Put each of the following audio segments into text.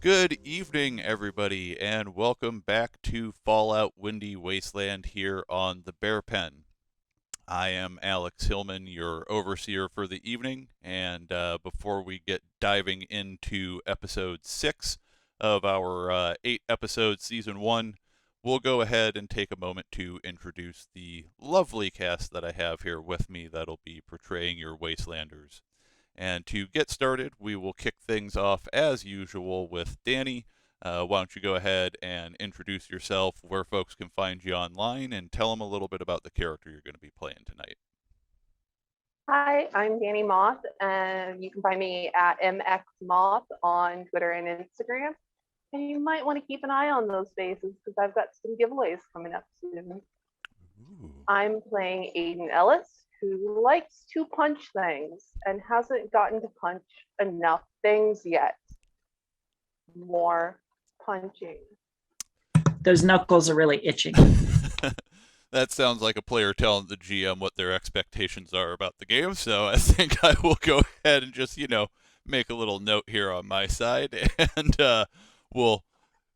Good evening, everybody, and welcome back to Fallout Windy Wasteland here on the Bear Pen. I am Alex Hillman, your overseer for the evening, and before we get diving into episode 6 of our 8-episode season 1, we'll go ahead and take a moment to introduce the lovely cast that I have here with me that'll be portraying your Wastelanders. And to get started, we will kick things off as usual with Danny. Why don't you go ahead and introduce yourself, where folks can find you online, and tell them a little bit about the character you're going to be playing tonight. Hi, I'm Danny Moth, and you can find me at mxmoth on Twitter and Instagram. And you might want to keep an eye on those spaces because I've got some giveaways coming up soon. Ooh. I'm playing Aiden Ellis, who likes to punch things and hasn't gotten to punch enough things yet. More punching. Those knuckles are really itching. That sounds like a player telling the GM what their expectations are about the game, so I think I will go ahead and just, make a little note here on my side, and we'll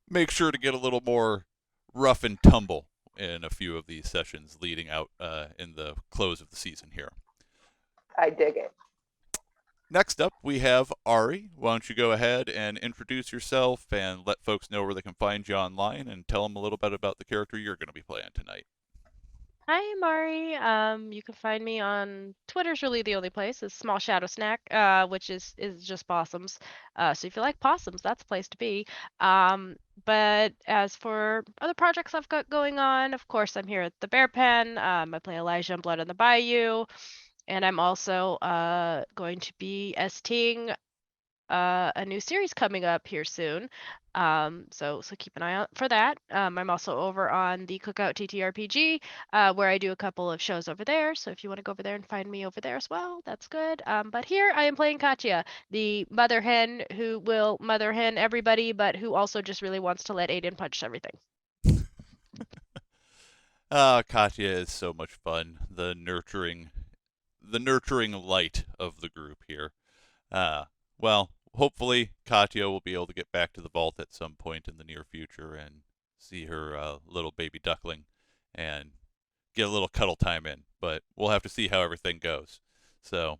make sure to get a little more rough and tumble in a few of these sessions leading out in the close of the season here. I dig it. Next up, we have Ari. Why don't you go ahead and introduce yourself and let folks know where they can find you online and tell them a little bit about the character you're going to be playing tonight. Hi, Mari. You can find me on Twitter's really the only place. Is Small Shadow Snack, which is just possums. So if you like possums, that's the place to be. But as for other projects I've got going on, of course, I'm here at the Bear Pen. I play Elijah in Blood on the Bayou, and I'm also going to be STing a new series coming up here soon. So keep an eye out for that. I'm also over on the Cookout TTRPG, where I do a couple of shows over there. So if you want to go over there and find me over there as well, that's good. But here I am playing Katya, the mother hen who will mother hen everybody, but who also just really wants to let Aiden punch everything. Katya is so much fun. The nurturing light of the group here. Well, hopefully Katya will be able to get back to the vault at some point in the near future and see her little baby duckling and get a little cuddle time in. But we'll have to see how everything goes. So,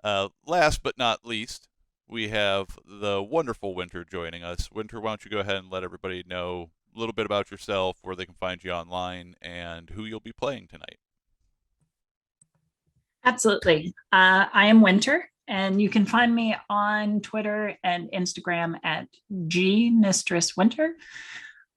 last but not least, we have the wonderful Winter joining us. Winter, why don't you go ahead and let everybody know a little bit about yourself, where they can find you online, and who you'll be playing tonight. Absolutely. I am Winter, and you can find me on Twitter and Instagram at gmistresswinter.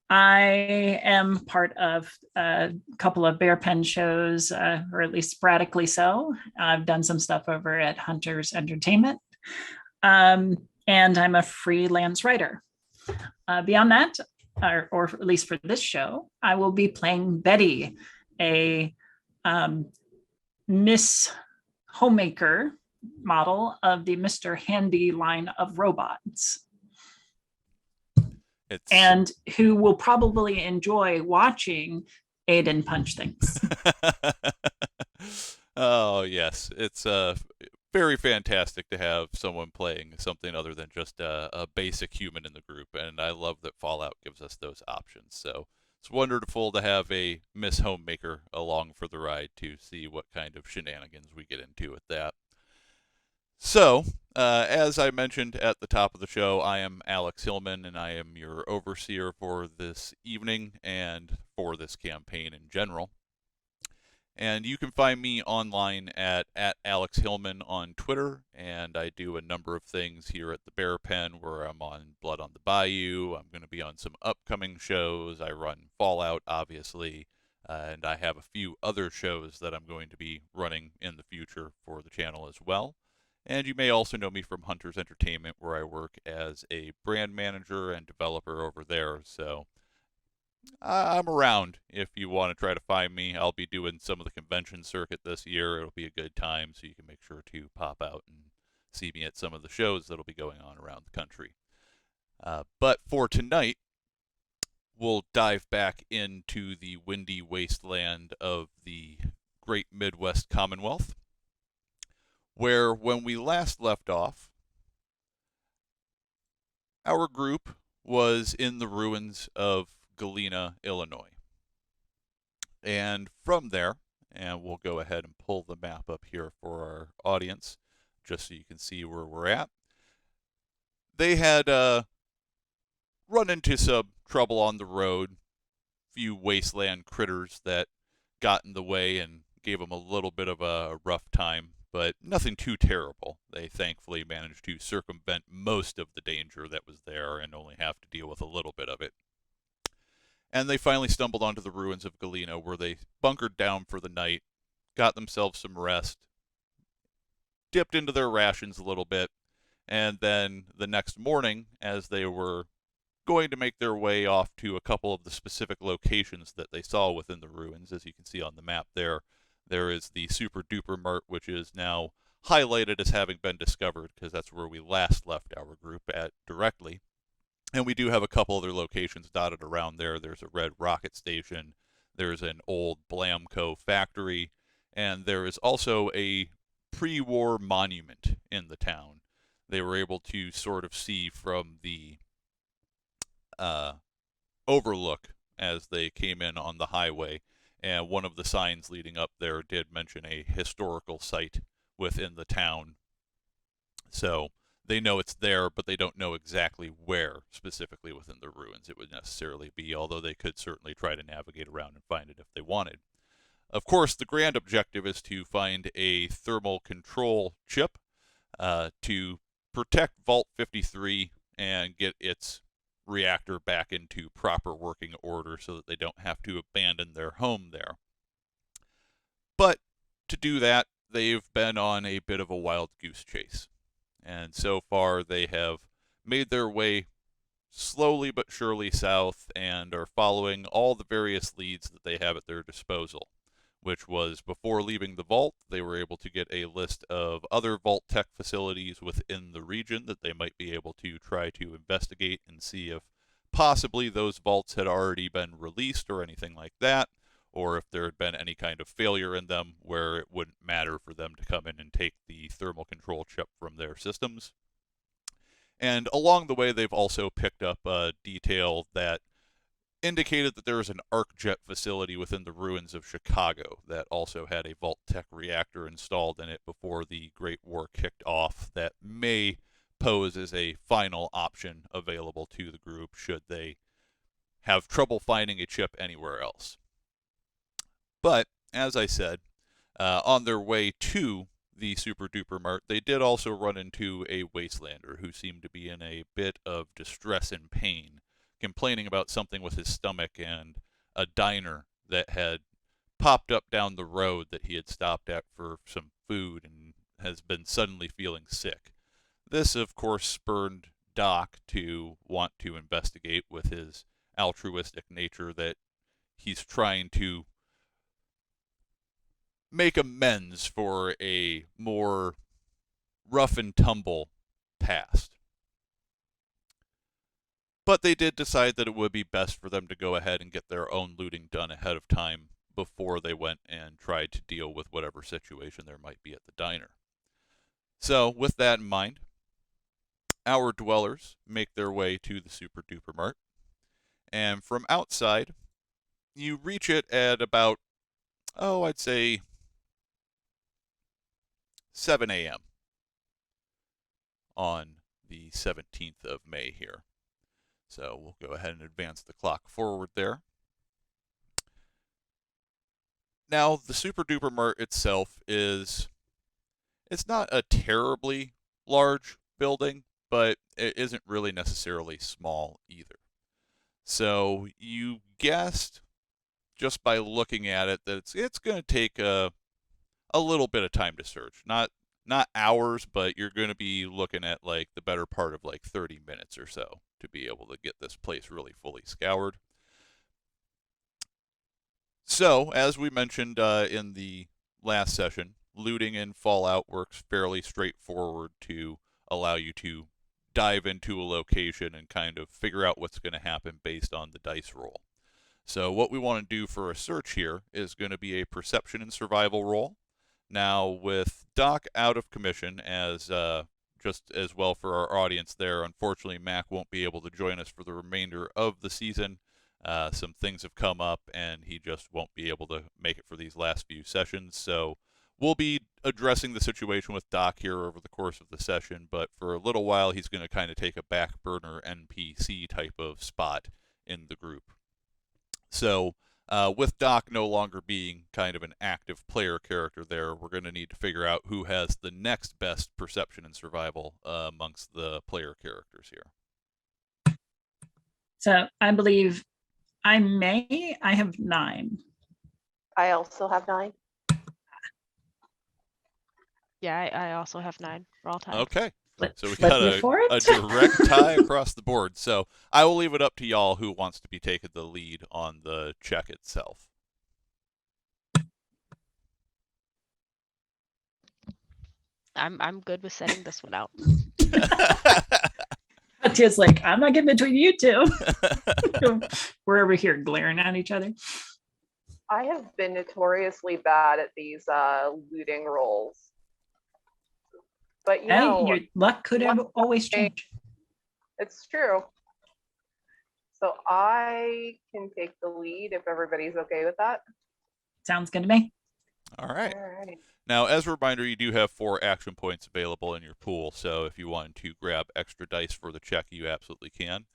I am part of a couple of Bear Pen shows, or at least sporadically so. I've done some stuff over at Hunters Entertainment, and I'm a freelance writer. Beyond that, or at least for this show, I will be playing Betty, a Miss Homemaker model of the Mr. Handy line of robots. And who will probably enjoy watching Aiden punch things. Oh, yes. It's very fantastic to have someone playing something other than just a basic human in the group, and I love that Fallout gives us those options. So it's wonderful to have a Miss Homemaker along for the ride to see what kind of shenanigans we get into with that. So, as I mentioned at the top of the show, I am Alex Hillman, and I am your overseer for this evening and for this campaign in general. And you can find me online at Alex Hillman on Twitter, and I do a number of things here at the Bear Pen where I'm on Blood on the Bayou. I'm going to be on some upcoming shows. I run Fallout, obviously, and I have a few other shows that I'm going to be running in the future for the channel as well. And you may also know me from Hunters Entertainment, where I work as a brand manager and developer over there. So I'm around if you want to try to find me. I'll be doing some of the convention circuit this year. It'll be a good time, so you can make sure to pop out and see me at some of the shows that'll be going on around the country. But for tonight, we'll dive back into the windy wasteland of the Great Midwest Commonwealth, where when we last left off, our group was in the ruins of Galena, Illinois. And from there, and we'll go ahead and pull the map up here for our audience, just so you can see where we're at. They had run into some trouble on the road, few wasteland critters that got in the way and gave them a little bit of a rough time, but nothing too terrible. They thankfully managed to circumvent most of the danger that was there and only have to deal with a little bit of it. And they finally stumbled onto the ruins of Galena, where they bunkered down for the night, got themselves some rest, dipped into their rations a little bit, and then the next morning, as they were going to make their way off to a couple of the specific locations that they saw within the ruins, as you can see on the map there, there is the Super Duper Mart, which is now highlighted as having been discovered, because that's where we last left our group at directly. And we do have a couple other locations dotted around there. There's a red rocket station, there's an old Blamco factory, and there is also a pre-war monument in the town. They were able to sort of see from the overlook as they came in on the highway, and one of the signs leading up there did mention a historical site within the town. So they know it's there, but they don't know exactly where specifically within the ruins it would necessarily be, although they could certainly try to navigate around and find it if they wanted. Of course, the grand objective is to find a thermal control chip to protect Vault 53 and get its reactor back into proper working order so that they don't have to abandon their home there. But to do that, they've been on a bit of a wild goose chase. And so far, they have made their way slowly but surely south and are following all the various leads that they have at their disposal, which was before leaving the vault, they were able to get a list of other vault tech facilities within the region that they might be able to try to investigate and see if possibly those vaults had already been released or anything like that, or if there had been any kind of failure in them where it wouldn't matter for them to come in and take the thermal control chip from their systems. And along the way, they've also picked up a detail that indicated that there was an arc jet facility within the ruins of Chicago that also had a Vault Tech reactor installed in it before the Great War kicked off that may pose as a final option available to the group should they have trouble finding a chip anywhere else. But, as I said, on their way to the Super Duper Mart, they did also run into a Wastelander who seemed to be in a bit of distress and pain, complaining about something with his stomach and a diner that had popped up down the road that he had stopped at for some food and has been suddenly feeling sick. This, of course, spurred Doc to want to investigate with his altruistic nature that he's trying to make amends for a more rough and tumble past. But they did decide that it would be best for them to go ahead and get their own looting done ahead of time before they went and tried to deal with whatever situation there might be at the diner. So, with that in mind, our dwellers make their way to the Super Duper Mart, and from outside, you reach it at about, I'd say 7 a.m. on the 17th of May here. So we'll go ahead and advance the clock forward there. Now, the Super Duper Mart itself it's not a terribly large building, but it isn't really necessarily small either. So you guessed just by looking at it that it's going to take a little bit of time to search. Not hours, but you're going to be looking at like the better part of like 30 minutes or so to be able to get this place really fully scoured. So, as we mentioned in the last session, looting in Fallout works fairly straightforward to allow you to dive into a location and kind of figure out what's going to happen based on the dice roll. So what we want to do for a search here is going to be a perception and survival roll. Now, with Doc out of commission, as just as well for our audience there, unfortunately, Mac won't be able to join us for the remainder of the season. Some things have come up, and he just won't be able to make it for these last few sessions. So we'll be addressing the situation with Doc here over the course of the session, but for a little while, he's going to kind of take a back burner NPC type of spot in the group. So with Doc no longer being kind of an active player character there, we're going to need to figure out who has the next best perception and survival amongst the player characters here. So I believe I have 9. I also have 9. Yeah, I also have 9 for all time. Okay. Flip, So we flip got you for a it. direct tie across the board. So I will leave it up to y'all who wants to be taking the lead on the check itself. I'm good with setting this one out. Just like, I'm not getting between you two. We're over here glaring at each other. I have been notoriously bad at these looting rolls. But you know, Your luck could have always changed. it's true. So I can take the lead if everybody's okay with that. Sounds good to me. All right. All right. Now, as a reminder, you do have 4 action points available in your pool, so if you want to grab extra dice for the check, you absolutely can.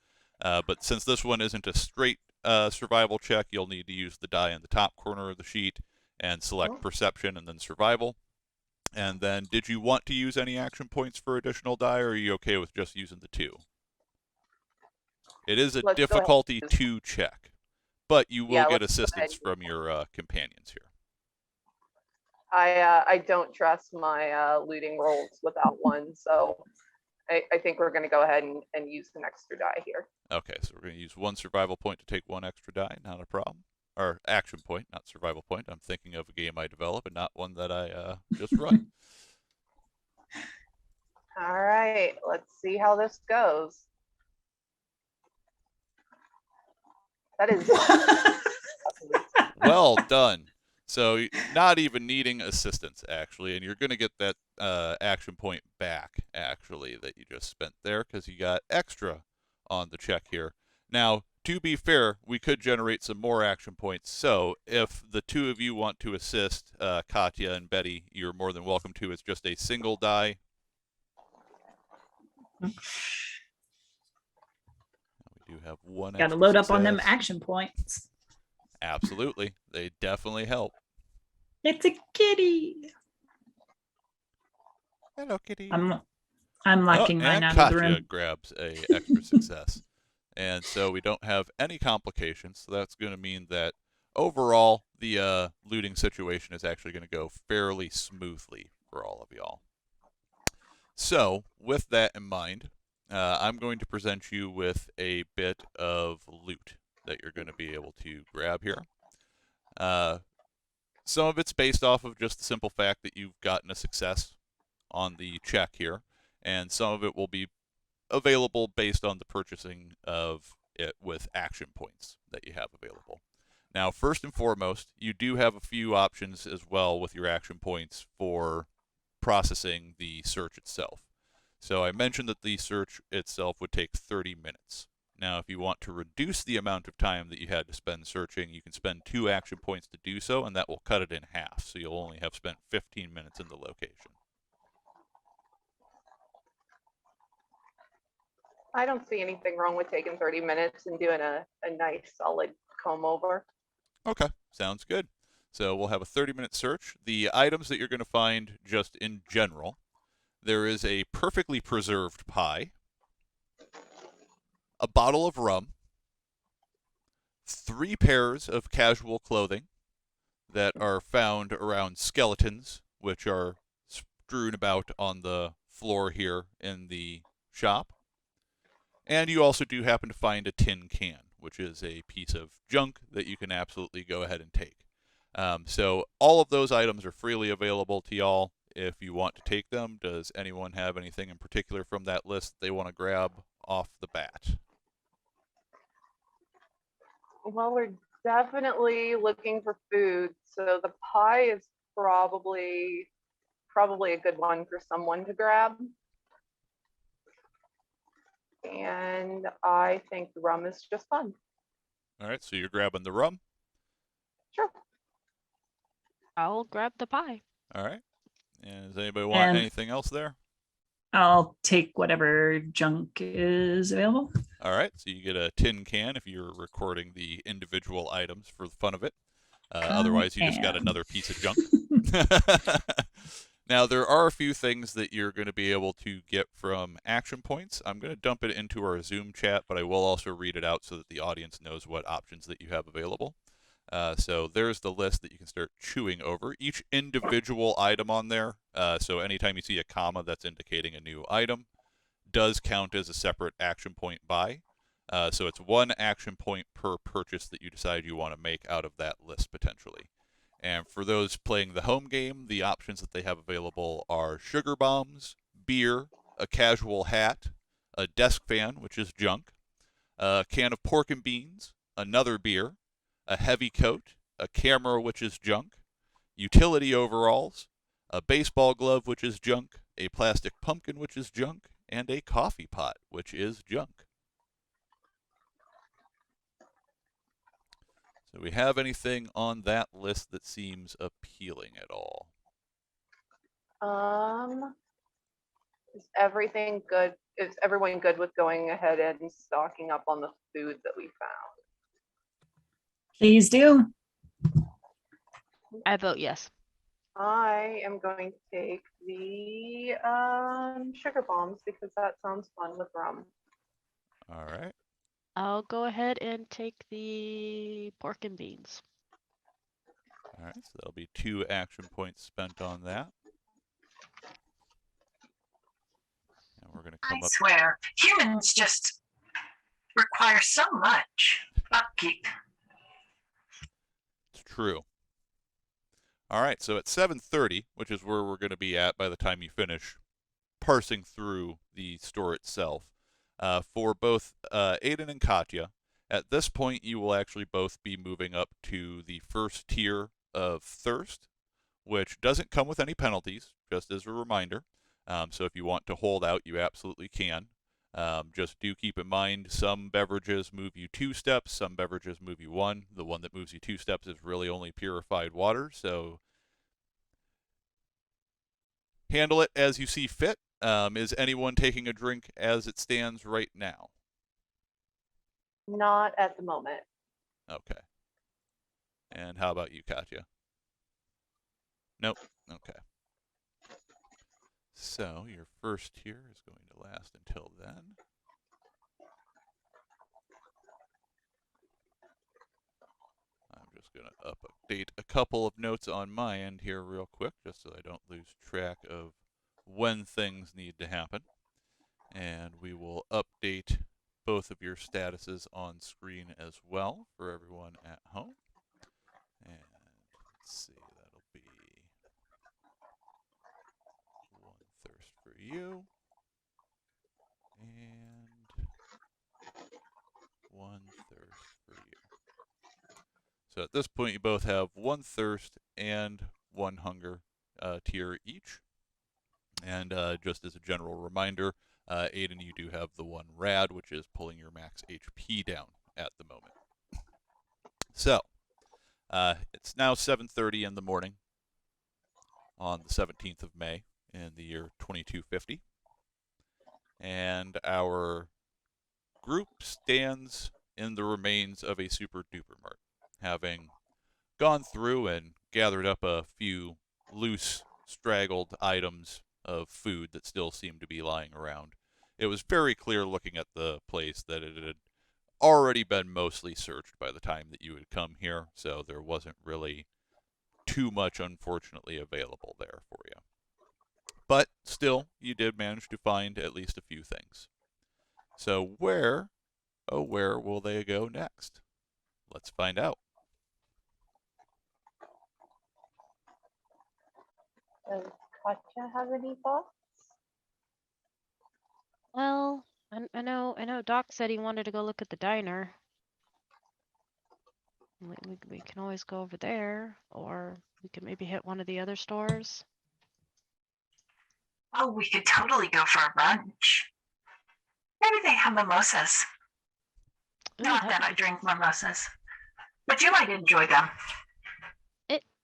But since this one isn't a straight survival check, you'll need to use the die in the top corner of the sheet and select Perception and then Survival. And then, did you want to use any action points for additional die, or are you okay with just using the 2? It is a Let's go ahead. difficulty 2 check, but you will Yeah, get let's go ahead. assistance from your companions here. I don't trust my looting rolls without one, so I think we're going to go ahead and use an extra die here. Okay, so we're going to use 1 survival point to take 1 extra die, not a problem. Or action point, not survival point. I'm thinking of a game I develop and not one that I just run. All right, let's see how this goes. That is Well done. So not even needing assistance, actually, and you're going to get that action point back, actually, that you just spent there because you got extra on the check here. Now, to be fair, we could generate some more action points, so if the 2 of you want to assist, Katya and Betty, you're more than welcome to. It's just a single die. We do have 1 Gotta extra load up on them success. action points. Absolutely. They definitely help. It's a kitty. Hello, kitty. I'm locking mine and out Katya of the room. grabs a extra success. And so we don't have any complications. So that's going to mean that overall, the looting situation is actually going to go fairly smoothly for all of y'all. So with that in mind, I'm going to present you with a bit of loot that you're going to be able to grab here. Some of it's based off of just the simple fact that you've gotten a success on the check here, and some of it will be available based on the purchasing of it with action points that you have available. Now, first and foremost, you do have a few options as well with your action points for processing the search itself. So I mentioned that the search itself would take 30 minutes. Now, if you want to reduce the amount of time that you had to spend searching, you can spend 2 action points to do so, and that will cut it in half. So you'll only have spent 15 minutes in the location. I don't see anything wrong with taking 30 minutes and doing a nice solid comb over. Okay, sounds good. So we'll have a 30-minute search. The items that you're going to find just in general, there is a perfectly preserved pie, a bottle of rum, 3 pairs of casual clothing that are found around skeletons, which are strewn about on the floor here in the shop. And you also do happen to find a tin can, which is a piece of junk that you can absolutely go ahead and take. So all of those items are freely available to y'all if you want to take them. Does anyone have anything in particular from that list they want to grab off the bat? Well, we're definitely looking for food, so the pie is probably a good one for someone to grab. and I think the rum is just fun. All right, so you're grabbing the rum. Sure. I'll grab the pie. All right. And does anybody want And- anything else there? I'll take whatever junk is available. All right, so you get a tin can if you're recording the individual items for the fun of it. Otherwise, you just got am. another piece of junk. Now, there are a few things that you're going to be able to get from action points. I'm going to dump it into our Zoom chat, but I will also read it out so that the audience knows what options that you have available. So there's the list that you can start chewing over. Each individual item on there, so anytime you see a comma that's indicating a new item, does count as a separate action point buy. So it's one action point per purchase that you decide you want to make out of that list potentially. And for those playing the home game, the options that they have available are sugar bombs, beer, a casual hat, a desk fan, which is junk, a can of pork and beans, another beer, a heavy coat, a camera, which is junk, utility overalls, a baseball glove, which is junk, a plastic pumpkin, which is junk, and a coffee pot, which is junk. So we have anything on that list that seems appealing at all? Is everything good? Is everyone good with going ahead and stocking up on the food that we found? Please do. I vote yes. I am going to take the sugar bombs because that sounds fun with rum. All right. I'll go ahead and take the pork and beans. All right, so that'll be 2 action points spent on that. And we're going to come I up. swear, humans just require so much upkeep. It's true. All right, so at 7:30, which is where we're going to be at by the time you finish parsing through the store itself, for both Aiden and Katya, at this point you will actually both be moving up to the first tier of Thirst, which doesn't come with any penalties, just as a reminder. So if you want to hold out, you absolutely can. Just do keep in mind some beverages move you 2 steps, some beverages move you 1. The one that moves you 2 steps is really only purified water, so handle it as you see fit. Is anyone taking a drink as it stands right now? Not at the moment. Okay. And how about you, Katya? Nope. Okay. So your first tier is going to last until then. I'm just going to update a couple of notes on my end here real quick, just so I don't lose track of when things need to happen. And we will update both of your statuses on screen as well for everyone at home. And let's see, that'll be 1 thirst for you, and 1 thirst for you. So at this point, you both have 1 thirst and 1 hunger tier each. And just as a general reminder, Aiden, you do have the 1 rad, which is pulling your max HP down at the moment. So it's now 7:30 in the morning on the 17th of May in the year 2250. And our group stands in the remains of a super duper mart, having gone through and gathered up a few loose, straggled items of food that still seemed to be lying around. It was very clear looking at the place that it had already been mostly searched by the time that you had come here, so there wasn't really too much, unfortunately, available there for you. But still, you did manage to find at least a few things. So where, oh where will they go next? Let's find out. Does Katya have any thoughts? Well, I know Doc said he wanted to go look at the diner. We can always go over there, or we could maybe hit one of the other stores. Oh, we could totally go for a brunch. Maybe they have mimosas. Ooh, Not that'd that I be drink fun. mimosas, but you might enjoy them.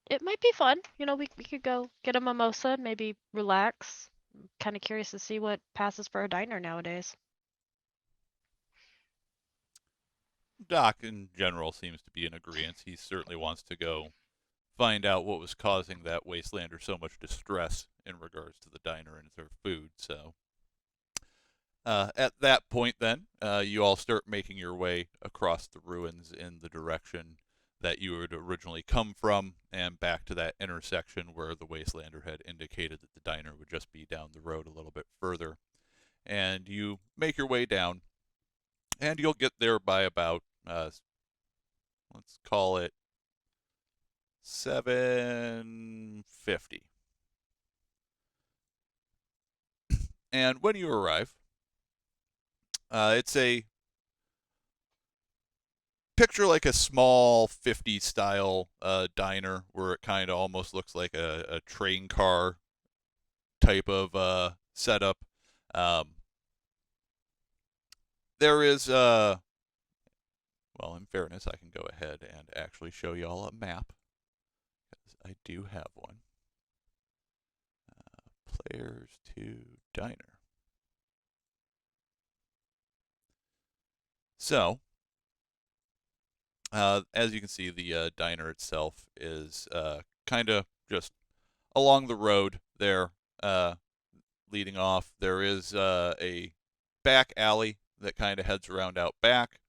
It might be fun. You know, we could go get a mimosa, maybe relax. Kind of curious to see what passes for a diner nowadays. Doc, in general, seems to be in agreement. He certainly wants to go find out what was causing that Wastelander so much distress in regards to the diner and their food. So, at that point, then, you all start making your way across the ruins in the direction that you had originally come from and back to that intersection where the Wastelander had indicated that the diner would just be down the road a little bit further. And you make your way down, and you'll get there by about, let's call it 7:50. And when you arrive, it's a picture like a small 50s style diner where it kind of almost looks like a train car type of setup. There is, well, in fairness, I can go ahead and actually show you all a map because I do have one. Players to diner. So, as you can see, the diner itself is kind of just along the road there, leading off. There is a back alley that kind of heads around out back,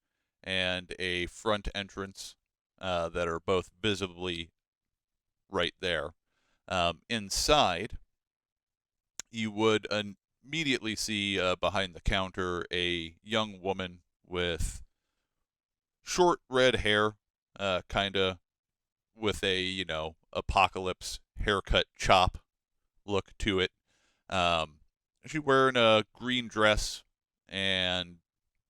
and a front entrance that are both visibly right there. Inside, you would immediately see behind the counter a young woman with short red hair, kind of with a, apocalypse haircut chop look to it. She's wearing a green dress and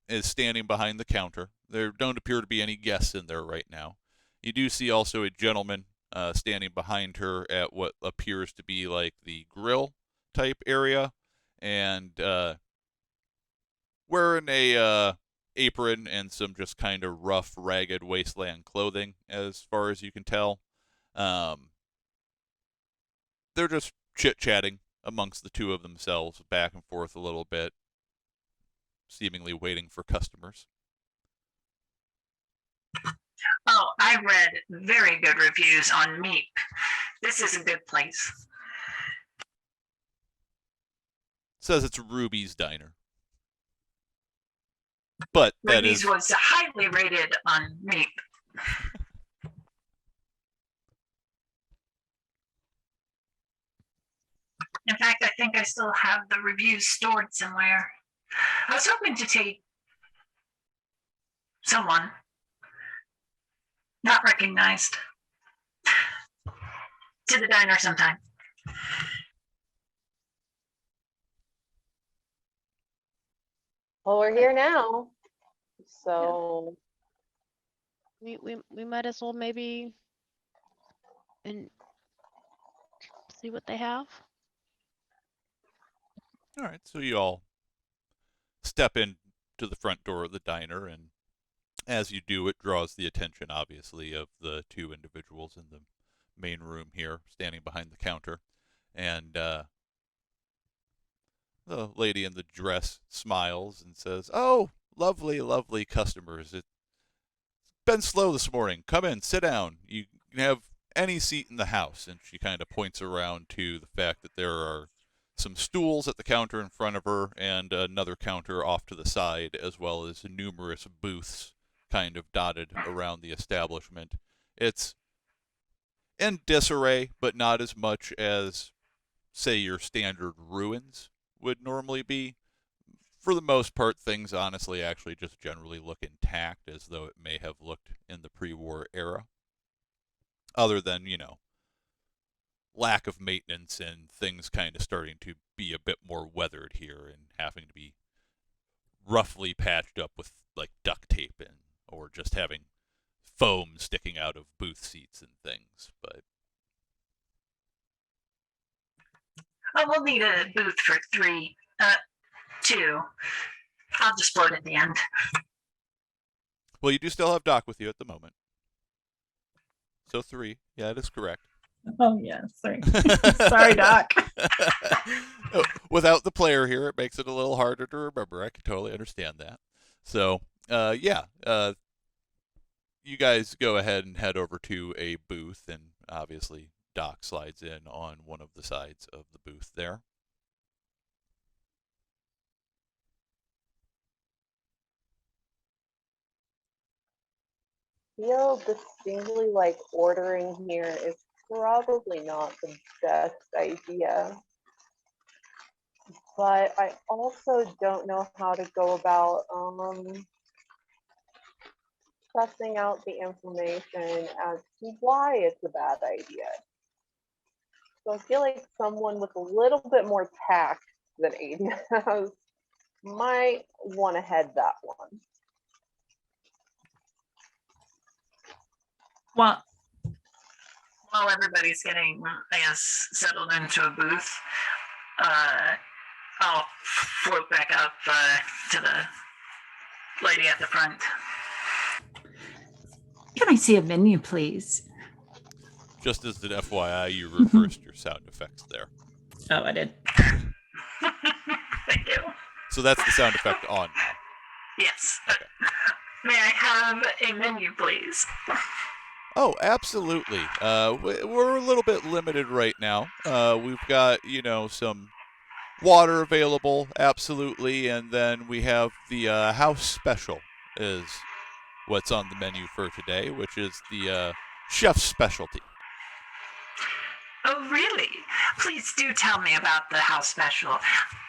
is standing behind the counter. There don't appear to be any guests in there right now. You do see also a gentleman standing behind her at what appears to be like the grill type area, and wearing a apron and some just kind of rough, ragged wasteland clothing, as far as you can tell. They're just chit-chatting amongst the two of themselves, back and forth a little bit, seemingly waiting for customers. Oh, I read very good reviews on Meep. This is a good place. Says it's Ruby's Diner. But that Ruby's is was highly rated on Meep. In fact, I think I still have the reviews stored somewhere. I was hoping to take someone not recognized to the diner sometime. Well, we're here now. So We might as well maybe and see what they have. all right. So you all step in to the front door of the diner, and as you do, it draws the attention, obviously, of the two individuals in the main room here, standing behind the counter. And the lady in the dress smiles and says, "Oh, lovely, lovely customers. It's been slow this morning. Come in, sit down. You can have any seat in the house." And she kind of points around to the fact that there are some stools at the counter in front of her and another counter off to the side, as well as numerous booths kind of dotted around the establishment. It's in disarray, but not as much as, say, your standard ruins would normally be. For the most part, things honestly actually just generally look intact, as though it may have looked in the pre-war era. Other than, lack of maintenance and things kind of starting to be a bit more weathered here and having to be roughly patched up with like duct tape and or just having foam sticking out of booth seats and things. But Oh, we'll need a booth for 2. I'll just float at the end. Well, you do still have Doc with you at the moment. So 3. Yeah, that is correct. Oh, yeah. Sorry. Sorry, Doc. Without the player here, it makes it a little harder to remember. I can totally understand that. So, you guys go ahead and head over to a booth, and obviously Doc slides in on one of the sides of the booth there. Feel distinctly like ordering here is probably not the best idea. But I also don't know how to go about sussing out the information as to why it's a bad idea. So I feel like someone with a little bit more tact than Aiden has might want to head that one. Well, While everybody's getting, I guess, settled into a booth, I'll float back up to the lady at the front. can I see a menu, please? Just as an FYI, you reversed your sound effects there. Oh, I did. Thank you. So that's the sound effect on now. Yes. May I have a menu, please? Oh, absolutely. We're a little bit limited right now. We've got, some water available, absolutely, and then we have the house special is what's on the menu for today, which is the chef's specialty. Oh, really? Please do tell me about the house special.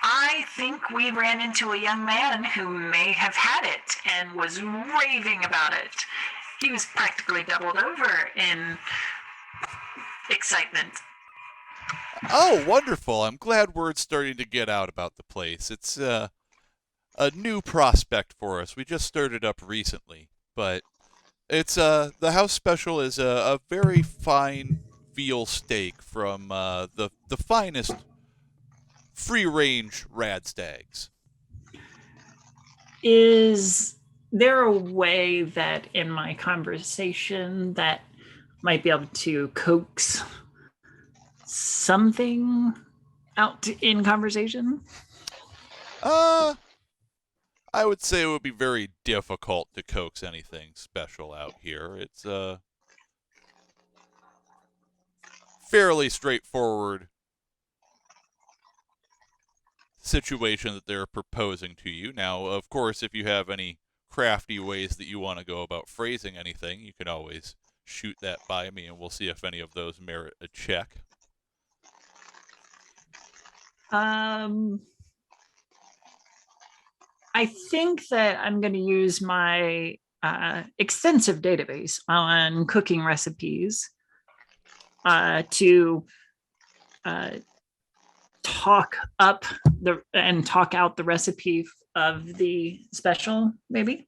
I think we ran into a young man who may have had it and was raving about it. He was practically doubled over in excitement. Oh, wonderful. I'm glad word's starting to get out about the place. It's a new prospect for us. We just started up recently, but it's the house special is a very fine veal steak from the finest free-range rad stags. Is there a way that in my conversation that might be able to coax something out in conversation? I would say it would be very difficult to coax anything special out here. It's a fairly straightforward situation that they're proposing to you. Now, of course, if you have any crafty ways that you want to go about phrasing anything, you can always shoot that by me, and we'll see if any of those merit a check. I think that I'm going to use my extensive database on cooking recipes to talk out the recipe of the special, maybe.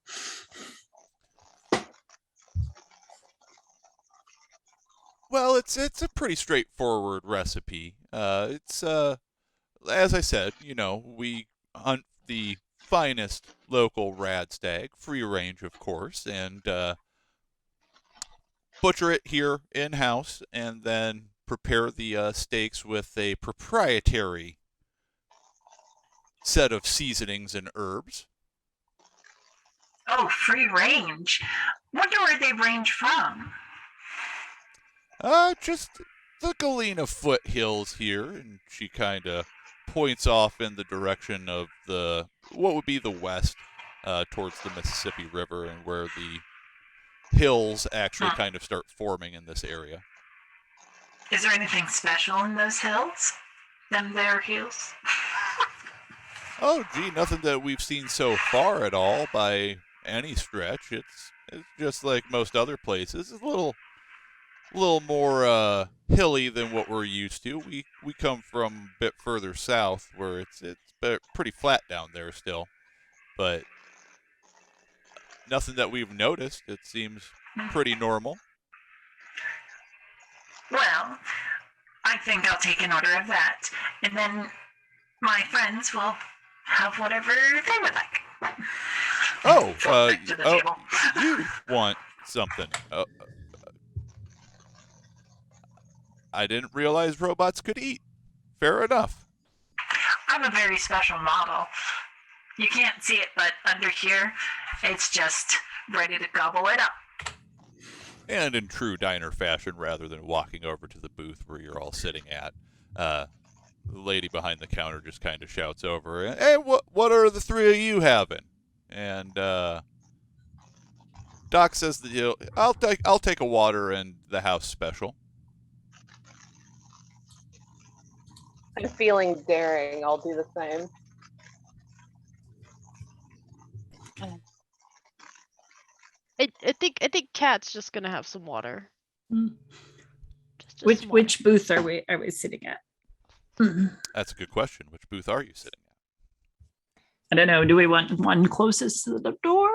Well, it's a pretty straightforward recipe. It's as I said, we hunt the finest local rad stag, free range, of course, and butcher it here in-house, and then prepare the steaks with a proprietary set of seasonings and herbs. Oh, free range. Wonder where they range from. Just the Galena foothills here, and she kind of points off in the direction of what would be the west, towards the Mississippi River, and where the hills actually kind of start forming in this area. Is there anything special in those hills? Them there hills? Oh, gee, nothing that we've seen so far at all by any stretch. It's just like most other places. It's a little more hilly than what we're used to. We come from a bit further south where it's pretty flat down there still, but nothing that we've noticed. It seems pretty normal. Well, I think I'll take an order of that, and then my friends will have whatever they would like. Oh, Flop back to the table. you want something? I didn't realize robots could eat. Fair enough. I'm a very special model. You can't see it, but under here, it's just ready to gobble it up. And in true diner fashion, rather than walking over to the booth where you're all sitting at, the lady behind the counter just kind of shouts over, "Hey, what are the three of you having?" And Doc says that I'll take a water and the house special. I'm feeling daring. I'll do the same. I think Kat's just gonna have some water. Mm. Just some water. Which booth are we sitting at? That's a good question. Which booth are you sitting at? I don't know. Do we want one closest to the door?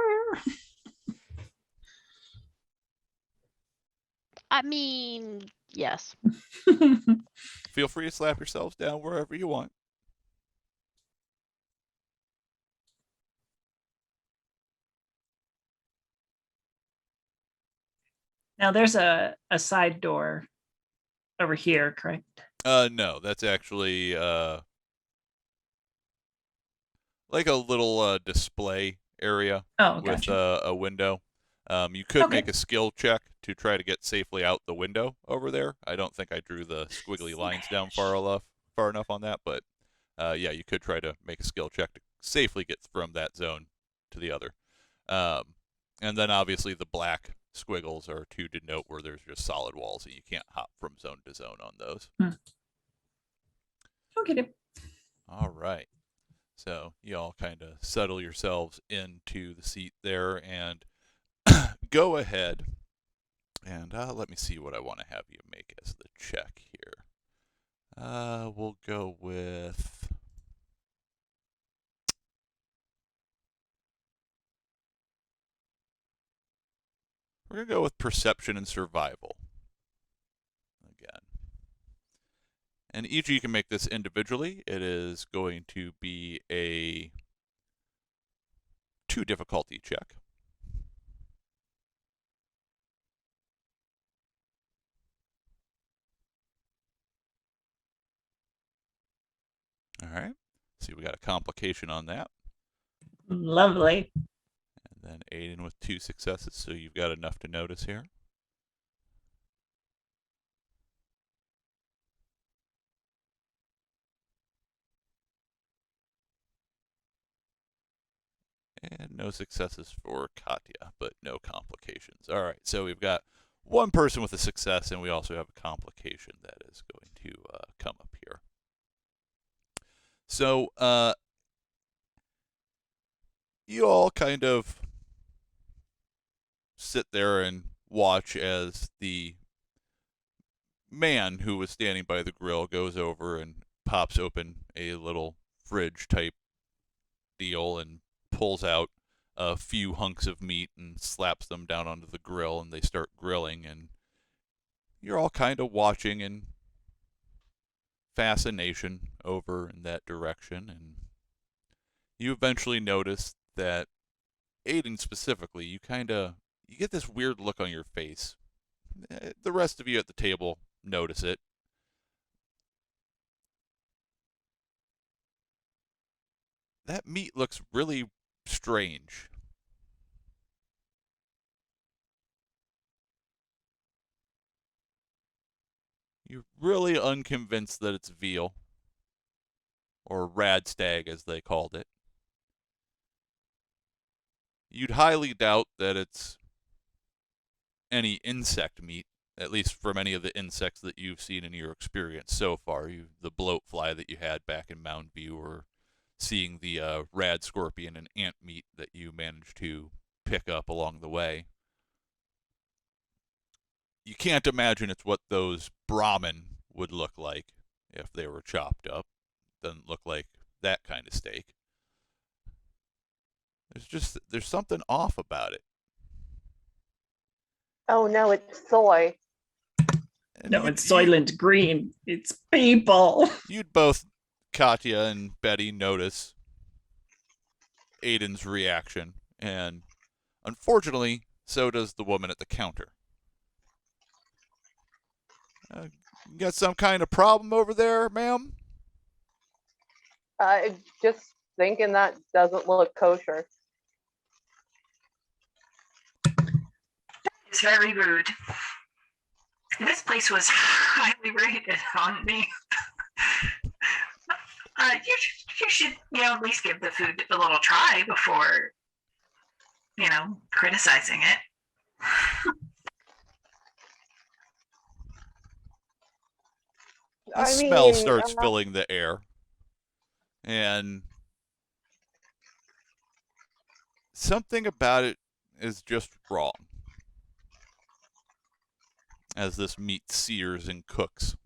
I mean, yes. Feel free to slap yourselves down wherever you want. Now there's a side door over here, correct? No, that's actually like a little display area Oh, with gotcha. a window. You could Okay. make a skill check to try to get safely out the window over there. I don't think I drew the squiggly lines down far enough on that, but yeah, you could try to make a skill check to safely get from that zone to the other. And then obviously the black squiggles are to denote where there's just solid walls, and you can't hop from zone to zone on those. Okay. All right. So you all kind of settle yourselves into the seat there and go ahead and let me see what I want to have you make as the check here. We'll go with... We're going to go with perception and survival. Again. And each of you can make this individually. It is going to be a 2 difficulty check. All right. See, we got a complication on that. Lovely. And then Aiden with 2 successes, so you've got enough to notice here. And no successes for Katya, but no complications. All right, so we've got one person with a success, and we also have a complication that is going to come up here. So you all kind of sit there and watch as the man who was standing by the grill goes over and pops open a little fridge type deal and pulls out a few hunks of meat and slaps them down onto the grill, and they start grilling, and you're all kind of watching in fascination over in that direction, and you eventually notice that Aiden specifically, you get this weird look on your face. The rest of you at the table notice it. That meat looks really strange. You're really unconvinced that it's veal, or radstag as they called it. You'd highly doubt that it's any insect meat, at least from any of the insects that you've seen in your experience so far. The bloat fly that you had back in Mound View, or seeing the rad scorpion and ant meat that you managed to pick up along the way. You can't imagine it's what those Brahmin would look like if they were chopped up. Doesn't look like that kind of steak. There's something off about it. Oh no, it's soy. And No, it's Soylent Green. It's people. You'd both, Katya and Betty, notice Aiden's reaction, And unfortunately, so does the woman at the counter. You got some kind of problem over there, ma'am? Just thinking that doesn't look kosher. It's very rude. This place was highly rated on me. You should, at least give the food a little try before, criticizing it. The smell starts filling the air. And something about it is just wrong. As this meat sears and cooks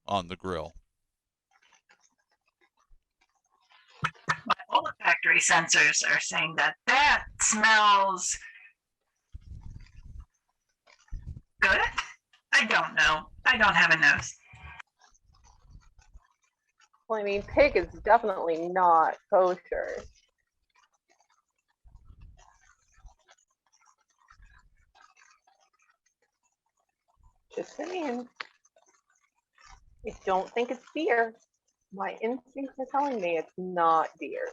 on the grill. My olfactory sensors are saying that smells good. I don't know. I don't have a nose. Well, I mean, pig is definitely not kosher. Just saying. I don't think it's deer. My instincts are telling me it's not deer.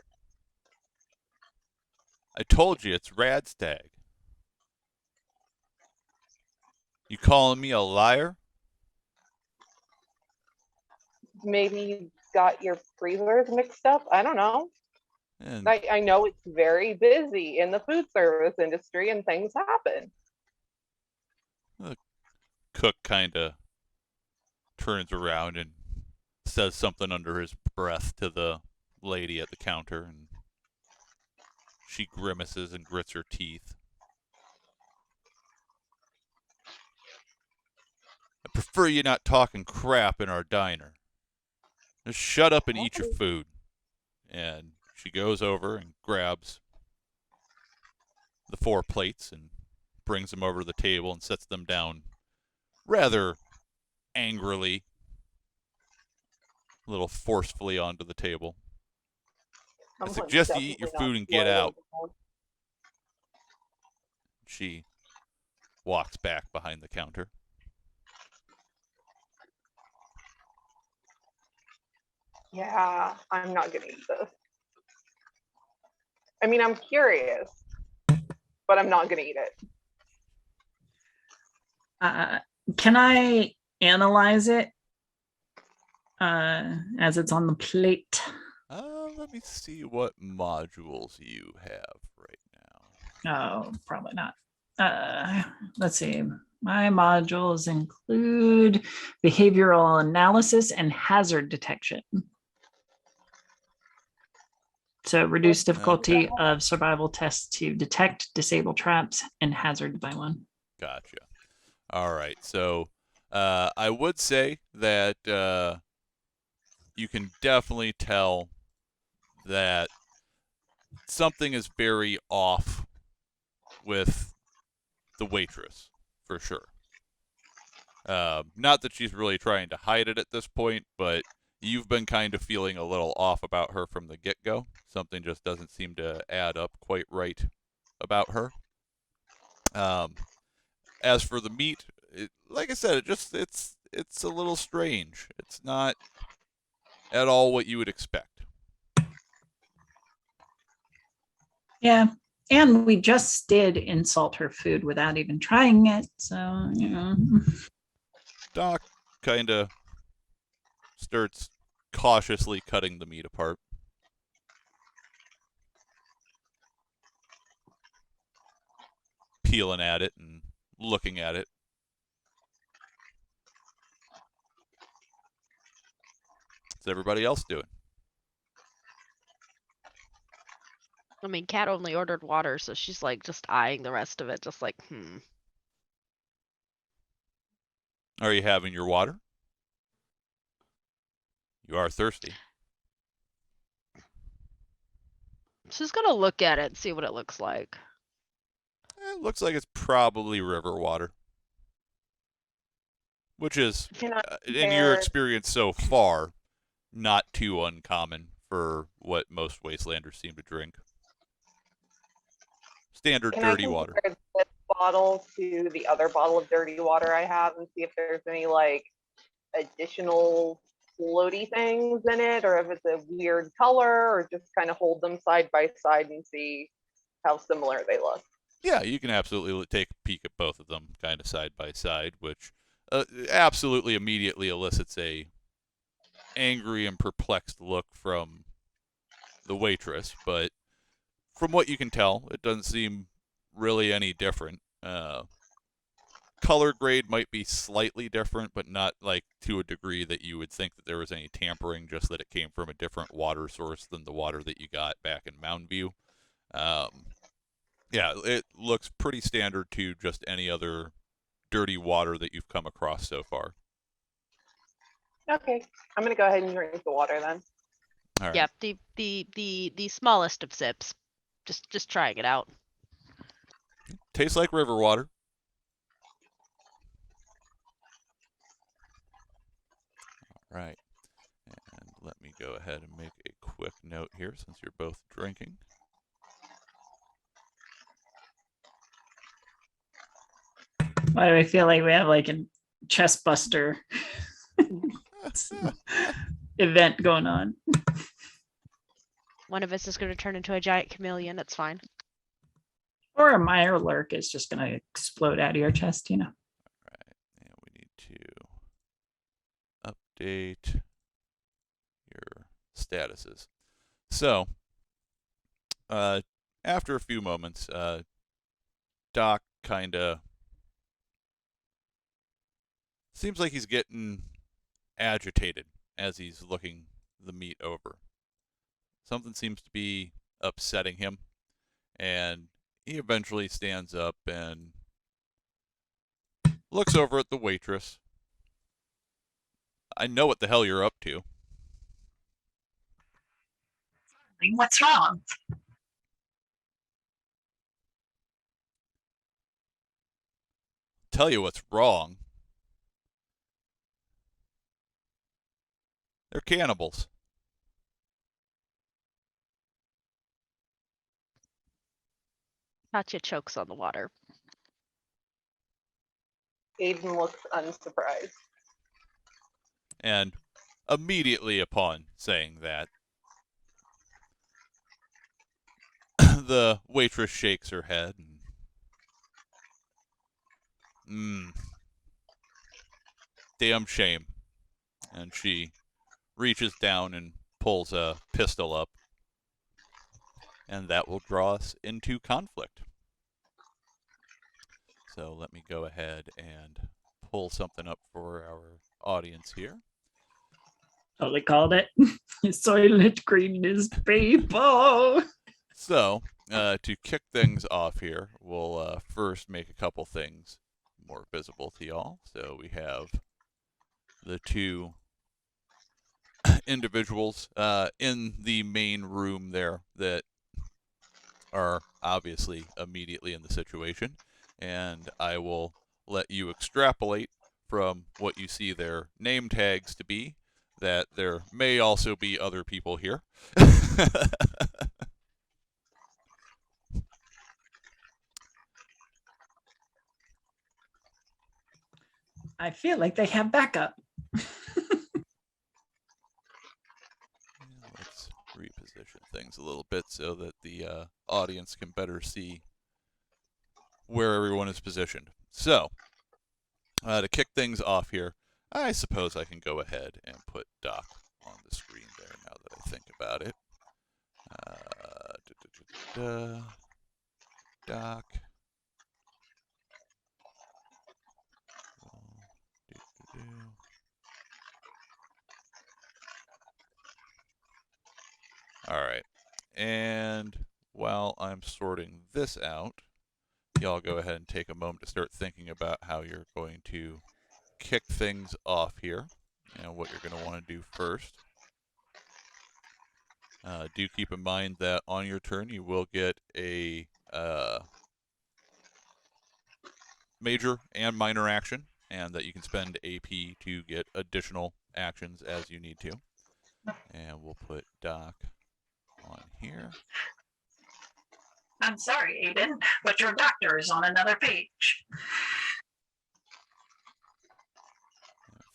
I told you it's Radstag. You calling me a liar? Maybe you got your freezers mixed up. I don't know. And I know it's very busy in the food service industry and things happen. the cook kind of turns around and says something under his breath to the lady at the counter, and she grimaces and grits her teeth. I prefer you not talking crap in our diner. Just shut up and eat your food. And she goes over and grabs the 4 plates and brings them over to the table and sets them down rather angrily, a little forcefully onto the table. I suggest you eat your food and get out. She walks back behind the counter. Yeah, I'm not gonna eat this. I mean, I'm curious, but I'm not gonna eat it. Can I analyze it as it's on the plate? Let me see what modules you have right now. Oh, probably not. Let's see. My modules include behavioral analysis and hazard detection. So reduce difficulty of survival tests to detect, disable traps, and hazard by 1. Gotcha. All right. So I would say that you can definitely tell that something is very off with the waitress, for sure. Not that she's really trying to hide it at this point, but you've been kind of feeling a little off about her from the get-go. Something just doesn't seem to add up quite right about her. As for the meat, like I said, it's a little strange. It's not at all what you would expect. Yeah. And we just did insult her food without even trying it. So, Doc kind of starts cautiously cutting the meat apart. Peeling at it and looking at it. What's everybody else doing? I mean, Kat only ordered water, so she's like just eyeing the rest of it, just like, Are you having your water? You are thirsty. She's gonna look at it and see what it looks like. It looks like it's probably river water. Which is, in your experience so far, not too uncommon for what most Wastelanders seem to drink. Standard Can dirty I water. compare this bottle to the other bottle of dirty water I have and see if there's any like additional floaty things in it, or if it's a weird color, or just kind of hold them side by side and see how similar they look? Yeah, you can absolutely take a peek at both of them kind of side by side, which absolutely immediately elicits a angry and perplexed look from the waitress, but from what you can tell, it doesn't seem really any different. Color grade might be slightly different, but not like to a degree that you would think that there was any tampering, just that it came from a different water source than the water that you got back in Mountain View. Yeah, it looks pretty standard to just any other dirty water that you've come across so far. Okay, I'm gonna go ahead and drink the water then. All right. Yep, the smallest of sips. Just trying it out. Tastes like river water. All right. And let me go ahead and make a quick note here since you're both drinking. Why do I feel like we have like a chest buster event going on? One of us is going to turn into a giant chameleon. It's fine. Or a Mirelurk is just going to explode out of your chest, you know. All right. And we need to update your statuses. So, after a few moments, Doc kind of seems like he's getting agitated as he's looking the meat over. Something seems to be upsetting him, and he eventually stands up and looks over at the waitress. I know what the hell you're up to. What's wrong? Tell you what's wrong. They're cannibals. Katya chokes on the water. Aiden looks unsurprised. And immediately upon saying that, the waitress shakes her head and damn shame. And she reaches down and pulls a pistol up. And that will draw us into conflict. So let me go ahead and pull something up for our audience here. Totally called it. Soylent Green is people. So, to kick things off here, we'll first make a couple things more visible to y'all. So we have the two individuals in the main room there that are obviously immediately in the situation. And I will let you extrapolate from what you see their name tags to be that there may also be other people here. I feel like they have backup. Let's reposition things a little bit so that the audience can better see where everyone is positioned. So, to kick things off here, I suppose I can go ahead and put Doc on the screen there now that I think about it. Doc. All right. And while I'm sorting this out, y'all go ahead and take a moment to start thinking about how you're going to kick things off here and what you're going to want to do first. Do keep in mind that on your turn you will get a major and minor action, and that you can spend AP to get additional actions as you need to. And we'll put Doc on here. I'm sorry, Aiden, but your doctor is on another page.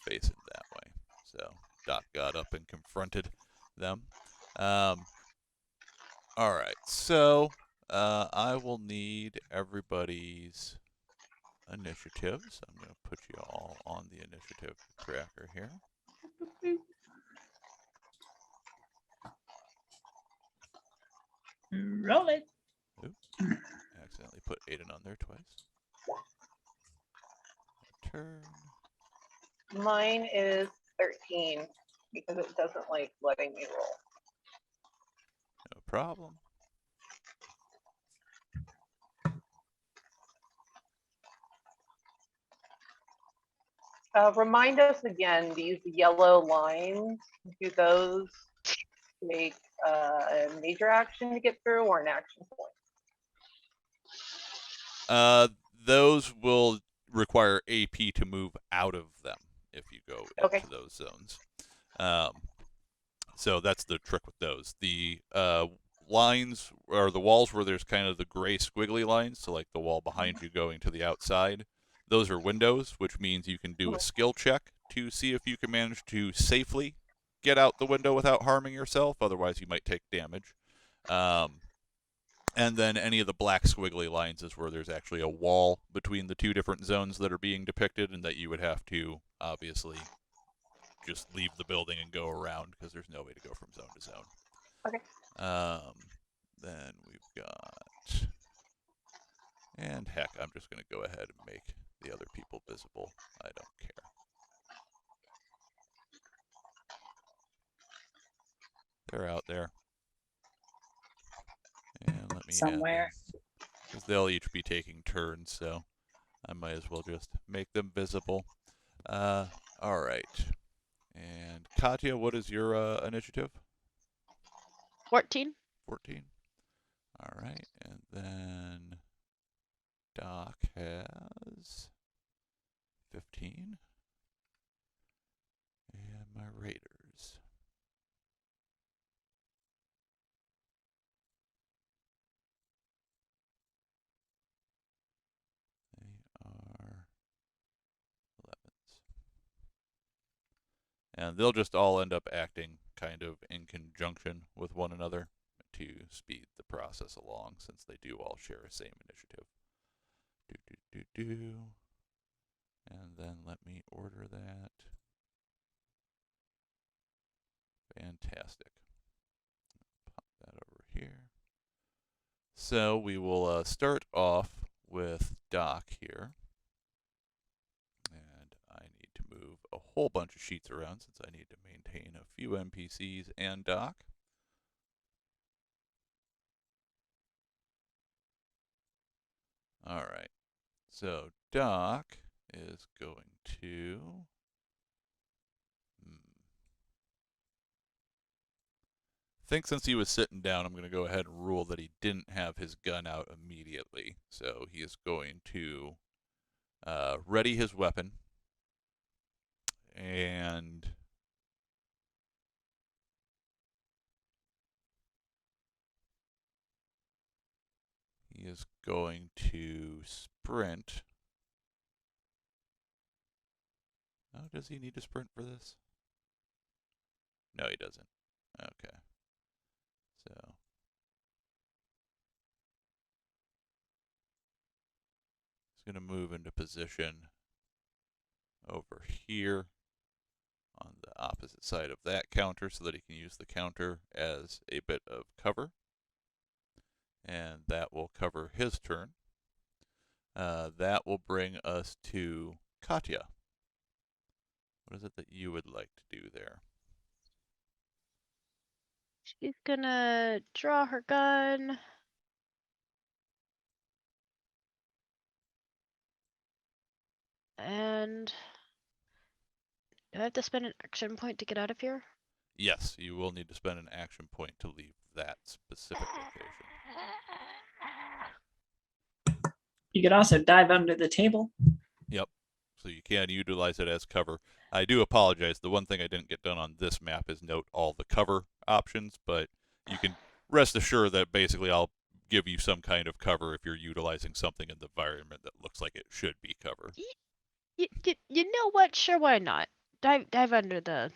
Facing that way. So Doc got up and confronted them. All right, so I will need everybody's initiatives. I'm going to put you all on the initiative tracker here. Roll it. Oops. Accidentally put Aiden on there twice. Turn. Mine is 13 because it doesn't like letting me roll. No problem. Remind us again, these yellow lines, do those make a major action to get through or an action point? Those will require AP to move out of them if you go Okay. into those zones. So that's the trick with those. The lines or the walls where there's kind of the gray squiggly lines, so like the wall behind you going to the outside, those are windows, which means you can do a skill check to see if you can manage to safely get out the window without harming yourself. Otherwise, you might take damage. And then any of the black squiggly lines is where there's actually a wall between the two different zones that are being depicted, and that you would have to obviously just leave the building and go around because there's no way to go from zone to zone. Okay. Then we've got, and heck, I'm just going to go ahead and make the other people visible. I don't care. They're out there. And let me Somewhere. because they'll each be taking turns, so I might as well just make them visible. All right. And Katya, what is your initiative? 14. 14. All right. And then Doc has 15. And my Raiders. They are 11s. And they'll just all end up acting kind of in conjunction with one another to speed the process along, since they do all share a same initiative. And then let me order that. Fantastic. Pop that over here. So we will start off with Doc here. And I need to move a whole bunch of sheets around since I need to maintain a few NPCs and Doc. All right. So Doc is going to I think since he was sitting down, I'm going to go ahead and rule that he didn't have his gun out immediately. So he is going to ready his weapon, and he is going to sprint. Oh, does he need to sprint for this? No, he doesn't. Okay. So he's going to move into position over here on the opposite side of that counter so that he can use the counter as a bit of cover. And that will cover his turn. That will bring us to Katya. What is it that you would like to do there? She's gonna draw her gun. And do I have to spend an action point to get out of here? Yes, you will need to spend an action point to leave that specific location. You could also dive under the table. Yep. So you can utilize it as cover. I do apologize. The one thing I didn't get done on this map is note all the cover options, but you can rest assured that basically I'll give you some kind of cover if you're utilizing something in the environment that looks like it should be cover. You know what? Sure, why not? Dive under the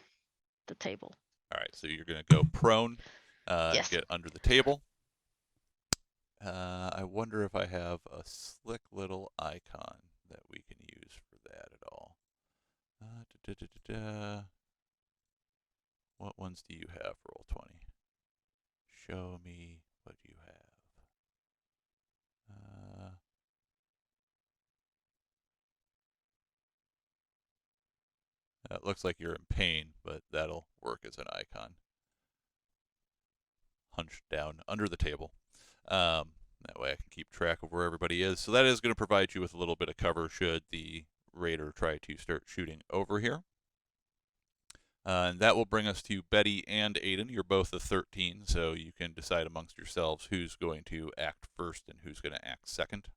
table. All right, so you're going to go prone, Yes. get under the table. I wonder if I have a slick little icon that we can use for that at all. What ones do you have, Roll20? Show me what you have. It looks like you're in pain, but that'll work as an icon. Hunched down under the table. That way I can keep track of where everybody is. So that is going to provide you with a little bit of cover should the raider try to start shooting over here. And that will bring us to Betty and Aiden. You're both a 13, so you can decide amongst yourselves who's going to act first and who's going to act second.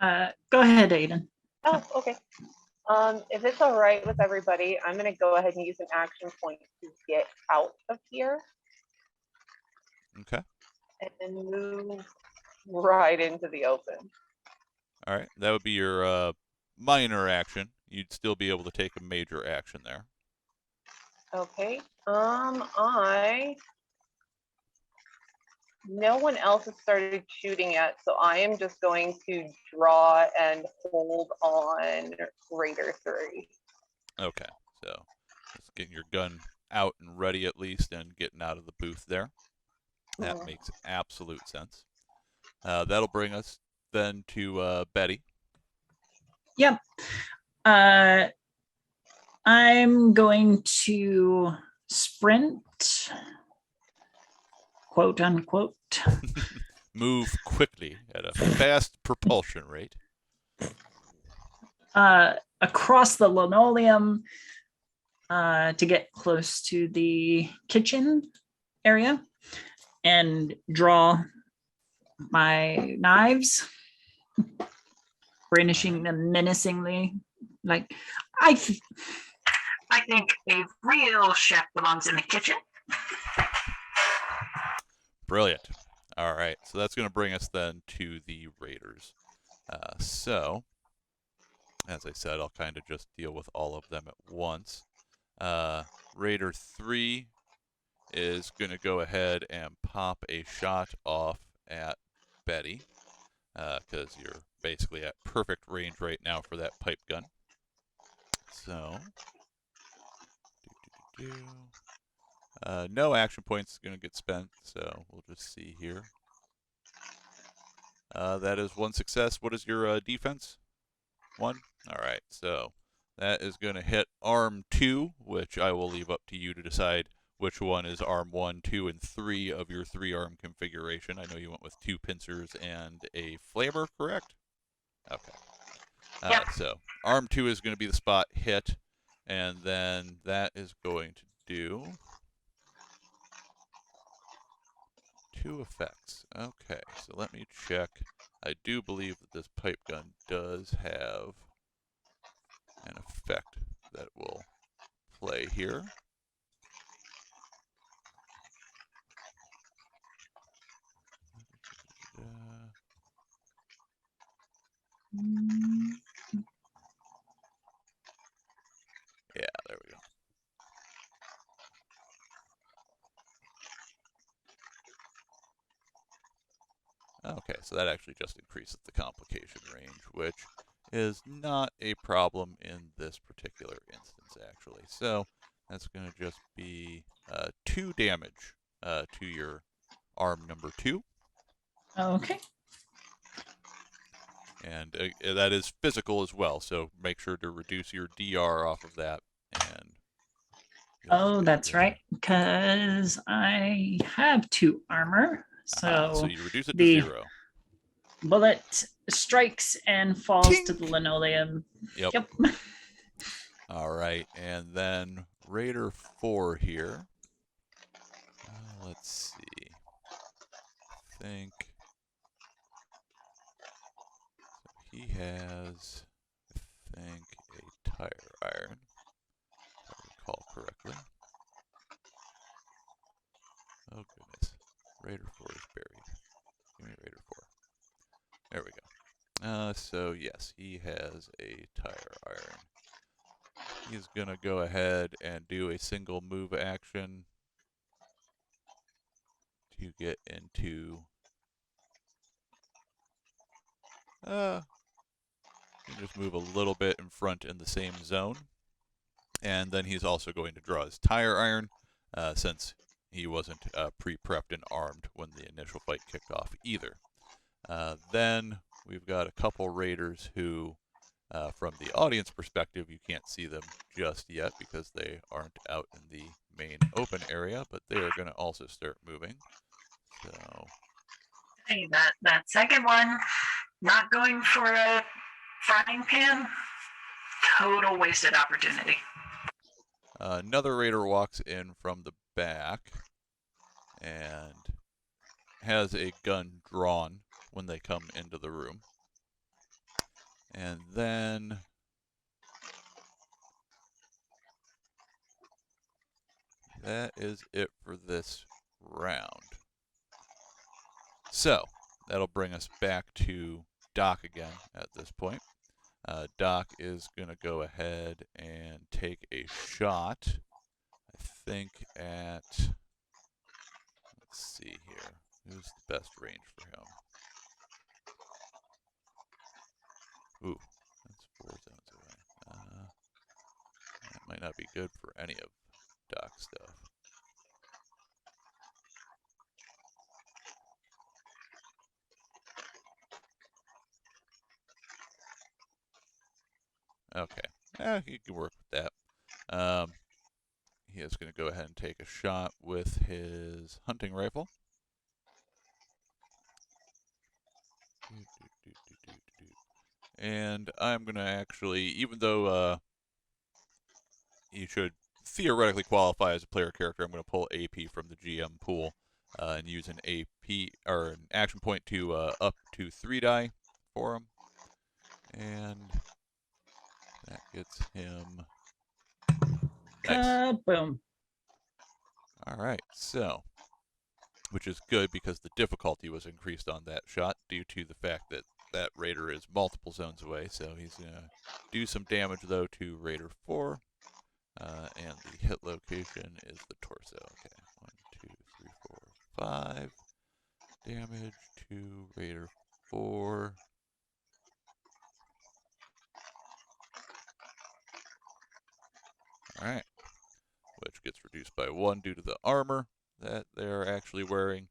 Go ahead, Aiden. Oh, okay. If it's all right with everybody, I'm going to go ahead and use an action point to get out of here Okay. and move right into the open. All right. That would be your minor action. You'd still be able to take a major action there. Okay. No one else has started shooting yet, so I am just going to draw and hold on Raider 3. Okay. So just getting your gun out and ready at least and getting out of the booth there. That makes absolute sense. That'll bring us then to Betty. Yep. I'm going to sprint, quote unquote. Move quickly at a fast propulsion rate. Across the linoleum to get close to the kitchen area and draw my knives, brandishing them menacingly. Like, I think a real chef belongs in the kitchen. Brilliant. All right, so that's going to bring us then to the Raiders. So, as I said, I'll kind of just deal with all of them at once. Raider 3 is going to go ahead and pop a shot off at Betty, because you're basically at perfect range right now for that pipe gun. So, no action points going to get spent, so we'll just see here. That is one success. What is your defense? 1? All right, so that is going to hit arm 2, which I will leave up to you to decide which one is arm 1, 2, and 3 of your 3-arm configuration. I know you went with 2 pincers and a flamer, correct? Okay. Yep. So arm 2 is going to be the spot hit, and then that is going to do 2 effects. Okay, so let me check. I do believe that this pipe gun does have an effect that will play here. Yeah, there we go. Okay, so that actually just increases the complication range, which is not a problem in this particular instance, actually. So that's going to just be 2 damage to your arm number 2. Okay. And that is physical as well, so make sure to reduce your DR off of that. And Oh, that's right, because I have 2 armor. So you reduce it to the 0. bullet strikes and falls Tink! to the linoleum. Yep. All right, and then Raider 4 here. Let's see. I think so he has, I think, a tire iron, if I recall correctly. Raider 4 is buried. Give me Raider 4. There we go. So yes, he has a tire iron. He's gonna go ahead and do a single move action to get into you just move a little bit in front in the same zone. And then he's also going to draw his tire iron, since he wasn't pre-prepped and armed when the initial fight kicked off either. Then we've got a couple raiders who, from the audience perspective, you can't see them just yet because they aren't out in the main open area, but they are going to also start moving. So Hey, that second one, not going for a frying pan, total wasted opportunity. another raider walks in from the back and has a gun drawn when they come into the room. And then that is it for this round. So that'll bring us back to Doc again at this point. Doc is going to go ahead and take a shot, I think, at, let's see here, who's the best range for him? Ooh, that's 4 zones away. That might not be good for any of Doc's stuff. Okay, he can work with that. He is going to go ahead and take a shot with his hunting rifle. And I'm going to actually, even though he should theoretically qualify as a player character, I'm going to pull AP from the GM pool and use an AP or an action point to up to 3 die for him. And that gets him. Nice. Boom. All right, so, which is good because the difficulty was increased on that shot due to the fact that that raider is multiple zones away. So he's going to do some damage, though, to Raider 4. And the hit location is the torso. Okay, 1, 2, 3, 4, 5. Damage to Raider 4. All right, which gets reduced by 1 due to the armor that they're actually wearing,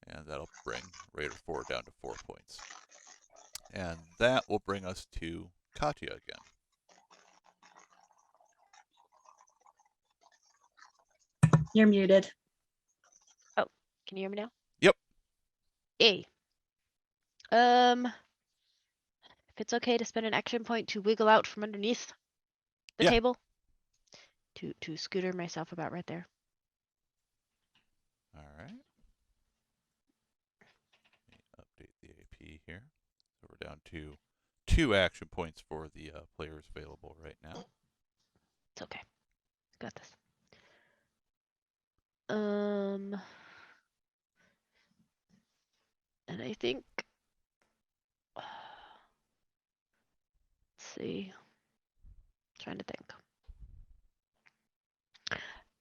and that'll bring Raider 4 down to 4 points. And that will bring us to Katya again. You're muted. Can you hear me now? Yep. If it's okay to spend an action point to wiggle out from underneath the Yeah. table. To scooter myself about right there. All right. Let me update the AP here. So we're down to 2 action points for the players available right now. It's okay. Got this. And I think let's see. Trying to think.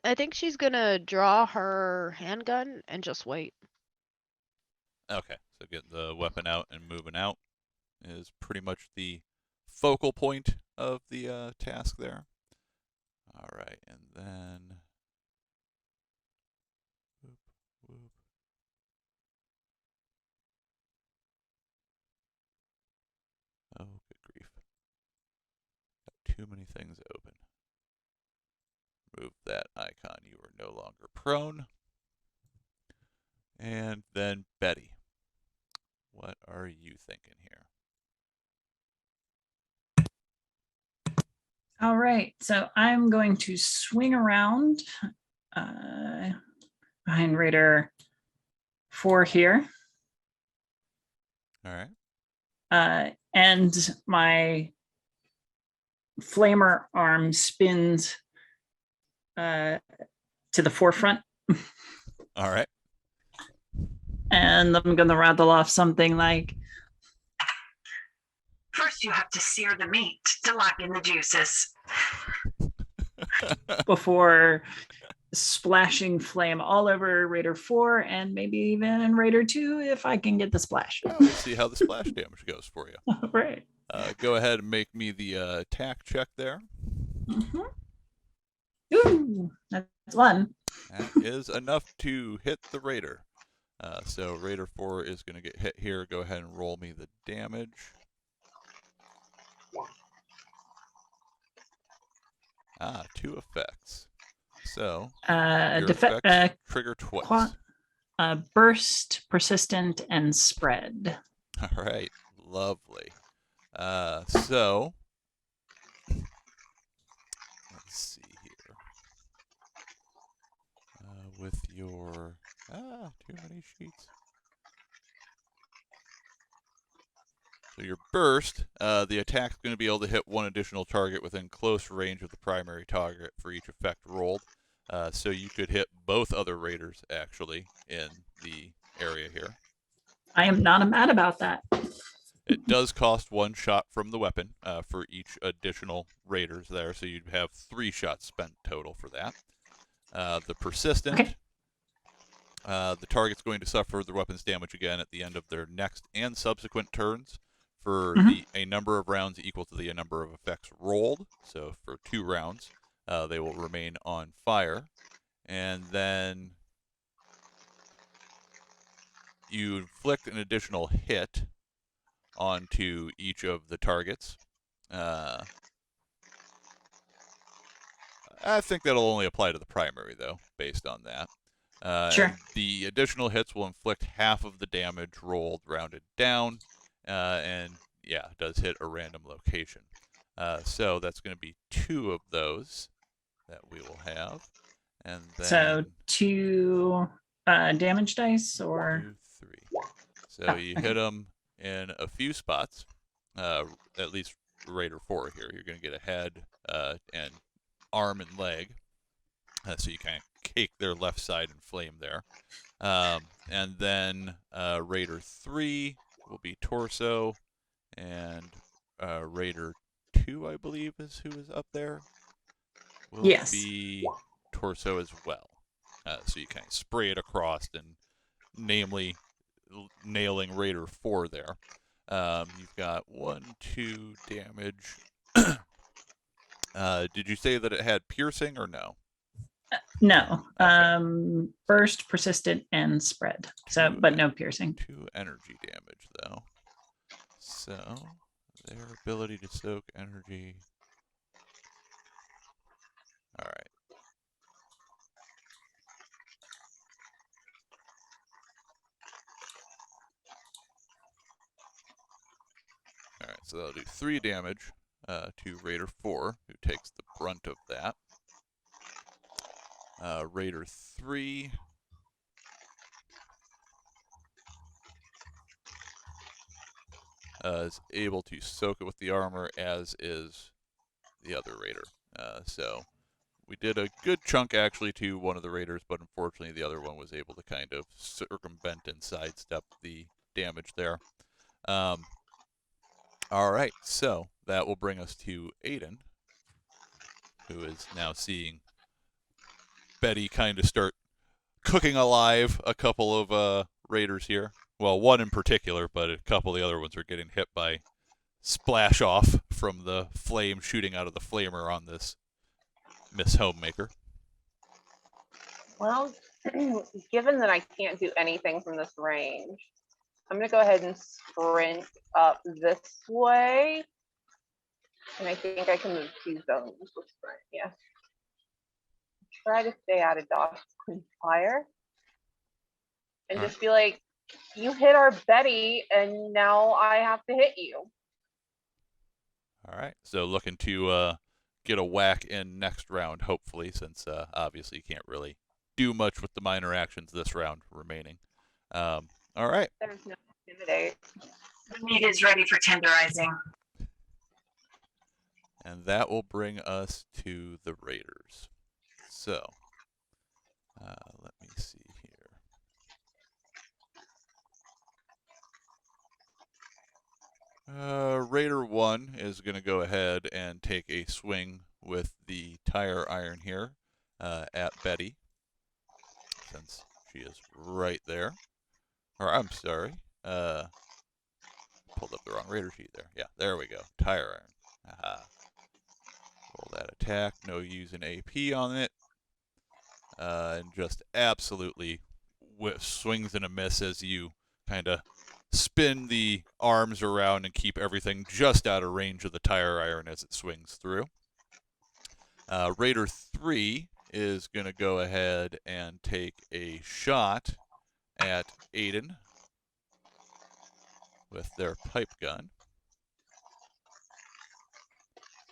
I think she's gonna draw her handgun and just wait. Okay, so getting the weapon out and moving out is pretty much the focal point of the task there. All right, and then whoop, whoop. Oh, good grief. Got too many things open. Move that icon. You are no longer prone. And then Betty. What are you thinking here? All right, so I'm going to swing around behind Raider 4 here. All right. And my flamer arm spins to the forefront. All right. And I'm going to rattle off something like, First, you have to sear the meat to lock in the juices. before splashing flame all over Raider 4 and maybe even Raider 2 if I can get the splash. Well, we'll see how the splash damage goes for you. Right. Go ahead and make me the attack check there. Mm-hmm. Ooh, that's one. That is enough to hit the Raider. So Raider 4 is going to get hit here. Go ahead and roll me the damage. Ah, 2 effects. So your effects trigger twice. Burst, persistent, and spread. All right, lovely. So let's see here. With your too many sheets. So your burst, the attack's going to be able to hit one additional target within close range of the primary target for each effect rolled. So you could hit both other raiders actually in the area here. I am not mad about that. It does cost 1 shot from the weapon for each additional raiders there, so you'd have 3 shots spent total for that. The persistent, okay. The target's going to suffer the weapon's damage again at the end of their next and subsequent turns for a number of rounds equal to the number of effects rolled. So for 2 rounds, they will remain on fire. And then you inflict an additional hit onto each of the targets. I think that'll only apply to the primary, though, based on that. Sure. The additional hits will inflict half of the damage rolled rounded down, and yeah, it does hit a random location. So that's going to be 2 of those that we will have. And then so 2 damage dice, or 2, 3. So you hit them in a few spots, at least Raider 4 here. You're going to get a head and arm and leg. So you kind of cake their left side in flame there. And then Raider 3 will be torso, and Raider 2, I believe, is who is up there, will be torso as well. So you kind of spray it across, and namely nailing Raider 4 there. You've got 1, 2 damage. Did you say that it had piercing or no? No. Okay. Burst, persistent, and spread. So, but no piercing. 2 energy damage, though. So, their ability to soak energy. All right. All right, so that'll do 3 damage to Raider 4, who takes the brunt of that. Raider 3 is able to soak it with the armor, as is the other Raider. So we did a good chunk actually to one of the Raiders, but unfortunately the other one was able to kind of circumvent and sidestep the damage there. All right, so that will bring us to Aiden, who is now seeing Betty kind of start cooking alive a couple of raiders here. Well, one in particular, but a couple of the other ones are getting hit by splash off from the flame shooting out of the flamer on this Miss Homemaker. Well, given that I can't do anything from this range, I'm going to go ahead and sprint up this way. And I think I can move 2 zones with sprint, yeah. Try to stay out of Dawson's fire. And just be like, you hit our Betty, and now I have to hit you. All right, so looking to get a whack in next round, hopefully, since obviously you can't really do much with the minor actions this round remaining. All right. There's no intimidate. The meat is ready for tenderizing. And that will bring us to the Raiders. So, let me see here. Raider 1 is going to go ahead and take a swing with the tire iron here at Betty, since she is right there. Or, I'm sorry. Pulled up the wrong Raider sheet there. Yeah, there we go. Tire iron. Aha. Roll that attack. No using AP on it. And just absolutely swings and a miss as you kind of spin the arms around and keep everything just out of range of the tire iron as it swings through. Raider 3 is going to go ahead and take a shot at Aiden with their pipe gun.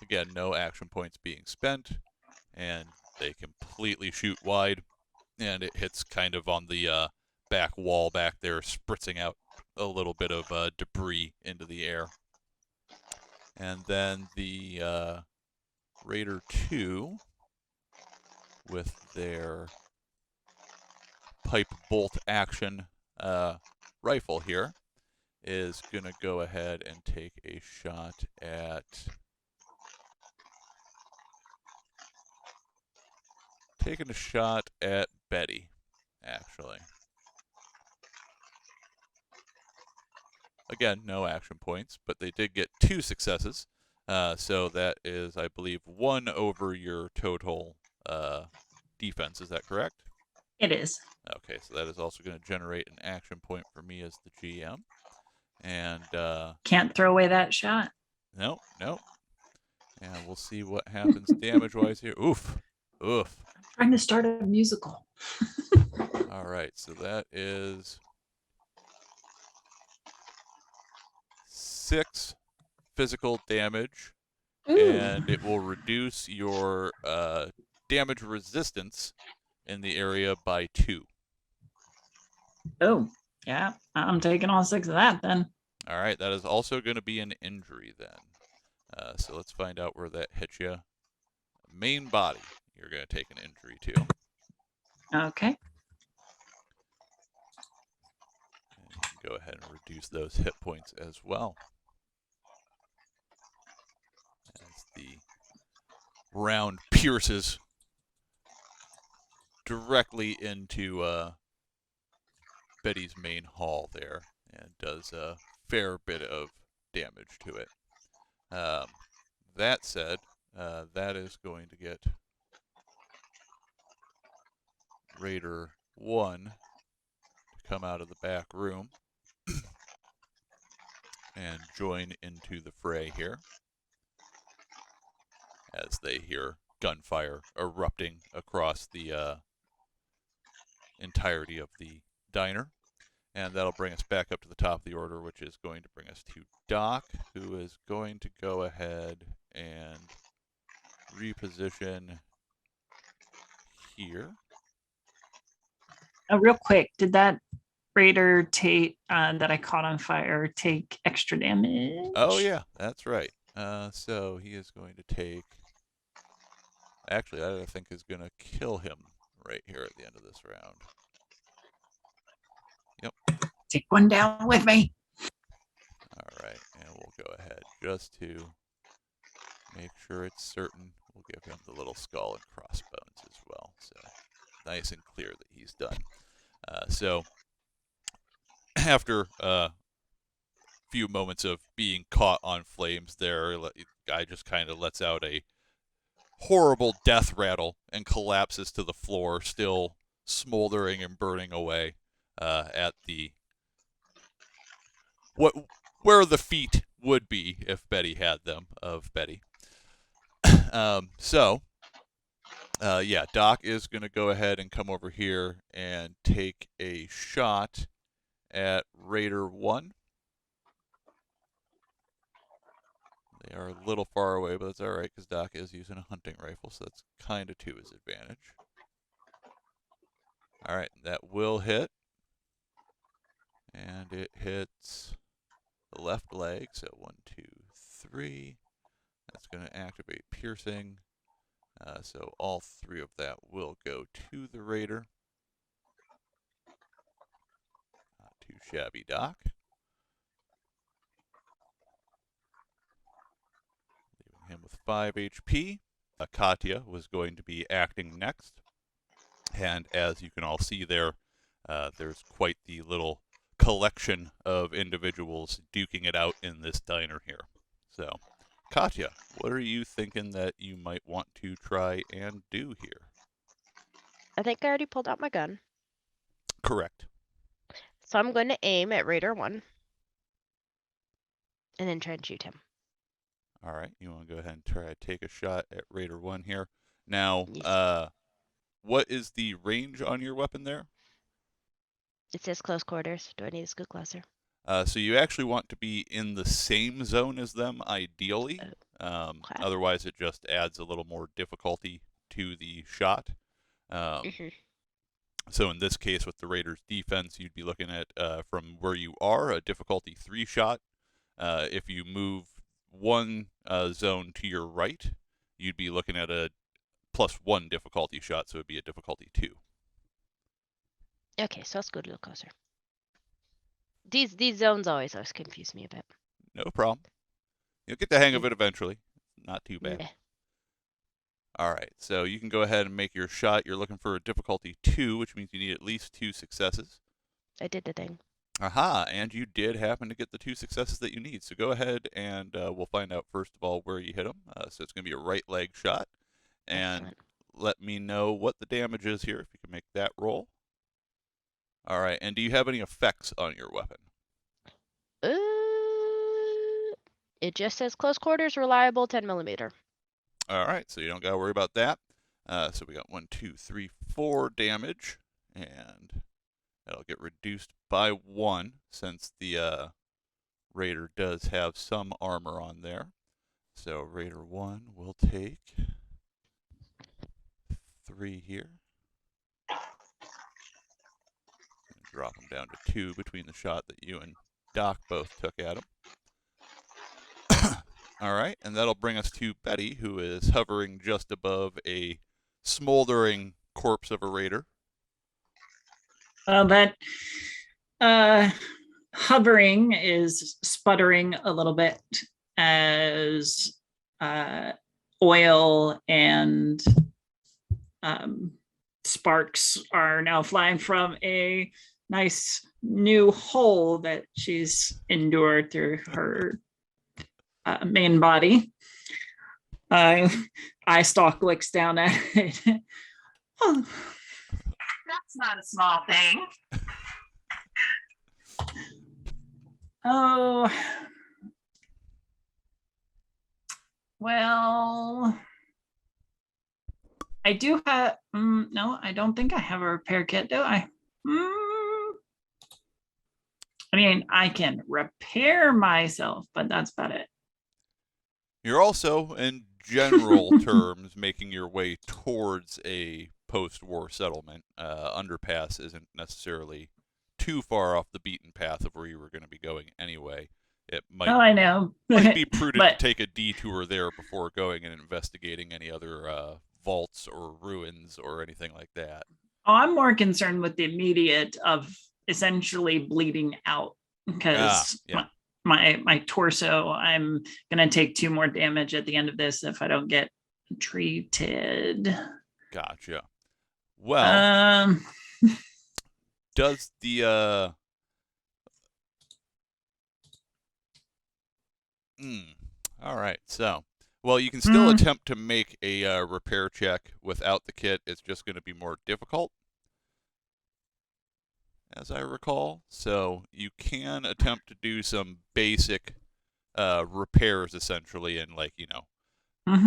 Again, no action points being spent, and they completely shoot wide, and it hits kind of on the back wall back there, spritzing out a little bit of debris into the air. And then the Raider 2, with their pipe bolt action rifle here, is going to go ahead and take a shot at Betty, actually. Again, no action points, but they did get 2 successes. So that is, I believe, 1 over your total defense. Is that correct? It is. Okay, so that is also going to generate an action point for me as the GM. And Can't throw away that shot. no. And we'll see what happens damage-wise here. Oof. I'm trying to start a musical. All right, so that is 6 physical damage, and it will reduce your damage resistance in the area by 2. Oh, yeah. I'm taking all 6 of that then. All right, that is also going to be an injury then. So let's find out where that hits you. Main body, you're going to take an injury to. Okay. And you can go ahead and reduce those hit points as well. As the round pierces directly into Betty's main hull there and does a fair bit of damage to it. That said, that is going to get Raider 1 to come out of the back room and join into the fray here as they hear gunfire erupting across the entirety of the diner. And that'll bring us back up to the top of the order, which is going to bring us to Doc, who is going to go ahead and reposition here. Real quick, did that Raider take that I caught on fire take extra damage? Oh, yeah, that's right. So he is going to take... Actually, that I think is going to kill him right here at the end of this round. Yep. Take one down with me. All right, and we'll go ahead just to make sure it's certain. We'll give him the little skull and crossbones as well. So nice and clear that he's done. So after a few moments of being caught on flames there, the guy just kind of lets out a horrible death rattle and collapses to the floor, still smoldering and burning away at the where the feet would be if Betty had them of Betty. Yeah, Doc is going to go ahead and come over here and take a shot at Raider 1. They are a little far away, but that's all right because Doc is using a hunting rifle, so that's kind of to his advantage. All right, that will hit. And it hits the left leg, so 1, 2, 3. That's going to activate piercing. So all 3 of that will go to the Raider. Not too shabby, Doc. 5 HP. Katya was going to be acting next. And as you can all see there, there's quite the little collection of individuals duking it out in this diner here. So, Katya, what are you thinking that you might want to try and do here? I think I already pulled out my gun. Correct. So I'm going to aim at Raider 1. And then try and shoot him. All right, you want to go ahead and try to take a shot at Raider 1 here. Now, Yes. what is the range on your weapon there? It says close quarters. Do I need to scoot closer? So you actually want to be in the same zone as them, ideally. Okay. Otherwise, it just adds a little more difficulty to the shot. So in this case, with the Raiders' defense, you'd be looking at, from where you are, a difficulty 3 shot. If you move one zone to your right, you'd be looking at a +1 difficulty shot, so it'd be a difficulty 2. Okay, so I'll scoot a little closer. These zones always confuse me a bit. No problem. You'll get the hang of it eventually. Not too bad. Yeah. All right, so you can go ahead and make your shot. You're looking for a difficulty 2, which means you need at least 2 successes. I did the thing. Aha, and you did happen to get the 2 successes that you need. So go ahead and we'll find out first of all where you hit them. So it's going to be a right leg shot. And Excellent. let me know what the damage is here, if you can make that roll. All right, and do you have any effects on your weapon? It just says close quarters, reliable, 10mm. All right, so you don't got to worry about that. So we got 1, 2, 3, 4 damage, and that'll get reduced by 1 since the Raider does have some armor on there. So Raider 1 will take 3 here. Drop him down to 2 between the shot that you and Doc both took at him. All right, and that'll bring us to Betty, who is hovering just above a smoldering corpse of a Raider. That hovering is sputtering a little bit as oil and sparks are now flying from a nice new hole that she's endured through her main body. Eye stalk looks down at it. Oh. That's not a small thing. Oh, well, I do have, no, I don't think I have a repair kit, do I? I mean, I can repair myself, but that's about it. You're also, in general terms, making your way towards a post-war settlement. Underpass isn't necessarily too far off the beaten path of where you were going to be going anyway. It might, I know. might be prudent But to take a detour there before going and investigating any other vaults or ruins or anything like that. I'm more concerned with the immediate of essentially bleeding out because my torso, I'm going to take 2 more damage at the end of this if I don't get treated. Gotcha. Well, does the all right, so well, you can still attempt to make a repair check without the kit. It's just going to be more difficult, as I recall. So you can attempt to do some basic repairs, essentially, and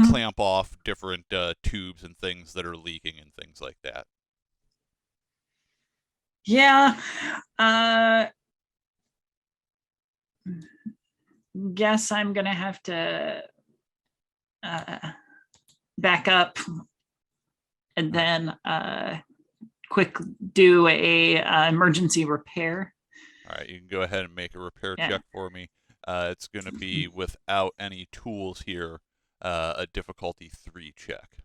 clamp off different tubes and things that are leaking and things like that. Yeah. Guess I'm gonna have to back up and then quick do a emergency repair. All right, you can go ahead and make a repair check for me. It's going to be without any tools here, a difficulty 3 check.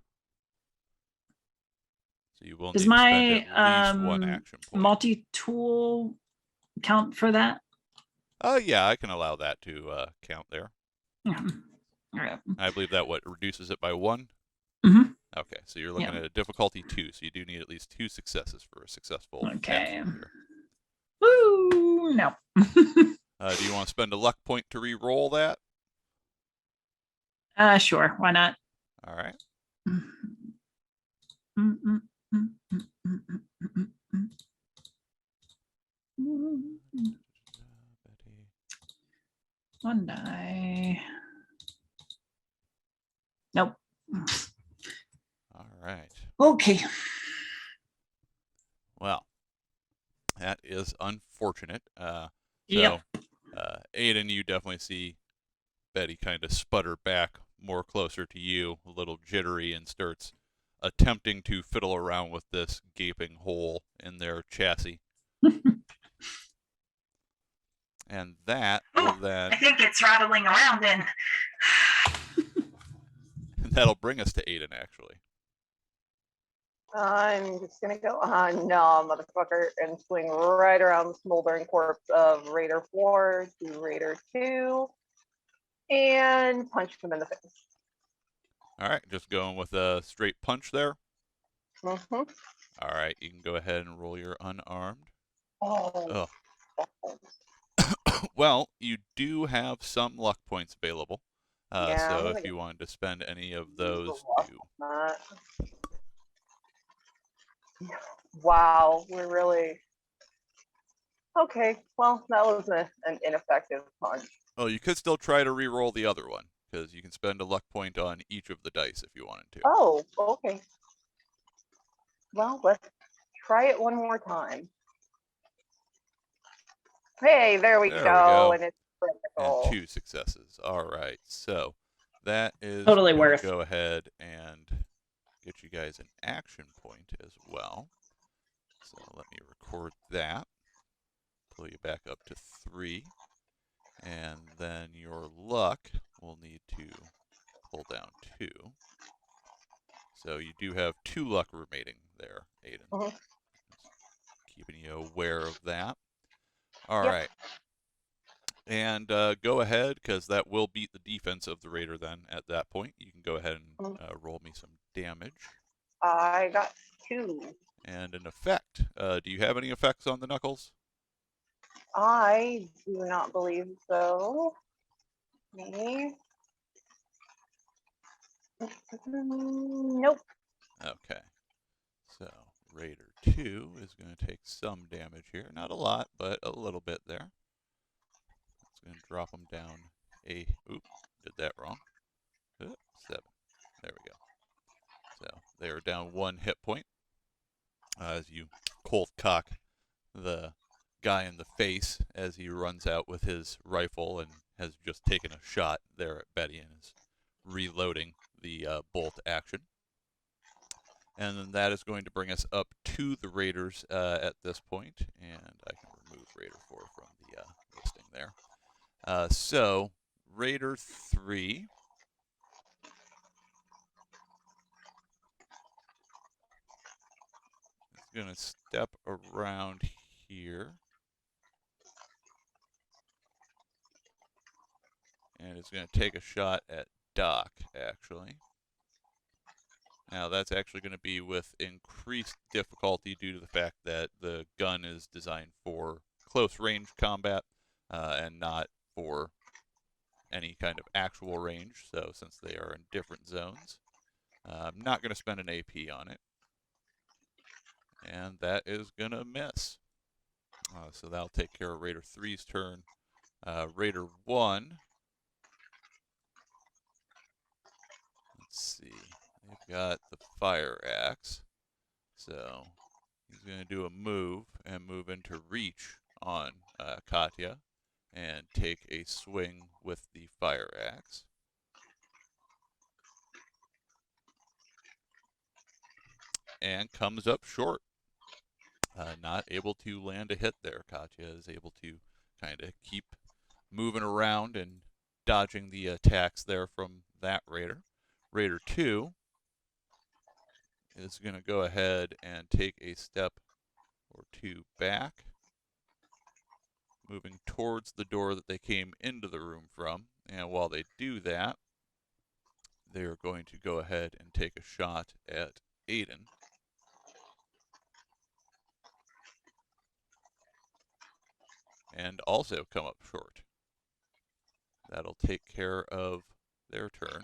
So you will need to spend at least 1 action point. Multi-tool count for that? Yeah, I can allow that to count there. Right. I believe that reduces it by 1? Mhm. Okay, so you're looking Yeah. at a difficulty 2, so you do need at least 2 successes for a successful Okay. action here. Woo! No. Do you want to spend a luck point to re-roll that? Sure. Why not? All right. One die. Nope. All right. Okay. Well, that is unfortunate. Yep. Aiden, you definitely see Betty kind of sputter back more closer to you, a little jittery, and starts attempting to fiddle around with this gaping hole in their chassis. And that will then... I think it's rattling around in. That'll bring us to Aiden, actually. I'm just gonna go on, no, motherfucker, and swing right around the smoldering corpse of Raider 4 to Raider 2 and punch him in the face. All right, just going with a straight punch there. Mm-hmm. All right, you can go ahead and roll your unarmed. Oh. Well, you do have some luck points available. Yeah, So if you wanted to spend any of those to... Wow, we're really... Okay, well, that was an ineffective punch. Oh, you could still try to re-roll the other one, because you can spend a luck point on each of the dice if you wanted to. Oh, okay. Well, let's try it one more time. Hey, there we go. And it's critical. And 2 successes. All right, so that is Totally gonna worth. go ahead and get you guys an action point as well. So let me record that. Pull you back up to 3. And then your luck will need to pull down 2. So you do have 2 luck remaining there, Aiden. Mhm. Keeping you aware of that. All Yep. right. And go ahead, because that will beat the defense of the Raider then at that point. You can go ahead and roll me some damage. I got 2. And an effect. Do you have any effects on the Knuckles? I do not believe so. Okay. Nope. Okay. So Raider 2 is going to take some damage here. Not a lot, but a little bit there. It's going to drop him down Oops, did that wrong. 7. There we go. So they are down 1 hit point. As you cold cock the guy in the face as he runs out with his rifle and has just taken a shot there at Betty and is reloading the bolt action. And then that is going to bring us up to the Raiders at this point, and I can remove Raider 4 from the listing there. So Raider 3 is going to step around here. And it's going to take a shot at Doc, actually. Now, that's actually going to be with increased difficulty due to the fact that the gun is designed for close range combat and not for any kind of actual range. So, since they are in different zones, I'm not going to spend an AP on it. And that is going to miss. So, that'll take care of Raider 3's turn. Raider 1. Let's see. They've got the fire axe. So he's going to do a move and move into reach on Katya and take a swing with the fire axe. And comes up short. Not able to land a hit there. Katya is able to kind of keep moving around and dodging the attacks there from that Raider. Raider 2 is going to go ahead and take a step or 2 back, moving towards the door that they came into the room from. And while they do that, they're going to go ahead and take a shot at Aiden. And also come up short. That'll take care of their turn,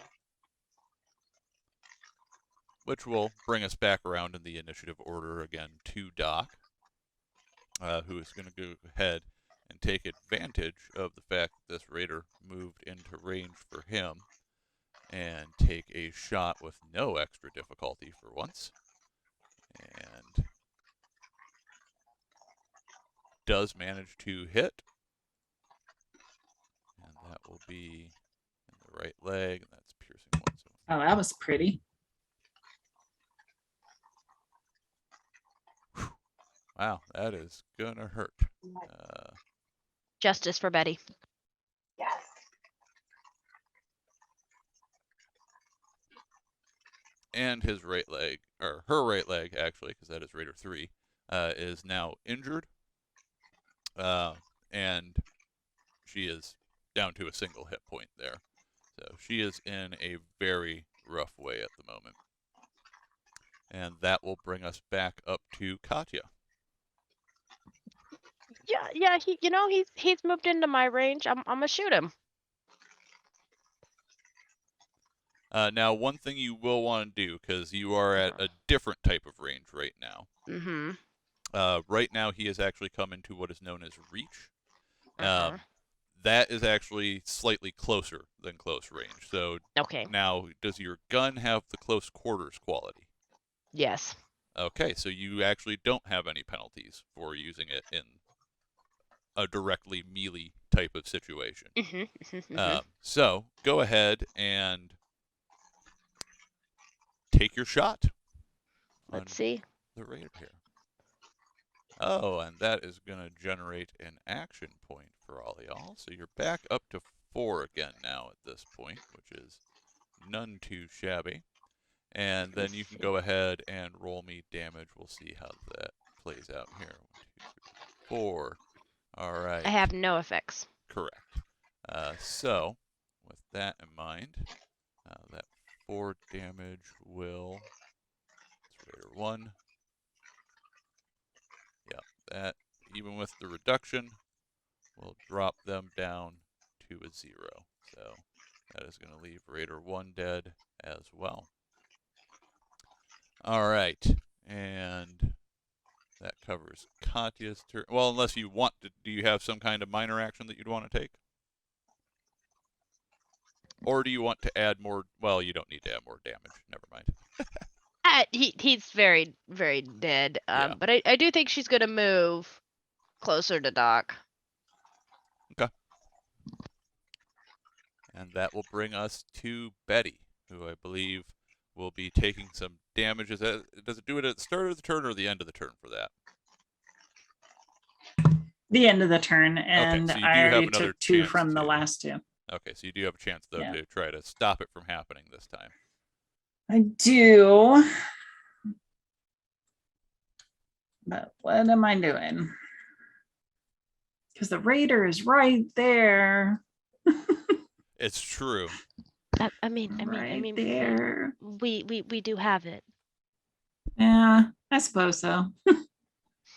which will bring us back around in the initiative order again to Doc, who is going to go ahead and take advantage of the fact that this raider moved into range for him and take a shot with no extra difficulty for once. And does manage to hit. And that will be in the right leg, and that's piercing one. So Oh, that was pretty. wow, that is gonna hurt. Justice for Betty. Yes. And his right leg, or her right leg, actually, because that is Raider 3, is now injured. And she is down to a single hit point there. So she is in a very rough way at the moment. And that will bring us back up to Katya. Yeah. He's moved into my range. I'm gonna shoot him. Now, one thing you will want to do, because you are at a different type of range right now. Mm-hmm. Right now, he has actually come into what is known as reach. Uh-huh. That is actually slightly closer than close range. So Okay. now, does your gun have the close quarters quality? Yes. Okay, so you actually don't have any penalties for using it in a directly melee type of situation. So go ahead and take your shot. Let's see. The raider here. Oh, and that is going to generate an action point for all y'all. So you're back up to 4 again now at this point, which is none too shabby. And then you can go ahead and roll me damage. We'll see how that plays out here. 1, 2, 3, 4. All right. I have no effects. Correct. So, with that in mind, that 4 damage will... It's Raider 1. Yep, that, even with the reduction, will drop them down to a 0. So, that is going to leave Raider 1 dead as well. All right, and that covers Katya's turn. Well, unless you want to, do you have some kind of minor action that you'd want to take? Or do you want to add more? Well, you don't need to add more damage. Never mind. He's very, very dead. Yeah. But I do think she's gonna move closer to Doc. Okay. And that will bring us to Betty, who I believe will be taking some damage. Does it do it at the start of the turn or the end of the turn for that? The end of the turn, and so you do I have already another took 2 chance from the to- last 2. Okay, so you do have a chance, though, Yeah. to try to stop it from happening this time. I do. But what am I doing? Because the raider is right there. It's true. I mean, Right there. we do have it. Yeah, I suppose so.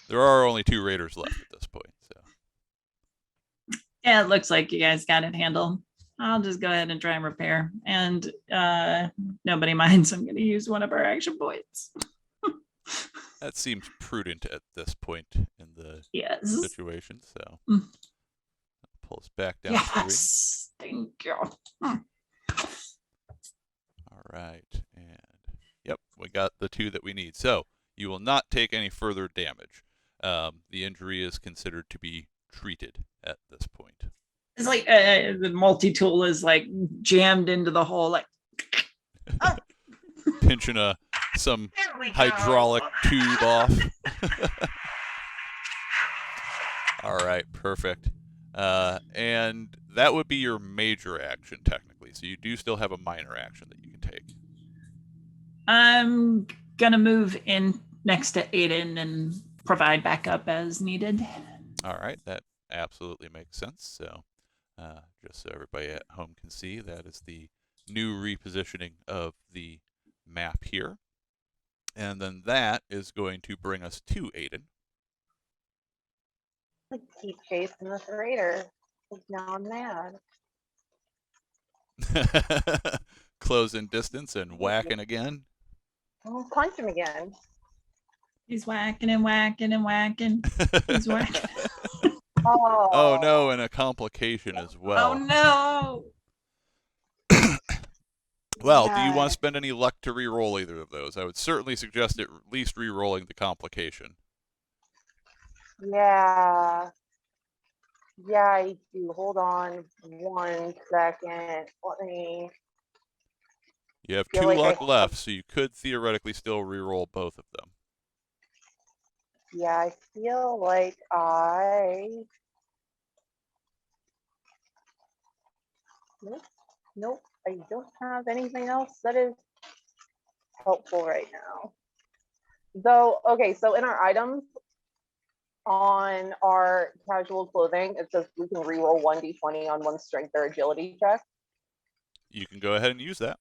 There are only 2 raiders left at this point, so. Yeah, it looks like you guys got it handled. I'll just go ahead and try and repair. And nobody minds. I'm going to use one of our action points. That seems prudent at this point in the Yes. situation, so. Mm. Pull us back down to 3. Yes. Thank you. All right, and yep, we got the 2 that we need. So you will not take any further damage. The injury is considered to be treated at this point. It's like the multi-tool is like jammed into the hole, like Pinching some There we go. hydraulic tube off. All right, perfect. And that would be your major action technically. So you do still have a minor action that you can take. I'm gonna move in next to Aiden and provide backup as needed. All right, that absolutely makes sense. So just so everybody at home can see, that is the new repositioning of the map here. And then that is going to bring us to Aiden. I keep chasing this raider. 'Cause now I'm mad. Close in distance and whacking again. I'll punch him again. He's whacking and whacking and whacking. He's whacking. Oh. Oh no, and a complication as well. Oh no. Well, do you want Yeah. to spend any luck to re-roll either of those? I would certainly suggest at least re-rolling the complication. Yeah. Yeah, I do. Hold on 1 second. Let me. You have Feel 2 like I luck have- left, so you could theoretically still re-roll both of them. Yeah, I feel like Nope. I don't have anything else that is helpful right now. Though, okay, so in our items on our casual clothing, it says we can reroll 1d20 on 1 strength or agility check. You can go ahead and use that.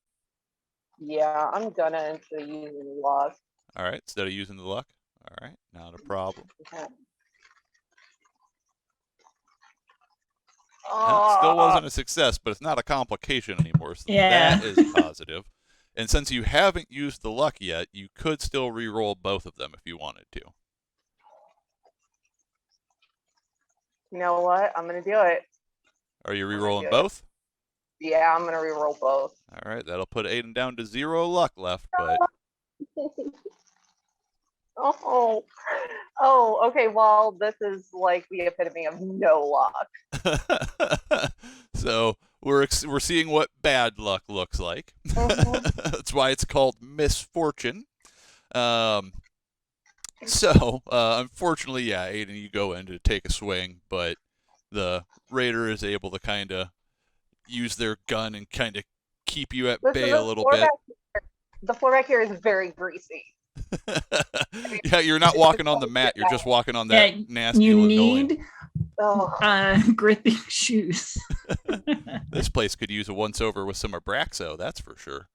Yeah, I'm gonna instead of using luck. All right, instead of using the luck. All right, not a problem. Okay. That still wasn't a success, but it's not a complication anymore, so Yeah. that is positive. And since you haven't used the luck yet, you could still re-roll both of them if you wanted to. You know what? I'm gonna do it. Are you gonna re-rolling do it. both? Yeah, I'm gonna reroll both. All right, that'll put Aiden down to 0 luck left, but Oh, okay. Well, this is like the epitome of no luck. so we're seeing what bad luck looks like. Mhm. That's why it's called misfortune. So unfortunately, yeah, Aiden, you go in to take a swing, but the raider is able to kind of use their gun and kind of keep you at bay a little bit. The floor back here is very greasy. Yeah, you're not walking on the mat. You're just walking on that Yeah, nasty you linoleum. need Oh, gripping shoes. This place could use a once-over with some Abraxo, that's for sure.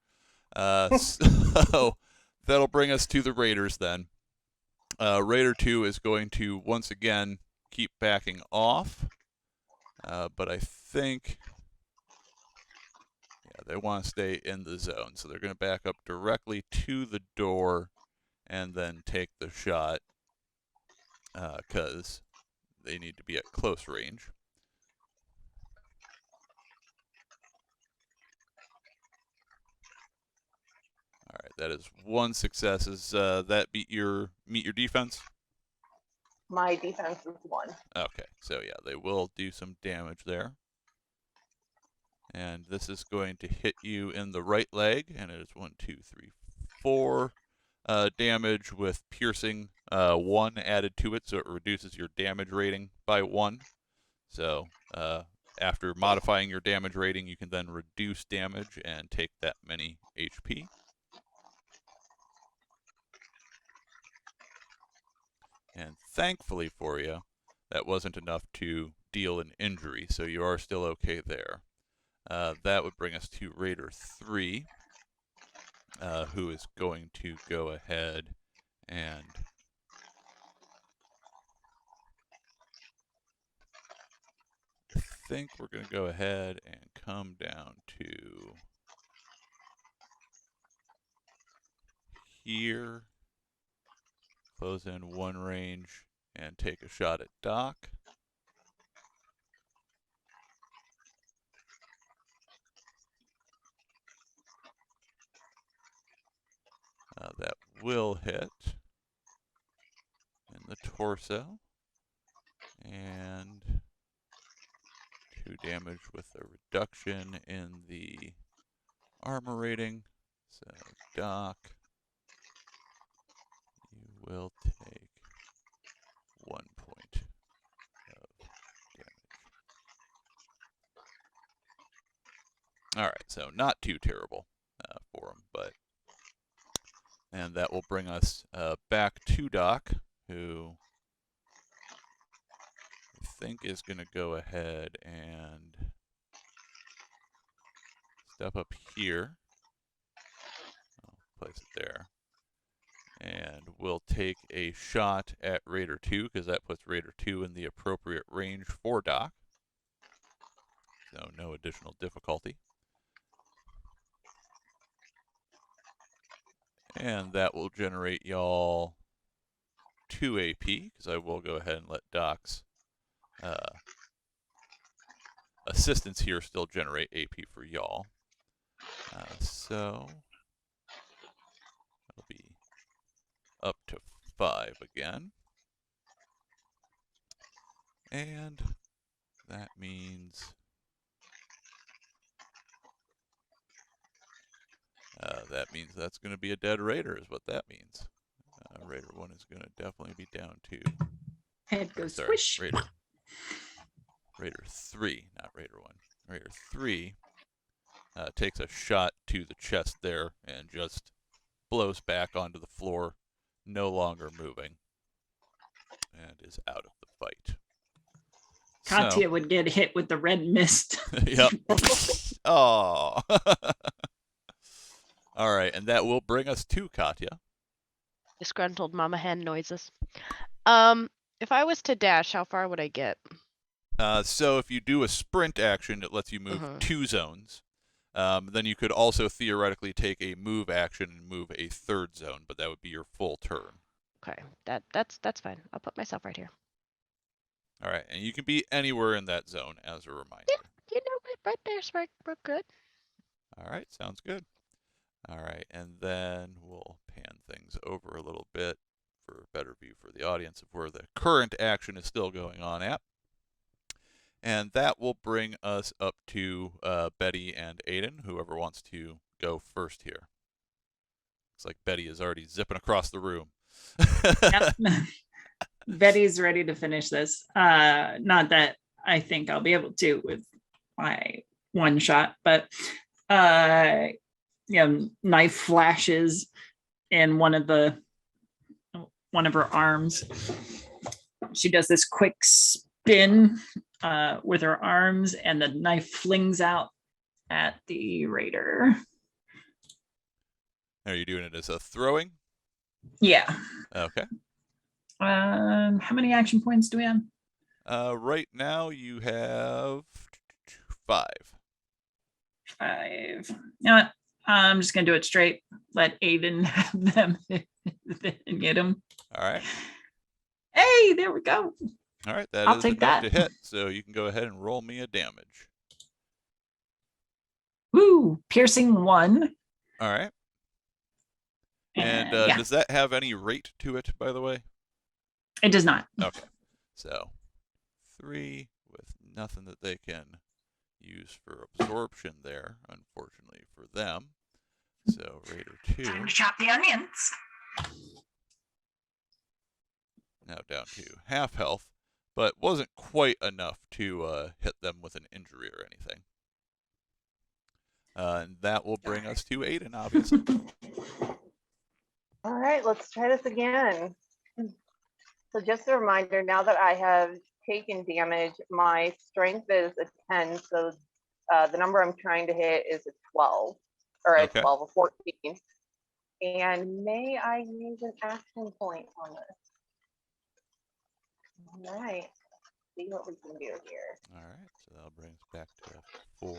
So that'll bring us to the Raiders then. Raider 2 is going to once again keep backing off, but I think they want to stay in the zone, so they're going to back up directly to the door and then take the shot because they need to be at close range. All right, that is 1 success. Is that meet your defense? my defense is 1. Okay, so yeah, they will do some damage there. And this is going to hit you in the right leg, and it is 1, 2, 3, 4 damage with piercing 1 added to it, so it reduces your damage rating by 1. So after modifying your damage rating, you can then reduce damage and take that many HP. And thankfully for you, that wasn't enough to deal an injury, so you are still okay there. That would bring us to Raider 3, who is going to go ahead and I think we're going to go ahead and come down to here, close in 1 range, and take a shot at Doc. That will hit in the torso, and 2 damage with a reduction in the armor rating. So, Doc, you will take 1 point of damage. All right, so not too terrible for him, but and that will bring us back to Doc, who I think is going to go ahead and step up here. I'll place it there. And we'll take a shot at Raider 2, because that puts Raider 2 in the appropriate range for Doc. So no additional difficulty. And that will generate y'all 2 AP, because I will go ahead and let Doc's assistance here still generate AP for y'all. So it'll be up to 5 again. And that means that's going to be a dead Raider, is what that means. Raider 1 is going to definitely be down to... Head goes squish. Raider 3, not Raider 1. Raider 3 takes a shot to the chest there and just blows back onto the floor, no longer moving, and is out of the fight. Katya would get hit with the red mist. Yep. Oh. All right, and that will bring us to Katya. Disgruntled mama hen noises. If I was to dash, how far would I get? So if you do a sprint action, it lets you move 2 zones. Then you could also theoretically take a move action and move a 3rd zone, but that would be your full turn. Okay, that's fine. I'll put myself right here. All right, and you can be anywhere in that zone, as a reminder. Yeah, right there's right, we're good. All right, sounds good. All right, and then we'll pan things over a little bit for a better view for the audience of where the current action is still going on at. And that will bring us up to Betty and Aiden, whoever wants to go first here. Looks like Betty is already zipping across the room. Yep. Betty's ready to finish this. Not that I think I'll be able to with my one shot, but knife flashes in one of her arms. She does this quick spin with her arms, and the knife flings out at the Raider. Are you doing it as a throwing? Yeah. Okay. How many action points do we have? Right now you have 5. 5. You know what? I'm just gonna do it straight. Let Aiden have them and get him. All right. Hey, there we go. All right, that I'll is take enough that. to hit. So you can go ahead and roll me a damage. Woo! Piercing 1. All right. And yeah, does that have any rate to it, by the way? it does not. Okay. So 3 with nothing that they can use for absorption there, unfortunately for them. So Raider 2 Time to chop the onions. now down to half health, but wasn't quite enough to hit them with an injury or anything. And that will bring us to Aiden, obviously. All right, let's try this again. So just a reminder, now that I have taken damage, my strength is a 10, so the number I'm trying to hit is a 12, or a 12, a 14. And may I use an action point on this? All right, see what we can do here. All right, so that'll bring us back to 4.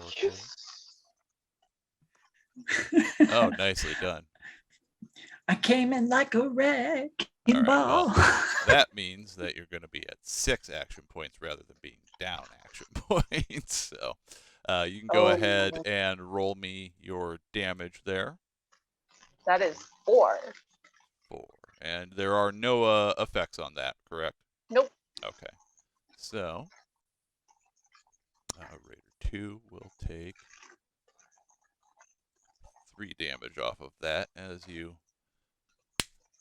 Oh, nicely done. I came in like a wrecking All right, ball. well, that means that you're going to be at 6 action points rather than being down action points. So you can go ahead and roll me your damage there. That is 4. 4. And there are no effects on that, correct? Nope. Okay. So Raider 2 will take 3 damage off of that as you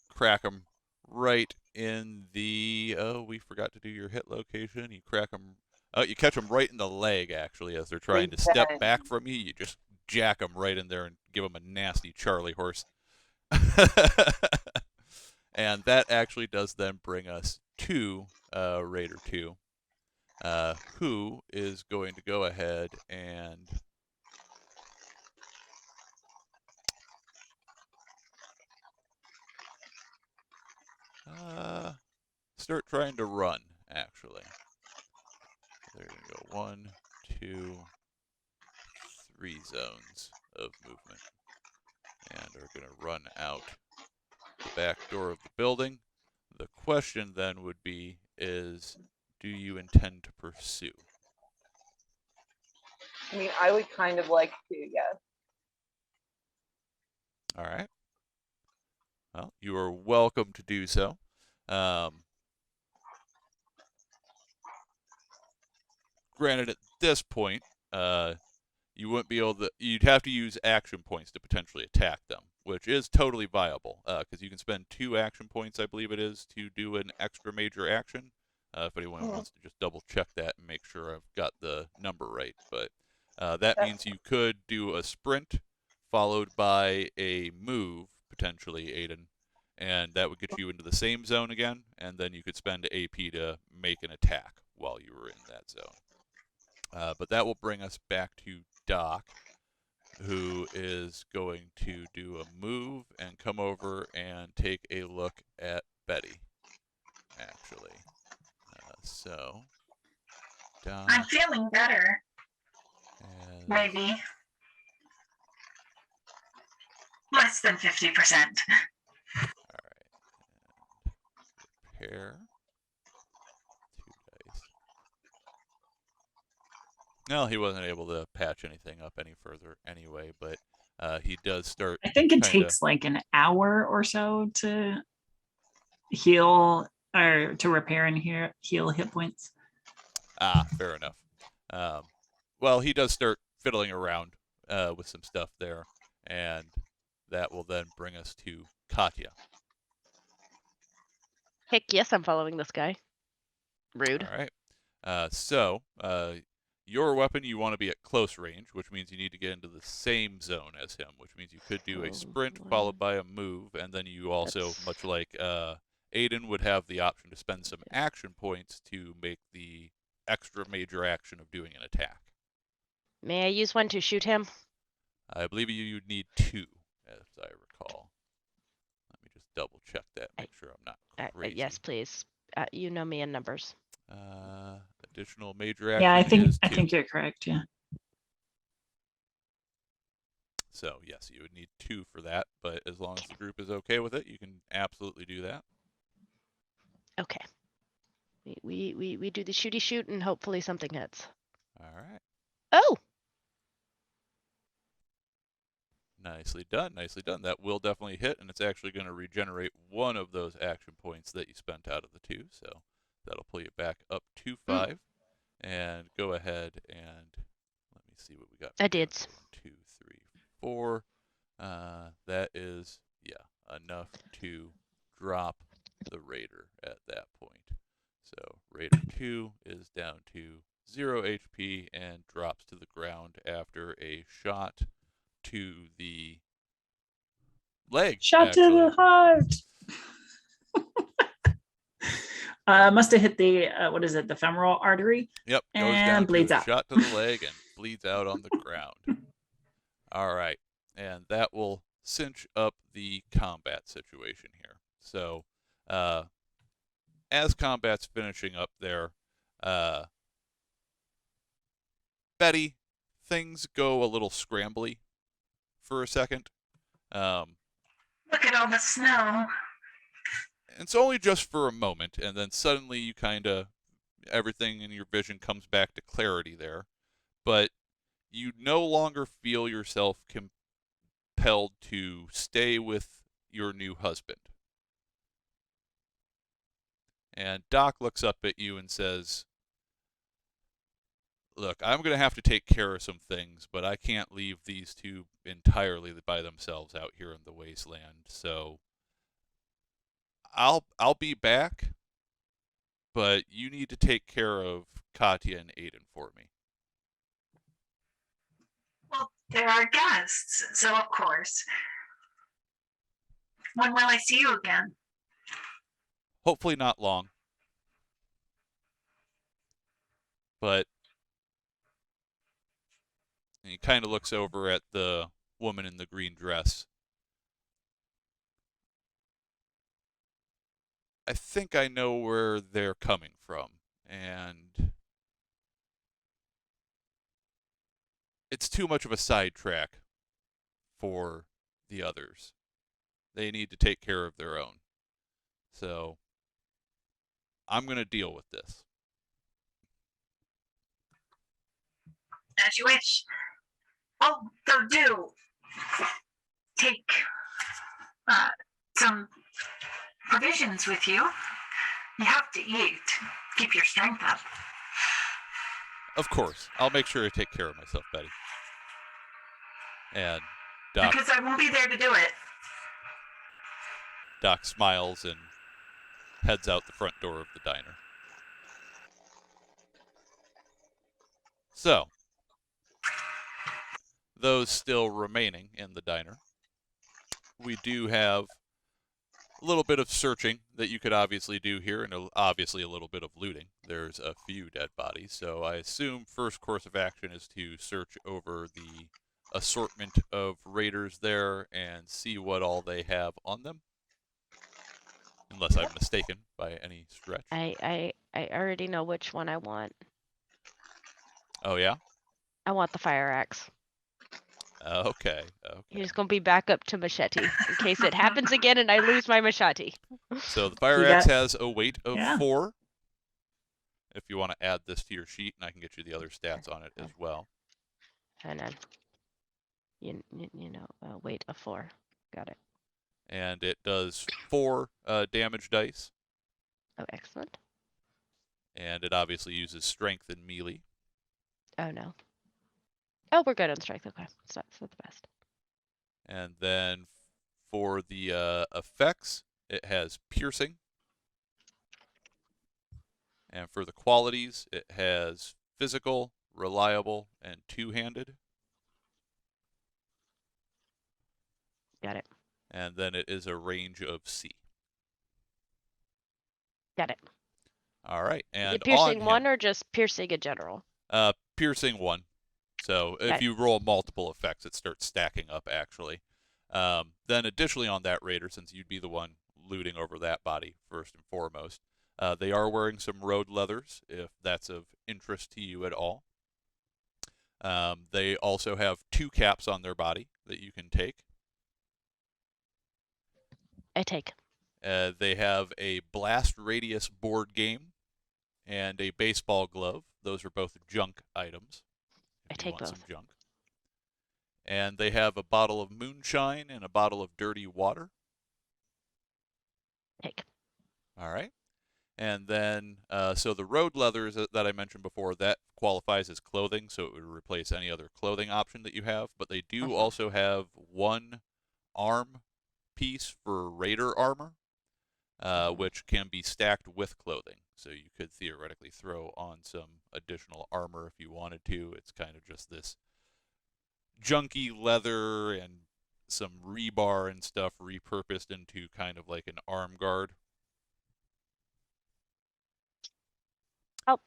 crack them right in the... Oh, we forgot to do your hit location. You crack them... Oh, you catch them right in the leg, actually, as they're trying to step back from you. You just jack them right in there and give them a nasty Charlie horse. And that actually does then bring us to Raider 2, who is going to go ahead and start trying to run, actually. They're going to go 1, 2, 3 zones of movement. And are going to run out the back door of the building. The question then would be is, do you intend to pursue? I mean, I would kind of like to, yes. All right. Well, you are welcome to do so. Granted, at this point, you wouldn't be able to. You'd have to use action points to potentially attack them, which is totally viable because you can spend 2 action points, I believe it is, to do an extra major action. If anyone wants to just double check that and make sure I've got the number right, but that means you could do a sprint followed by a move, potentially, Aiden, and that would get you into the same zone again, and then you could spend AP to make an attack while you were in that zone. But that will bring us back to Doc, who is going to do a move and come over and take a look at Betty, actually. So, Doc. I'm feeling better. Maybe. Less than 50%. All right. And repair. 2 dice. No, he wasn't able to patch anything up any further anyway, but he does start. I think it takes like an hour or so to heal or to repair and heal hit points. Fair enough. Well, he does start fiddling around with some stuff there, and that will then bring us to Katya. Heck yes, I'm following this guy. Rude. All right. So, your weapon, you want to be at close range, which means you need to get into the same zone as him, which means you could do a sprint followed by a move, and then you also, much like Aiden, would have the option to spend some action points to make the extra major action of doing an attack. May I use one to shoot him? I believe you need 2, as I recall. Let me just double check that, make sure I'm not crazy. Yes, please. You know me in numbers. Additional major action. Yeah, I is 2. I think you're correct. Yeah. So yes, you would need 2 for that, but as long as the group is okay with it, you can absolutely do that. Okay. We do the shooty shoot and hopefully something hits. All right. Oh. Nicely done. Nicely done. That will definitely hit, and it's actually going to regenerate 1 of those action points that you spent out of the 2. So that'll pull you back up to 5. And go ahead and let me see what we got. I did. 1, 2, 3, 4. That is, enough to drop the Raider at that point. So Raider 2 is down to 0 HP and drops to the ground after a shot to the leg. Shot actually. to the heart. Must have hit the what is it, the femoral artery? Yep, goes and down bleeds to a out. shot to the leg and bleeds out on the ground. All right, and that will cinch up the combat situation here. So, as combat's finishing up there, Betty, things go a little scrambly for a second. Look at all the snow. It's only just for a moment, and then suddenly you everything in your vision comes back to clarity there. But you no longer feel yourself compelled to stay with your new husband. And Doc looks up at you and says, look, I'm going to have to take care of some things, but I can't leave these 2 entirely by themselves out here in the wasteland. So I'll be back, but you need to take care of Katya and Aiden for me. Well, they're our guests, so of course. When will I see you again? Hopefully not long. But he kind of looks over at the woman in the green dress. I think I know where they're coming from, and it's too much of a sidetrack for the others. They need to take care of their own. So I'm going to deal with this. As you wish. Although do take some provisions with you. You have to eat. Keep your strength up. Of course, I'll make sure to take care of myself, Betty. And Doc Because I won't be there to do it. smiles and heads out the front door of the diner. So, those still remaining in the diner, we do have a little bit of searching that you could obviously do here, and obviously a little bit of looting. There's a few dead bodies, so I assume first course of action is to search over the assortment of raiders there and see what all they have on them. Unless I'm mistaken by any stretch. I already know which one I want. Oh, yeah? I want the fire axe. Okay. He's gonna be back up to machete in case it happens again and I lose my machete. So the fire You axe got- has a weight of Yeah. 4. If you want to add this to your sheet, and I can get you the other stats on it as well. And then, weight of 4. Got it. And it does 4 damage dice. Oh, excellent. And it obviously uses strength and melee. Oh no. Oh, we're good on strength. Okay, it's not the best. And then for the effects, it has piercing. And for the qualities, it has physical, reliable, and two-handed. Got it. And then it is a range of C. Got it. All right. And piercing on 1 him, or just piercing in general? piercing 1. So if Okay. you roll multiple effects, it starts stacking up, actually. Then additionally on that raider, since you'd be the one looting over that body first and foremost, they are wearing some road leathers, if that's of interest to you at all. They also have 2 caps on their body that you can take. I take. They have a blast radius board game and a baseball glove. Those are both junk items. I If you take want both. some junk. And they have a bottle of moonshine and a bottle of dirty water. Take. All right. And then, so the road leathers that I mentioned before, that qualifies as clothing, so it would replace any other clothing option that you have. But they do also have 1 arm piece for raider armor, which can be stacked with clothing. So you could theoretically throw on some additional armor if you wanted to. It's kind of just this junky leather and some rebar and stuff repurposed into kind of like an arm guard.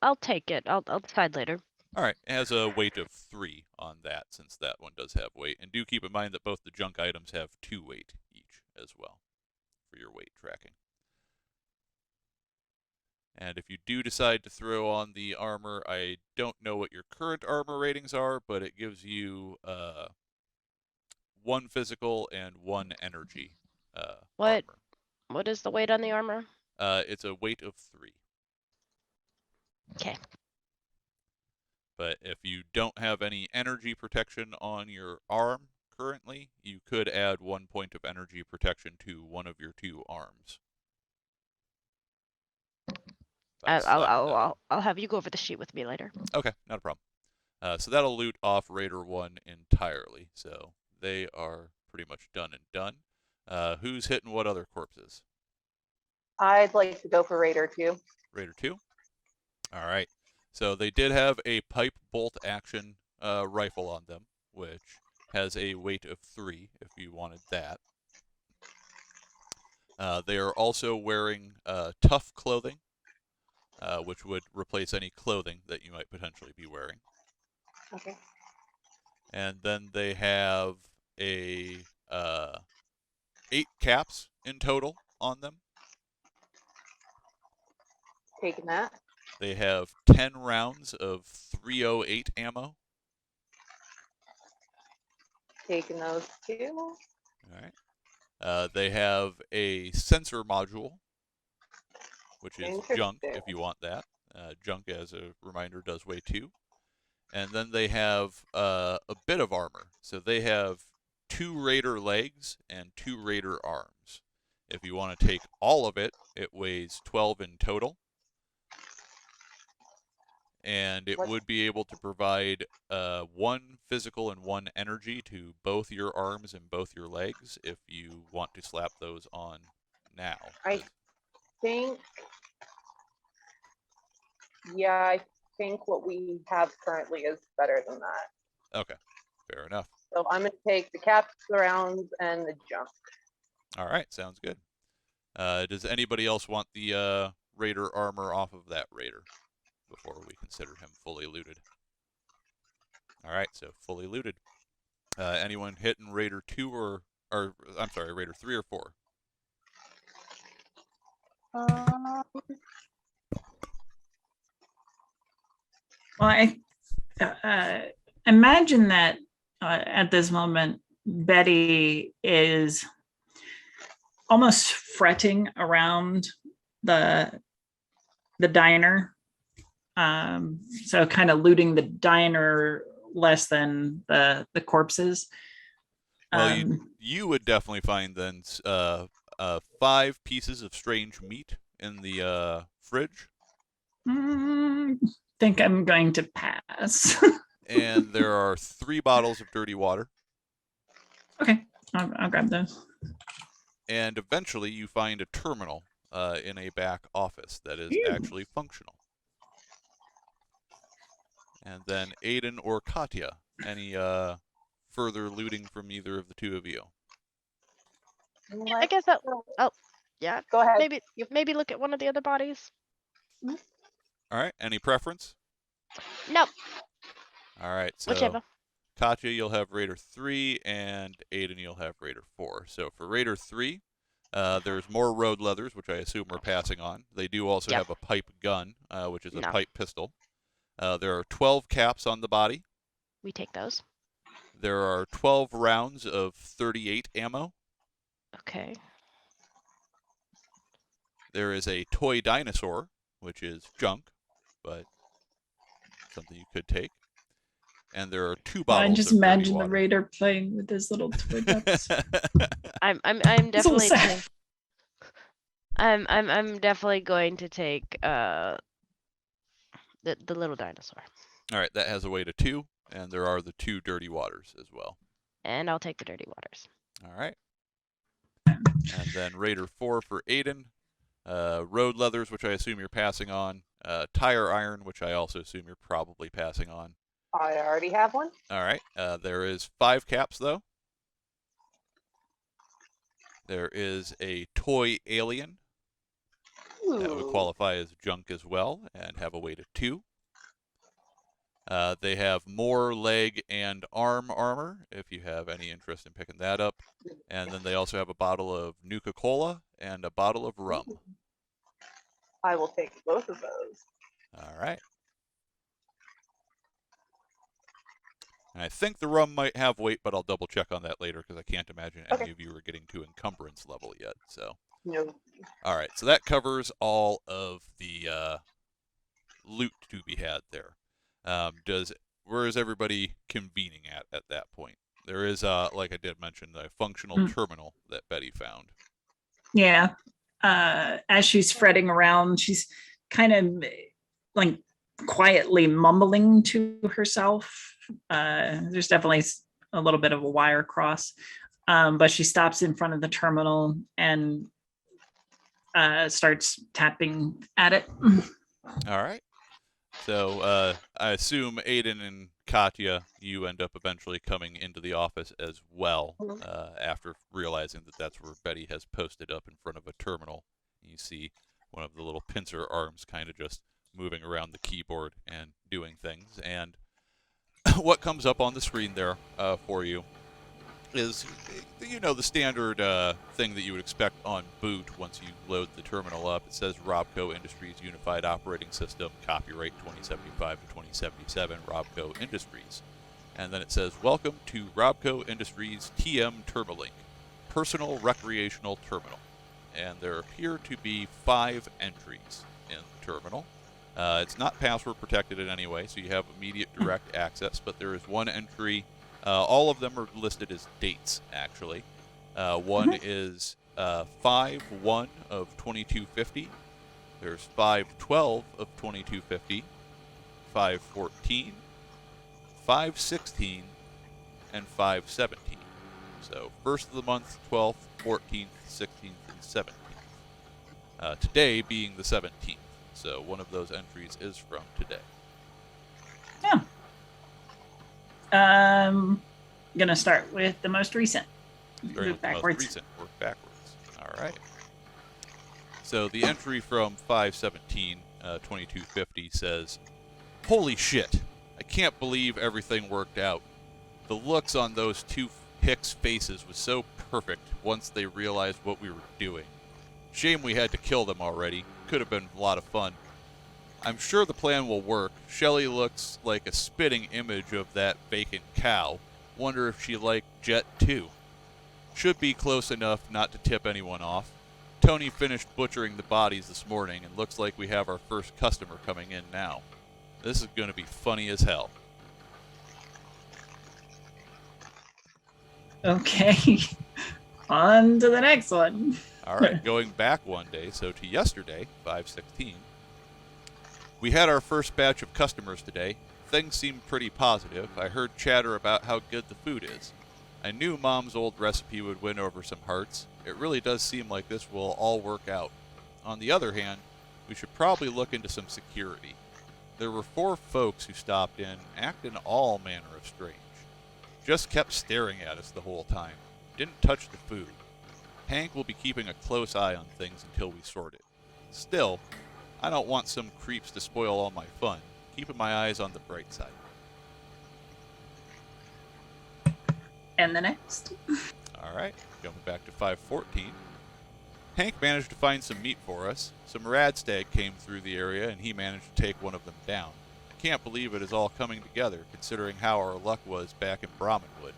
I'll take it. I'll decide later. All right, it has a weight of 3 on that, since that one does have weight. And do keep in mind that both the junk items have 2 weight each as well for your weight tracking. And if you do decide to throw on the armor, I don't know what your current armor ratings are, but it gives you 1 physical and 1 energy What? armor. What is the weight on the armor? It's a weight of 3. Okay. But if you don't have any energy protection on your arm currently, you could add 1 point of energy protection to one of your 2 arms. I'll have you go over the sheet with me later. Okay, not a problem. So that'll loot off Raider 1 entirely. So they are pretty much done and done. Who's hitting what other corpses? I'd like to go for Raider 2. Raider 2? All right. So they did have a pipe bolt action rifle on them, which has a weight of 3 if you wanted that. They are also wearing tough clothing, which would replace any clothing that you might potentially be wearing. Okay. And then they have a 8 caps in total on them. Taking that. They have 10 rounds of 308 ammo. Taking those too. All right. They have a sensor module, which is junk Interesting. if you want that. Junk, as a reminder, does weigh 2. And then they have a bit of armor. So they have 2 raider legs and 2 raider arms. If you want to take all of it, it weighs 12 in total. And it would be able to provide 1 physical and 1 energy to both your arms and both your legs if you want to slap those on now. I think, yeah, I think what we have currently is better than that. Okay, fair enough. So I'm going to take the caps, the rounds, and the junk. All right, sounds good. Does anybody else want the raider armor off of that raider before we consider him fully looted? All right, so fully looted. Anyone hitting raider 2 or I'm sorry, raider 3 or 4? Well, I imagine that at this moment, Betty is almost fretting around the diner. So kind of looting the diner less than the corpses. Well, you would definitely find then 5 pieces of strange meat in the fridge. Think I'm going to pass. And there are 3 bottles of dirty water. Okay, I'll grab those. And eventually you find a terminal in a back office that is actually functional. And then Aiden or Katya, any further looting from either of the 2 of you? I guess that. Oh, yeah. Go ahead. Maybe look at one of the other bodies. All right, any preference? No. All right, so Whichever. Katya, you'll have Raider 3, and Aiden, you'll have Raider 4. So for Raider 3, there's more road leathers, which I assume we're passing on. They do also have a pipe gun, which is a pipe pistol. There are 12 caps on the body. We take those. There are 12 rounds of 38 ammo. Okay. There is a toy dinosaur, which is junk, but something you could take. And there are 2 bottles. I just of imagine the water. raider playing with his little toy ducks. I'm definitely. I'm definitely going to take the little dinosaur. All right, that has a weight of 2, and there are the 2 dirty waters as well. And I'll take the dirty waters. All right. And then Raider 4 for Aiden. Road leathers, which I assume you're passing on. Tire iron, which I also assume you're probably passing on. I already have one. All right. There is 5 caps, though. There is a toy alien. Ooh. That would qualify as junk as well and have a weight of 2. They have more leg and arm armor, if you have any interest in picking that up. And then they also have a bottle of Nuka-Cola and a bottle of rum. I will take both of those. All right. And I think the rum might have weight, but I'll double check on that later because I can't imagine any of you are getting to encumbrance level yet. So, No. all right. So that covers all of the loot to be had there. Where is everybody convening at that point? There is, like I did mention, a functional terminal that Betty found. Yeah. As she's fretting around, she's kind of like quietly mumbling to herself. There's definitely a little bit of a wire cross, but she stops in front of the terminal and starts tapping at it. All right. So I assume Aiden and Katya, you end up eventually coming into the office as well after realizing that that's where Betty has posted up in front of a terminal. You see one of the little pincer arms kind of just moving around the keyboard and doing things. And what comes up on the screen there for you is, the standard thing that you would expect on boot once you load the terminal up. It says Robco Industries Unified Operating System, copyright 2075 to 2077, Robco Industries. And then it says, welcome to Robco Industries TM Termalink, Personal Recreational Terminal. And there appear to be 5 entries in the terminal. It's not password protected in any way, so you have immediate direct access, but there is one entry. All of them are listed as dates, actually. One is 5/1 of 2250. There's 5/12 of 2250, 5/14, 5/16, and 5/17. So first of the month, 12th, 14th, 16th, and 17th. Today being the 17th. So one of those entries is from today. Yeah. Gonna start with the most recent. Starting Move with the backwards. most recent, work backwards. All right. So the entry from 5/17, 2250 says, "Holy shit! I can't believe everything worked out. The looks on those two Hicks' faces was so perfect once they realized what we were doing. Shame we had to kill them already. Could have been a lot of fun. I'm sure the plan will work. Shelley looks like a spitting image of that vacant cow. Wonder if she liked Jet too. Should be close enough not to tip anyone off. Tony finished butchering the bodies this morning and looks like we have our first customer coming in now. This is going to be funny as hell." Okay. On to the next one. All right, going back one day, so to yesterday, 5/16. "We had our first batch of customers today. Things seemed pretty positive. I heard chatter about how good the food is. I knew Mom's old recipe would win over some hearts. It really does seem like this will all work out. On the other hand, we should probably look into some security. There were 4 folks who stopped in, acting all manner of strange. Just kept staring at us the whole time. Didn't touch the food. Hank will be keeping a close eye on things until we sort it. Still, I don't want some creeps to spoil all my fun. Keeping my eyes on the bright side." And the next. All right, jumping back to 5/14. "Hank managed to find some meat for us. Some radstag came through the area and he managed to take one of them down. I can't believe it is all coming together, considering how our luck was back in Brahmanwood.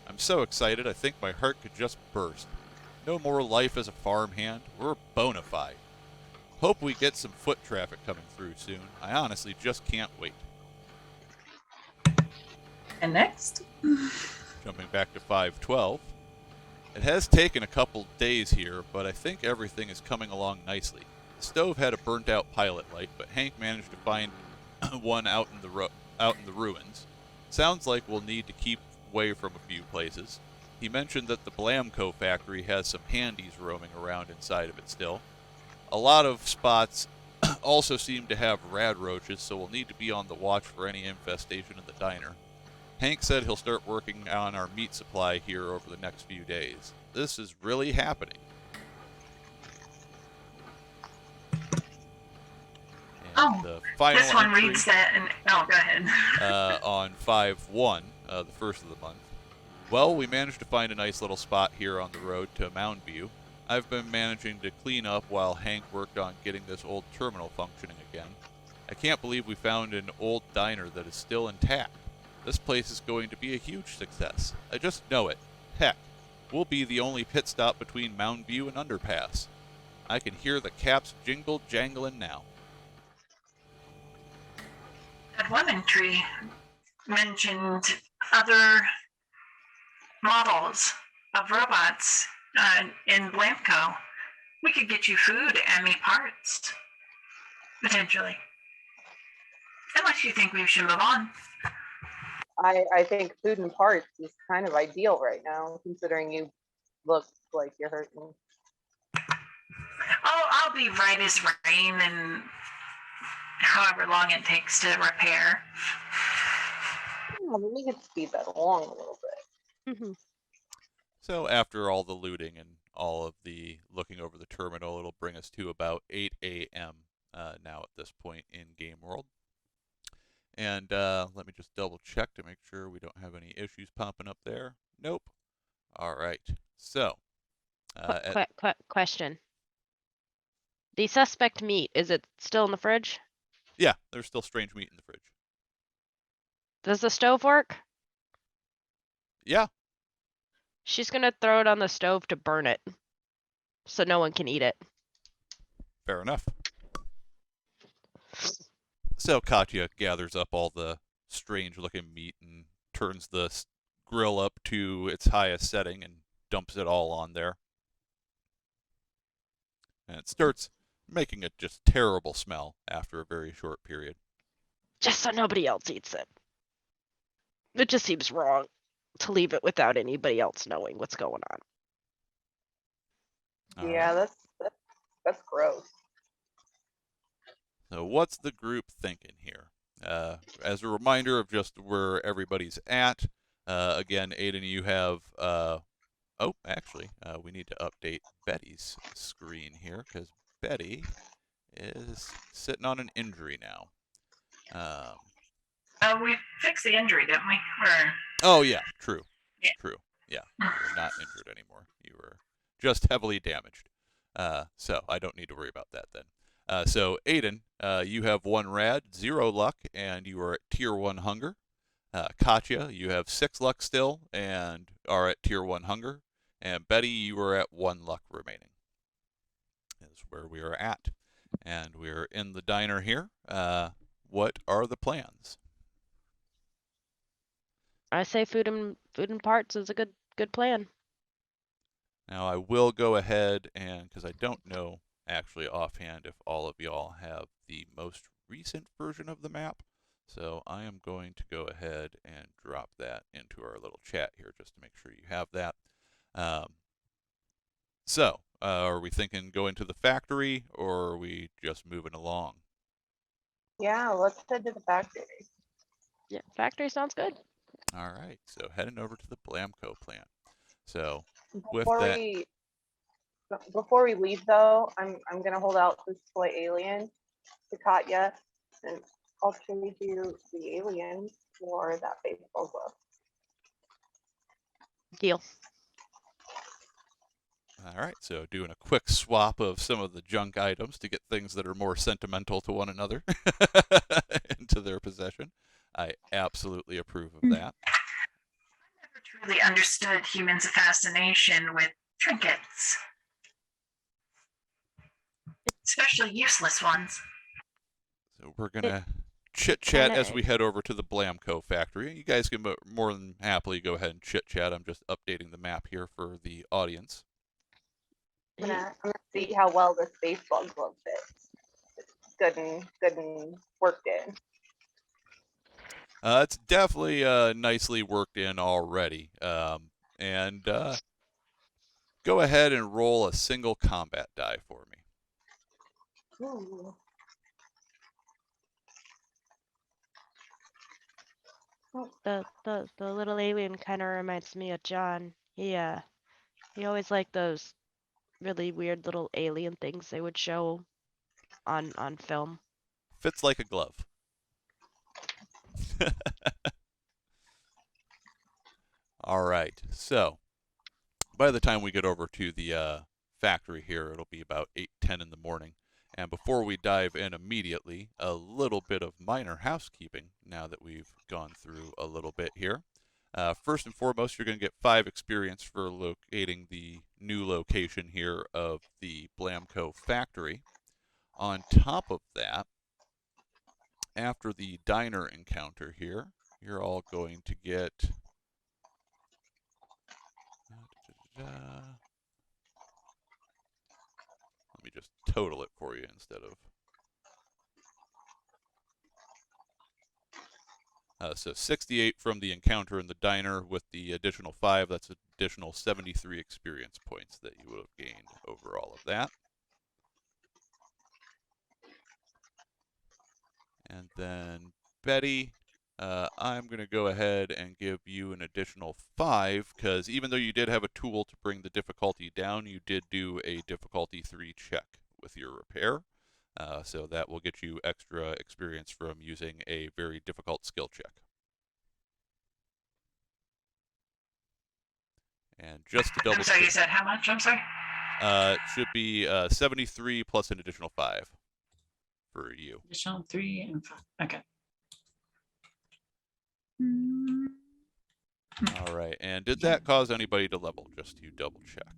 I'm so excited I think my heart could just burst. No more life as a farmhand. We're bona fide. Hope we get some foot traffic coming through soon. I honestly just can't wait." And next. Jumping back to 5/12. "It has taken a couple days here, but I think everything is coming along nicely. The stove had a burnt-out pilot light, but Hank managed to find one out in the ruins. Sounds like we'll need to keep away from a few places. He mentioned that the Blamco factory has some handies roaming around inside of it still. A lot of spots also seem to have rad roaches, so we'll need to be on the watch for any infestation in the diner. Hank said he'll start working on our meat supply here over the next few days. This is really happening." And the final This one entry, reads that, and go ahead. on 5/1, the first of the month. "Well, we managed to find a nice little spot here on the road to Mound View. I've been managing to clean up while Hank worked on getting this old terminal functioning again. I can't believe we found an old diner that is still intact. This place is going to be a huge success. I just know it. Heck, we'll be the only pit stop between Mound View and Underpass. I can hear the caps jingle jangling now." That one entry mentioned other models of robots in Blamco. We could get you food and me parts, potentially. Unless you think we should move on. I think food and parts is kind of ideal right now, considering you look like you're hurting. Oh, I'll be right as rain and however long it takes to repair. Yeah, but we could speed that along a little bit. Mhm. So after all the looting and all of the looking over the terminal, it'll bring us to about 8 a.m. Now at this point in Game World. And let me just double check to make sure we don't have any issues popping up there. Nope. All right. So, Question. The suspect meat, is it still in the fridge? yeah, there's still strange meat in the fridge. Does the stove work? Yeah. She's gonna throw it on the stove to burn it, so no one can eat it. Fair enough. So Katya gathers up all the strange-looking meat and turns the grill up to its highest setting and dumps it all on there. And it starts making a just terrible smell after a very short period. Just so nobody else eats it. It just seems wrong to leave it without anybody else knowing what's going on. All Yeah, right. that's gross. So what's the group thinking here? As a reminder of just where everybody's at, again, Aiden, you have, oh, actually, we need to update Betty's screen here because Betty is sitting on an injury now. We fixed the injury, didn't we? Or Oh, yeah, true. Yeah. True. Yeah, you're not injured anymore. You were just heavily damaged. So I don't need to worry about that then. So Aiden, you have 1 rad, 0 luck, and you are at tier 1 hunger. Katya, you have 6 luck still and are at tier 1 hunger. And Betty, you are at 1 luck remaining. Is where we are at. And we're in the diner here. What are the plans? I say food and parts is a good plan. Now I will go ahead and, because I don't know actually offhand if all of y'all have the most recent version of the map, so I am going to go ahead and drop that into our little chat here just to make sure you have that. So, are we thinking go into the factory, or are we just moving along? Yeah, let's head to the factory. Yeah, factory sounds good. All right, so heading over to the Blamco plant. So, with Before that, we before we leave though, I'm gonna hold out this toy alien to Katya, and I'll trade you the alien for that baseball glove. Deal. all right, so doing a quick swap of some of the junk items to get things that are more sentimental to one another into their possession. I absolutely approve of that. I never truly understood humans' fascination with trinkets, especially useless ones. So we're going to chit-chat kinda- as we head over to the Blamco factory. You guys can more than happily go ahead and chit-chat. I'm just updating the map here for the audience. I'm gonna see how well this baseball glove fits. It's good and worked in. It's definitely nicely worked in already. And go ahead and roll a single combat die for me. Ooh. The little alien kind of reminds me of John. He always liked those really weird little alien things they would show on film. Fits like a glove. All right. So by the time we get over to the factory here, it'll be about 8:10 in the morning. And before we dive in immediately, a little bit of minor housekeeping now that we've gone through a little bit here. First and foremost, you're going to get 5 experience for locating the new location here of the Blamco factory. On top of that, after the diner encounter here, you're all going to get... Let me just total it for you instead of... So 68 from the encounter in the diner with the additional 5. That's additional 73 experience points that you would have gained over all of that. And then Betty, I'm going to go ahead and give you an additional 5 because even though you did have a tool to bring the difficulty down, you did do a difficulty 3 check with your repair. So that will get you extra experience from using a very difficult skill check. And just to double I'm sorry, you check, said how much? I'm sorry. should be 73 plus an additional 5 for you. Additional 3 and 5. Okay. Mm, All right. And did that cause anybody to level? Just to double check.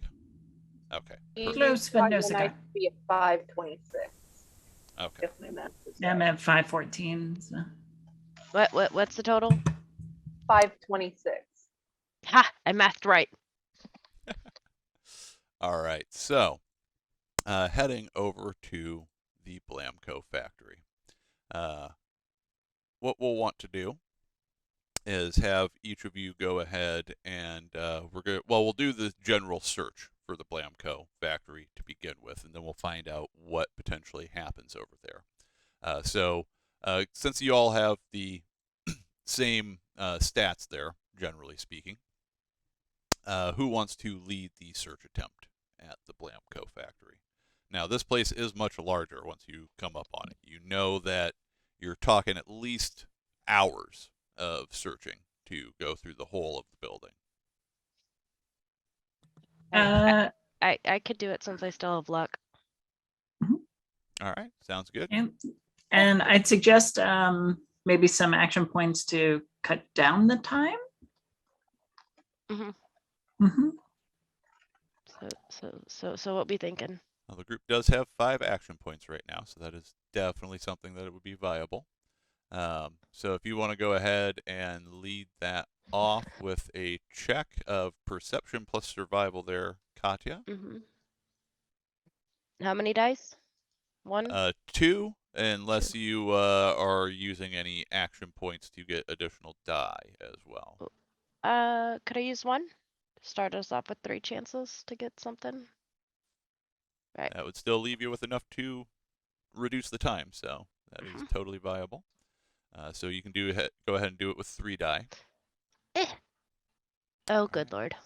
Okay. Perfect. Close, but no And cigar. I'd be at 526. Okay. If my math is I'm right. at 514. So. What's the total? 526. Ha! I mathed right. All right. So, heading over to the Blamco factory. What we'll want to do is have each of you go ahead and we'll do the general search for the Blamco factory to begin with, and then we'll find out what potentially happens over there. So since you all have the same stats there, generally speaking, who wants to lead the search attempt at the Blamco factory? Now, this place is much larger once you come up on it. You know that you're talking at least hours of searching to go through the whole of the building. I could do it since I still have luck. All right, sounds good. And I'd suggest maybe some action points to cut down the time. Mhm. Mm-hmm. So what we thinking? Well, the group does have 5 action points right now, so that is definitely something that it would be viable. So if you want to go ahead and lead that off with a check of perception plus survival there, Katya. How many dice? 1? 2, unless you are using any action points to get additional die as well. Could I use 1? Start us off with 3 chances to get something. Right. That would still leave you with enough to reduce the time, so that is totally viable. So you can go ahead and do it with 3 die. Oh, good lord.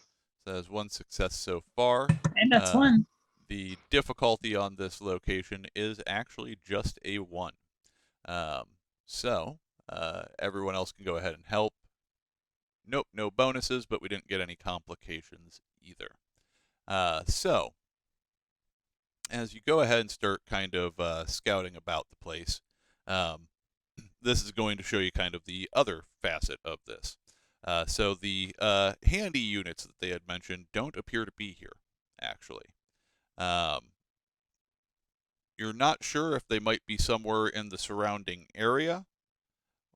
So that is 1 success so far. And that's 1. The difficulty on this location is actually just a 1. So everyone else can go ahead and help. Nope, no bonuses, but we didn't get any complications either. So as you go ahead and start kind of scouting about the place, this is going to show you kind of the other facet of this. So the handy units that they had mentioned don't appear to be here, actually. You're not sure if they might be somewhere in the surrounding area,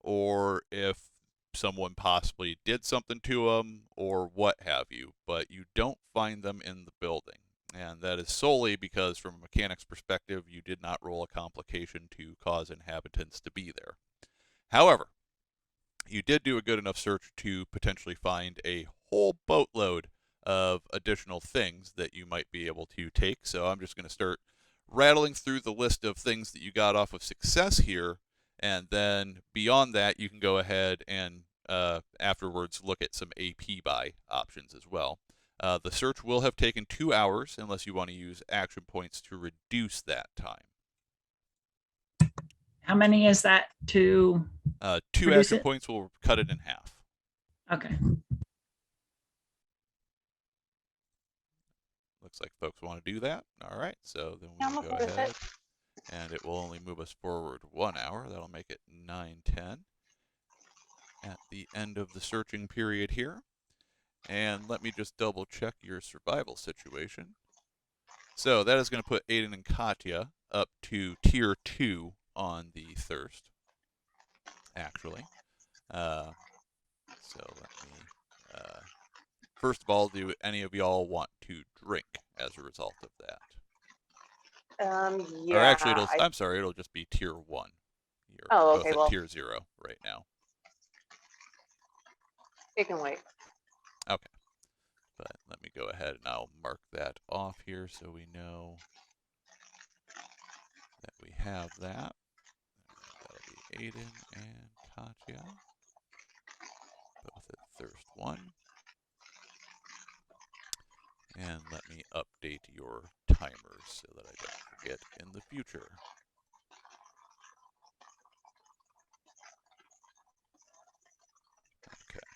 or if someone possibly did something to them, or what have you, but you don't find them in the building. And that is solely because, from a mechanics perspective, you did not roll a complication to cause inhabitants to be there. However, you did do a good enough search to potentially find a whole boatload of additional things that you might be able to take. So I'm just going to start rattling through the list of things that you got off of success here, and then beyond that, you can go ahead and afterwards look at some AP buy options as well. The search will have taken 2 hours unless you want to use action points to reduce that time. How many is that to 2 reduce action it? points will cut it in half. Okay. Looks like folks want to do that. All right, so then Yeah, we'll I'm go okay with ahead, it. and it will only move us forward 1 hour. That'll make it 9:10 at the end of the searching period here. And let me just double check your survival situation. So that is going to put Aiden and Katya up to tier 2 on the thirst, actually. So let me, first of all, do any of y'all want to drink as a result of that? Yeah. Or actually, I'm sorry, it'll just be tier 1. You're Oh, okay, both at well. tier 0 right now. It can wait. Okay. But let me go ahead and I'll mark that off here so we know that we have that. That'll be Aiden and Katya, both at thirst 1. And let me update your timers so that I don't forget in the future. Okay.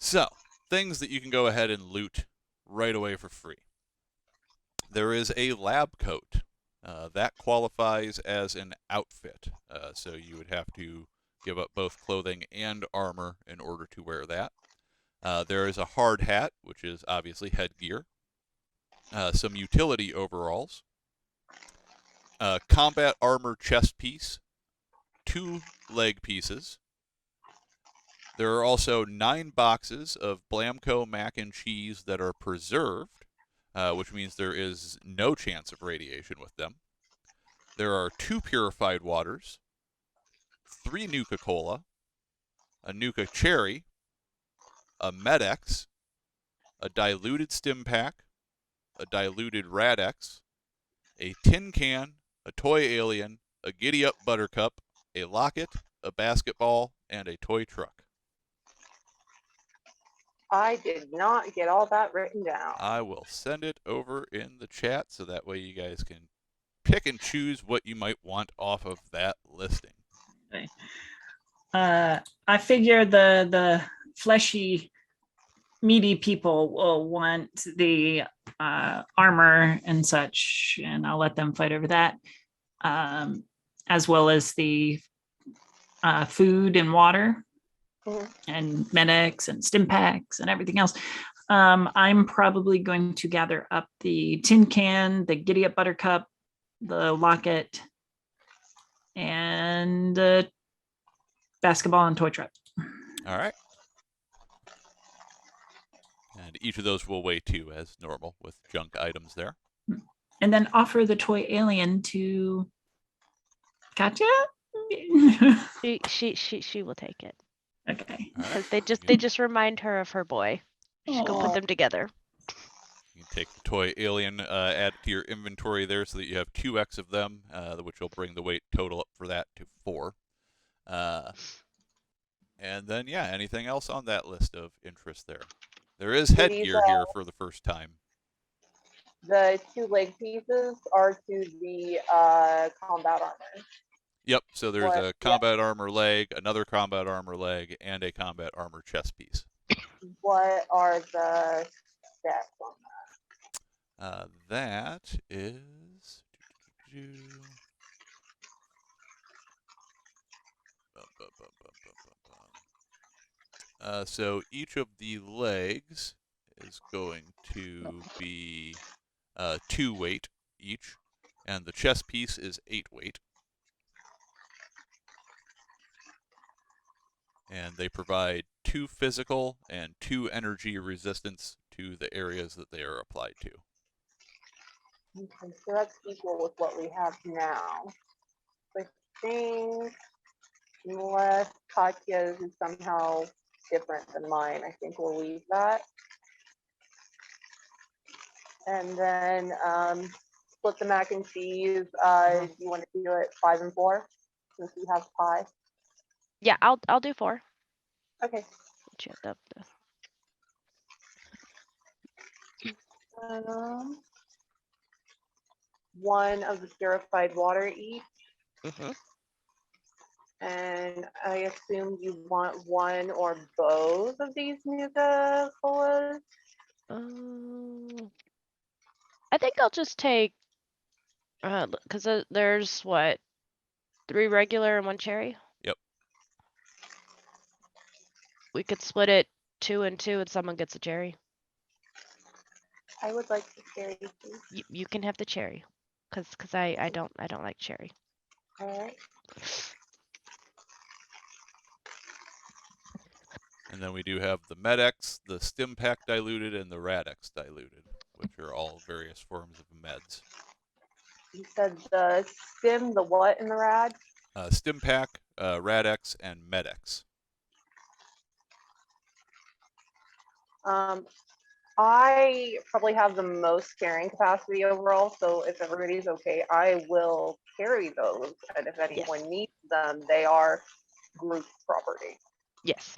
So, things that you can go ahead and loot right away for free. There is a lab coat. That qualifies as an outfit. So you would have to give up both clothing and armor in order to wear that. There is a hard hat, which is obviously headgear. Some utility overalls. Combat armor chest piece. 2 leg pieces. There are also 9 boxes of Blamco mac and cheese that are preserved, which means there is no chance of radiation with them. There are 2 purified waters, 3 Nuka-Cola, a Nuka Cherry, a Med-X, a diluted Stim Pack, a diluted Rad-X, a tin can, a toy alien, a Giddy-Up Buttercup, a locket, a basketball, and a toy truck. I did not get all that written down. I will send it over in the chat so that way you guys can pick and choose what you might want off of that listing. Okay. I figure the fleshy, meaty people will want the armor and such, and I'll let them fight over that, as well as the food and water. And medics and stim packs and everything else. I'm probably going to gather up the tin can, the Giddy Up Buttercup, the locket, and the basketball and toy truck. All right. And each of those will weigh 2 as normal with junk items there. And then offer the toy alien to Katya. She will take it. Okay. All right. Because they just remind her of her boy. She go put them together. You can take the toy alien, add it to your inventory there so that you have 2x of them, which will bring the weight total up for that to 4. And then, yeah, anything else on that list of interest there? There is headgear here for the first time. The 2 leg pieces are to the combat armor. Yep, so there's a combat armor leg, another combat armor leg, and a combat armor chest piece. What are the stats on that? That is... So each of the legs is going to be 2 weight each, and the chest piece is 8 weight. And they provide 2 physical and 2 energy resistance to the areas that they are applied to. Okay, so that's equal with what we have now. I think, unless Katya's is somehow different than mine, I think we'll leave that. And then split the mac and cheese. Do you want to do it 5 and 4 since we have pie? Yeah, I'll do 4. Okay. One of the purified water each. And I assume you want one or both of these Nuka-Colas? I think I'll just take, because there's what, 3 regular and 1 cherry? Yep. We could split it 2 and 2 and someone gets a cherry. I would like the cherry, please. You can have the cherry, because I don't like cherry. All right. And then we do have the Med-X, the Stim Pack diluted, and the Rad-X diluted, which are all various forms of meds. You said the stim, the what, and the rad? Stim Pack, Rad-X, and Med-X. I probably have the most carrying capacity overall, so if everybody's okay, I will carry those. And if anyone needs them, they are group property. Yes.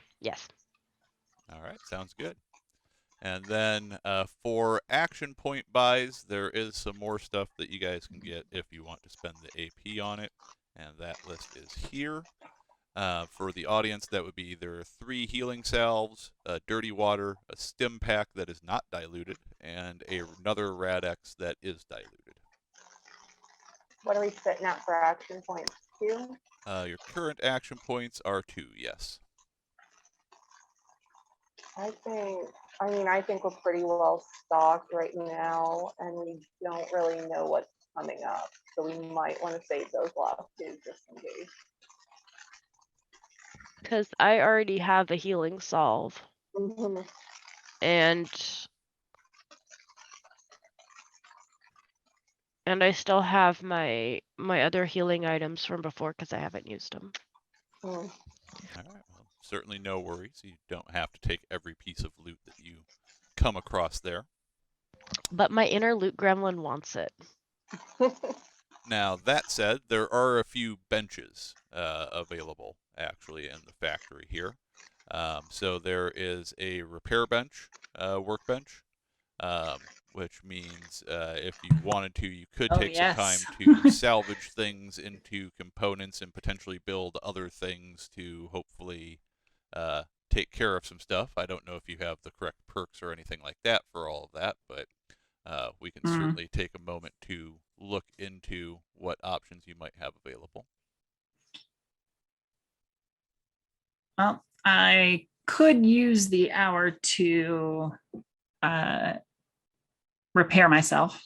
All right, sounds good. And then for action point buys, there is some more stuff that you guys can get if you want to spend the AP on it. And that list is here. For the audience, that would be either 3 healing salves, dirty water, a stim pack that is not diluted, and another Rad-X that is diluted. What are we sitting at for action points? 2? Your current action points are 2, yes. I think we're pretty well stocked right now, and we don't really know what's coming up. So we might want to save those last 2 just in case. Because I already have a healing salve, Mhm. and I still have my other healing items from before because I haven't used them. Mm. All right, well, certainly no worries. You don't have to take every piece of loot that you come across there. But my inner loot gremlin wants it. Now, that said, there are a few benches available, actually, in the factory here. So there is a repair bench, workbench, which means if you wanted to, you could take some time to salvage things into components and potentially build other things to hopefully take care of some stuff. I don't know if you have the correct perks or anything like that for all of that, but we can certainly take a moment to look into what options you might have available. Well, I could use the hour to repair myself.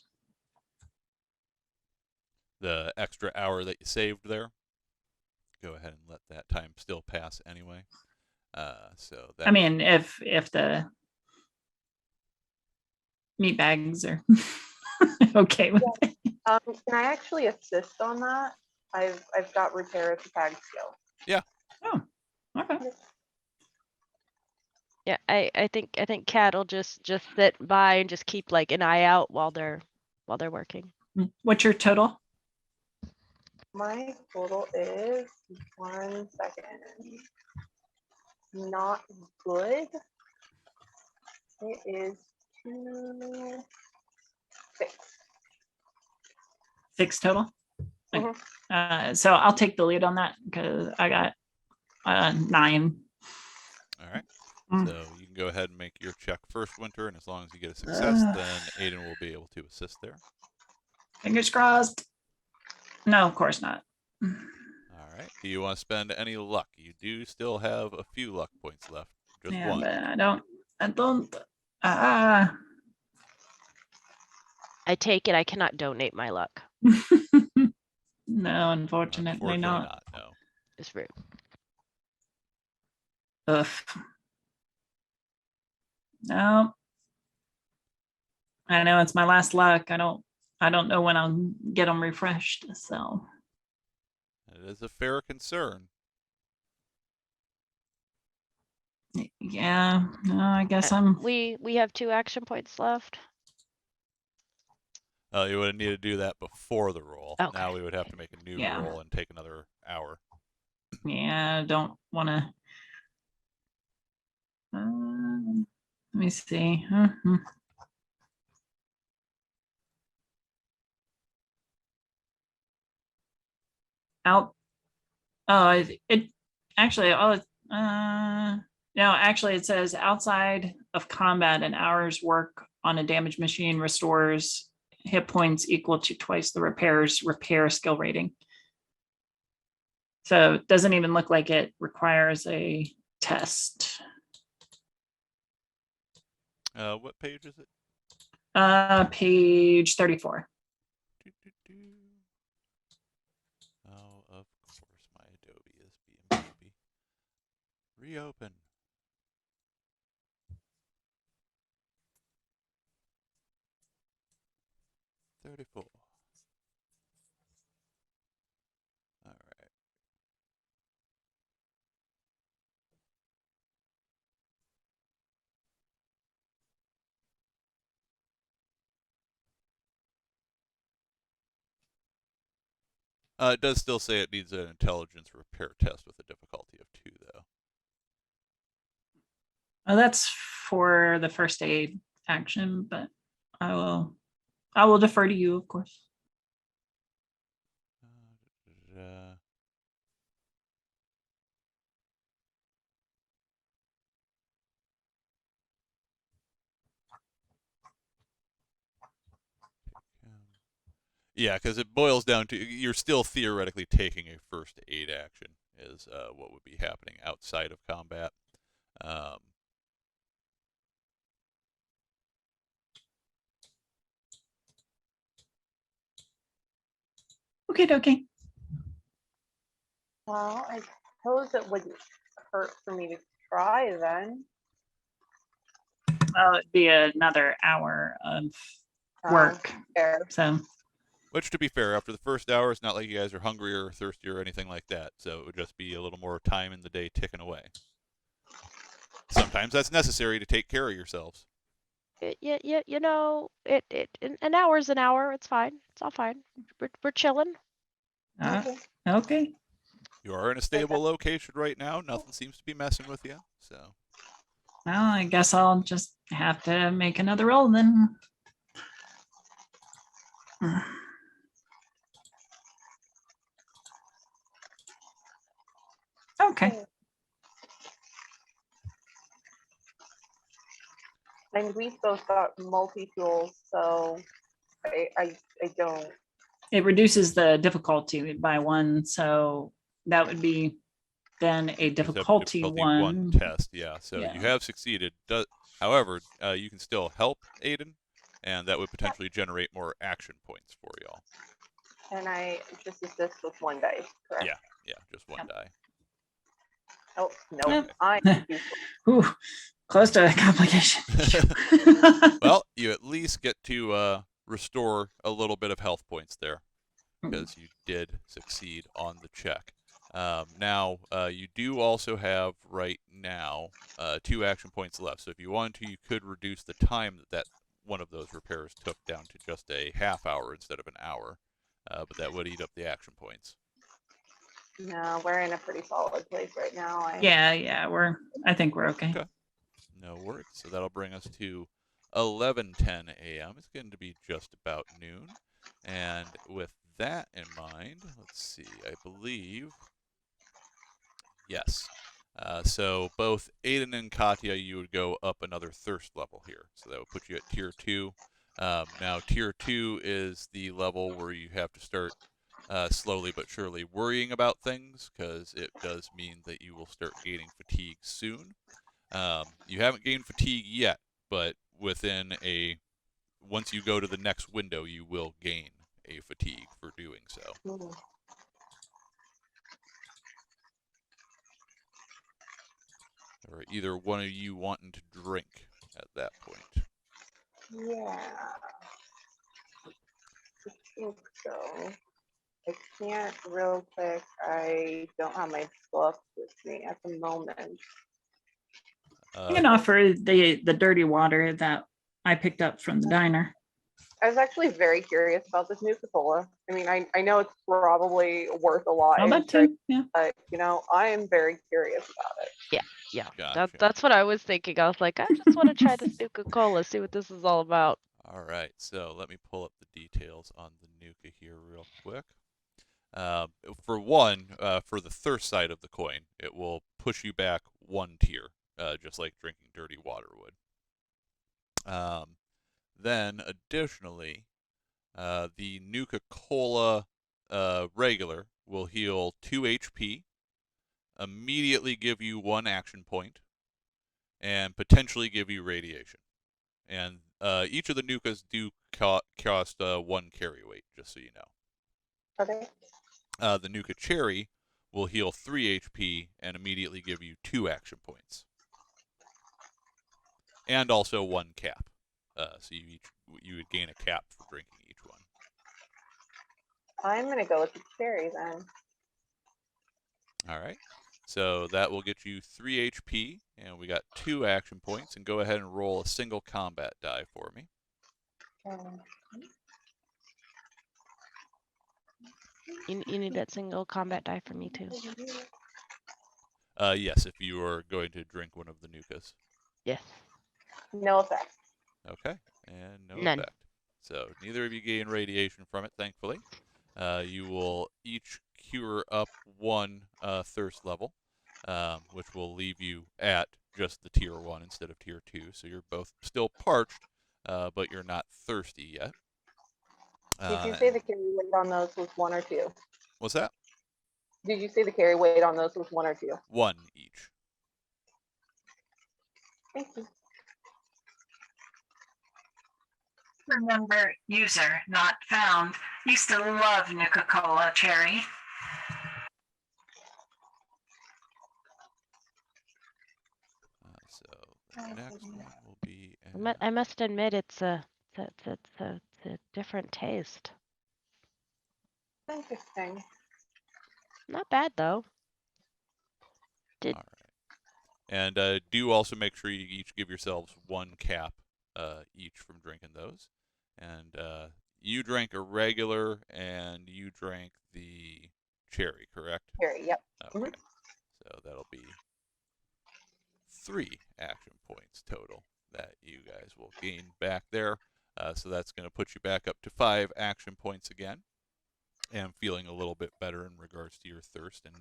The extra hour that you saved there, go ahead and let that time still pass anyway. So that, I mean, if the meat bags are okay with it. Can I actually assist on that? I've got repair as a tag skill. Yeah. Oh, okay. Yeah, I think Cat will just sit by and just keep like an eye out while they're working. What's your total? My total is 1 second. Not good. It is 2, 6. 6 total. Mhm. So I'll take the lead on that because I got 9. all right. Mm. So you can go ahead and make your check first, Winter, and as long as you get a success, then Aiden will be able to assist there. Fingers crossed. No, of course not. All right. Do you want to spend any luck? You do still have a few luck points left. Just Yeah, one. but I don't. I take it I cannot donate my luck. No, unfortunately not. No. It's rude. Ugh. No. I know it's my last luck. I don't know when I'll get them refreshed. So It is a fair concern. yeah, no, I guess We have 2 action points left. You would need to do that before the roll. Okay. Now we would have to make a new roll and take another hour. Yeah, I don't want to. Let me see. Out. Oh, it actually. No, actually, it says outside of combat, an hour's work on a damaged machine restores hit points equal to twice the repair's repair skill rating. So it doesn't even look like it requires a test. What page is it? Page 34. Oh, of course, my Adobe is being baby. Reopen. $34. All right. It does still say it needs an intelligence repair test with a difficulty of 2, though. Oh, that's for the first aid action, but I will defer to you, of course. Yeah, because it boils down to you're still theoretically taking a first aid action is what would be happening outside of combat. Um, Okay, dokie. Well, I suppose it wouldn't hurt for me to try then. Well, it'd be another hour of work. Fair. So, which, to be fair, after the first hour, it's not like you guys are hungry or thirsty or anything like that. So it would just be a little more time in the day ticking away. Sometimes that's necessary to take care of yourselves. You know, an hour's an hour. It's fine. It's all fine. We're chilling. Okay. okay. You are in a stable location right now. Nothing seems to be messing with you. So Well, I guess I'll just have to make another roll then. Okay. And we both got multi-tools, so I don't. It reduces the difficulty by one, so that would be then a just have difficulty one. test. Yeah. So Yeah. you have succeeded. However, you can still help Aiden, and that would potentially generate more action points for y'all. And I just assist with one dice, correct? Yeah, just one die. Oh, no, Yep. I'm Ooh, close to complication. Well, you at least get to restore a little bit of health points there because you did succeed on the check. Now, you do also have right now 2 action points left. So if you wanted to, you could reduce the time that one of those repairs took down to just a half hour instead of an hour. But that would eat up the action points. No, we're in a pretty solid place right now. Yeah, I think we're okay. No worries. So that'll bring us to 11:10 a.m. It's going to be just about noon. And with that in mind, let's see, I believe, yes. So both Aiden and Katya, you would go up another thirst level here. So that would put you at tier 2. Now, tier 2 is the level where you have to start slowly but surely worrying about things, because it does mean that you will start gaining fatigue soon. You haven't gained fatigue yet, but once you go to the next window, you will gain a fatigue for doing so. Or either one of you wanting to drink at that point. Yeah. I think so. I can't real quick. I don't have my book with me at the moment. You can offer the dirty water that I picked up from the diner. I was actually very curious about this Nuka-Cola. I mean, I know it's probably worth a lot, Oh, that too. Yeah. but I am very curious about it. Yeah, Gotcha. that's what I was thinking. I was like, I just want to try this Nuka-Cola, see what this is all about. All right, so let me pull up the details on the Nuka here real quick. For one, for the thirst side of the coin, it will push you back 1 tier, just like drinking dirty water would. Then, additionally, the Nuka-Cola regular will heal 2 HP, immediately give you 1 action point, and potentially give you radiation. And each of the Nukas do cost 1 carry weight, just so you know. Okay. The Nuka Cherry will heal 3 HP and immediately give you 2 action points. And also 1 cap. So you would gain a cap for drinking each one. I'm gonna go with the cherry then. All right. So that will get you 3 HP, and we got 2 action points. And go ahead and roll a single combat die for me. You need that single combat die for me too. Yes, if you are going to drink one of the Nukas. Yes. No effect. Okay, and no None. effect. So neither of you gain radiation from it, thankfully. You will each cure up 1 thirst level, which will leave you at just the tier 1 instead of tier 2. So you're both still parched, but you're not thirsty yet. Did you say the carry weight on those was 1 or 2? What's that? Did you say the carry weight on those was 1 or 2? 1 each. Thank you. Remember, user not found. Used to love Nuka-Cola Cherry. So the next one will be. I must admit, it's a different taste. Interesting. Not bad though. All right. And do also make sure you each give yourselves 1 cap each from drinking those. And you drank a regular, and you drank the cherry, correct? Carry, yep. Okay. So that'll be 3 action points total that you guys will gain back there. So that's going to put you back up to 5 action points again, and feeling a little bit better in regards to your thirst and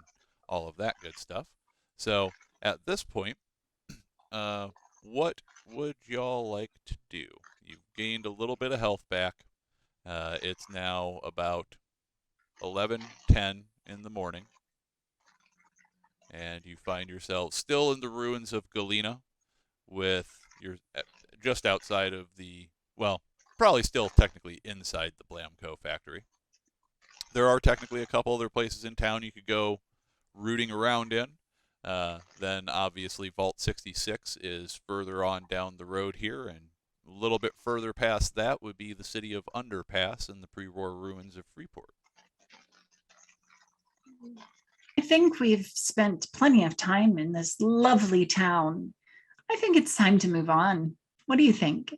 all of that good stuff. So at this point, what would y'all like to do? You've gained a little bit of health back. It's now about 11:10 in the morning, and you find yourself still in the ruins of Galena, with your just outside of the, well, probably still technically inside the Blamco factory. There are technically a couple other places in town you could go rooting around in. Then obviously Vault 66 is further on down the road here, and a little bit further past that would be the city of Underpass and the pre-war ruins of Freeport. I think we've spent plenty of time in this lovely town. I think it's time to move on. What do you think?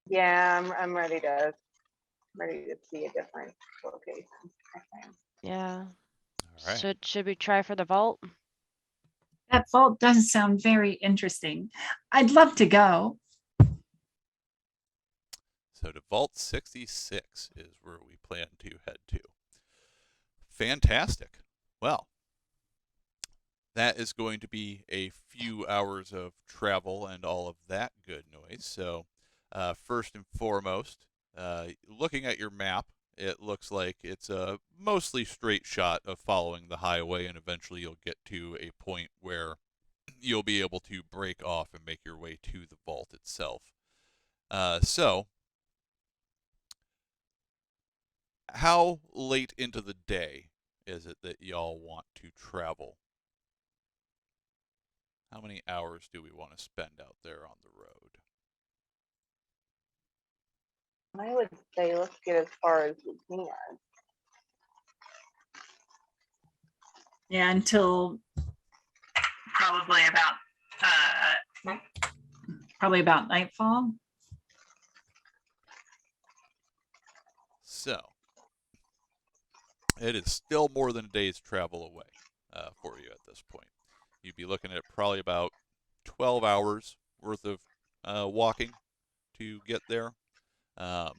Yeah, I'm ready to see a different location. I think. Yeah. All right. Should we try for the vault? That vault does sound very interesting. I'd love to go. So to Vault 66 is where we plan to head to. Fantastic. Well, that is going to be a few hours of travel and all of that good noise. So first and foremost, looking at your map, it looks like it's a mostly straight shot of following the highway, and eventually you'll get to a point where you'll be able to break off and make your way to the vault itself. So, how late into the day is it that y'all want to travel? How many hours do we want to spend out there on the road? I would say let's get as far as we can. Yeah, until Probably about nightfall. So, it is still more than a day's travel away for you at this point. You'd be looking at probably about 12 hours worth of walking to get there. Now,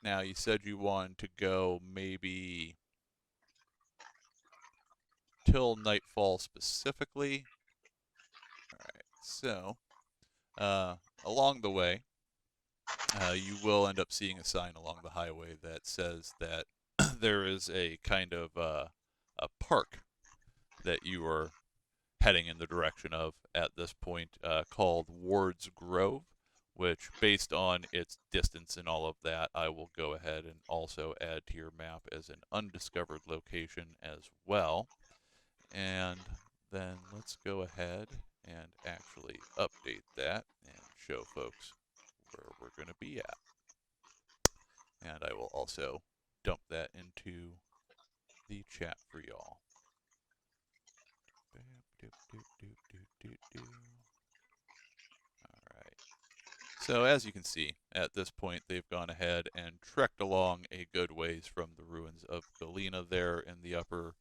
you said you wanted to go maybe till nightfall specifically. All right, so along the way, you will end up seeing a sign along the highway that says that there is a kind of a park that you are heading in the direction of at this point, called Ward's Grove, which, based on its distance and all of that, I will go ahead and also add to your map as an undiscovered location as well. And then let's go ahead and actually update that and show folks where we're going to be at. And I will also dump that into the chat for y'all. Alright. So as you can see, at this point they've gone ahead and trekked along a good ways from the ruins of Galena there in the upper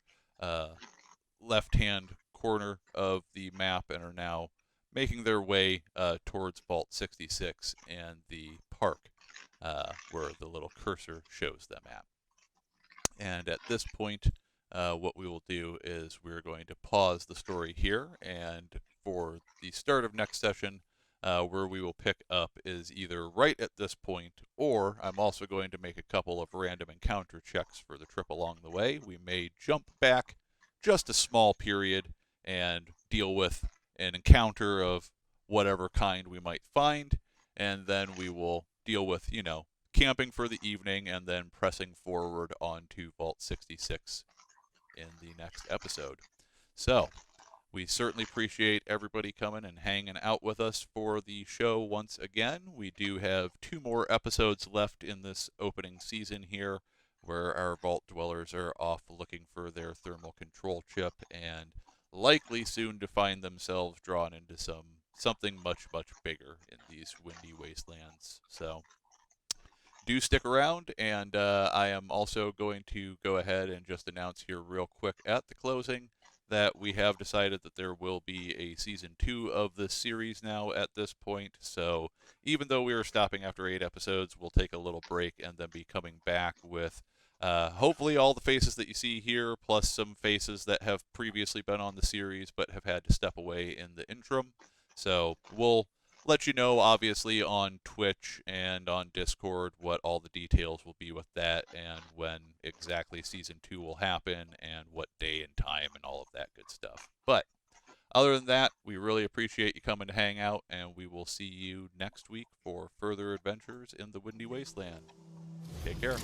left-hand corner of the map, and are now making their way towards Vault 66 and the park where the little cursor shows them at. And at this point, what we will do is we're going to pause the story here, and for the start of next session, Where we will pick up is either right at this point, or I'm also going to make a couple of random encounter checks for the trip along the way. We may jump back just a small period and deal with an encounter of whatever kind we might find, and then we will deal with, camping for the evening and then pressing forward onto Vault 66 in the next episode. So, we certainly appreciate everybody coming and hanging out with us for the show once again. We do have 2 more episodes left in this opening season here, where our Vault Dwellers are off looking for their thermal control chip and likely soon to find themselves drawn into something much, much bigger in these windy wastelands. So do stick around, and I am also going to go ahead and just announce here real quick at the closing that we have decided that there will be a season 2 of this series now at this point. So even though we are stopping after 8 episodes, we'll take a little break and then be coming back with hopefully all the faces that you see here, plus some faces that have previously been on the series but have had to step away in the interim. So we'll let you know, obviously, on Twitch and on Discord what all the details will be with that and when exactly Season 2 will happen and what day and time and all of that good stuff. But other than that, we really appreciate you coming to hang out, and we will see you next week for further adventures in the Windy Wasteland. Take care.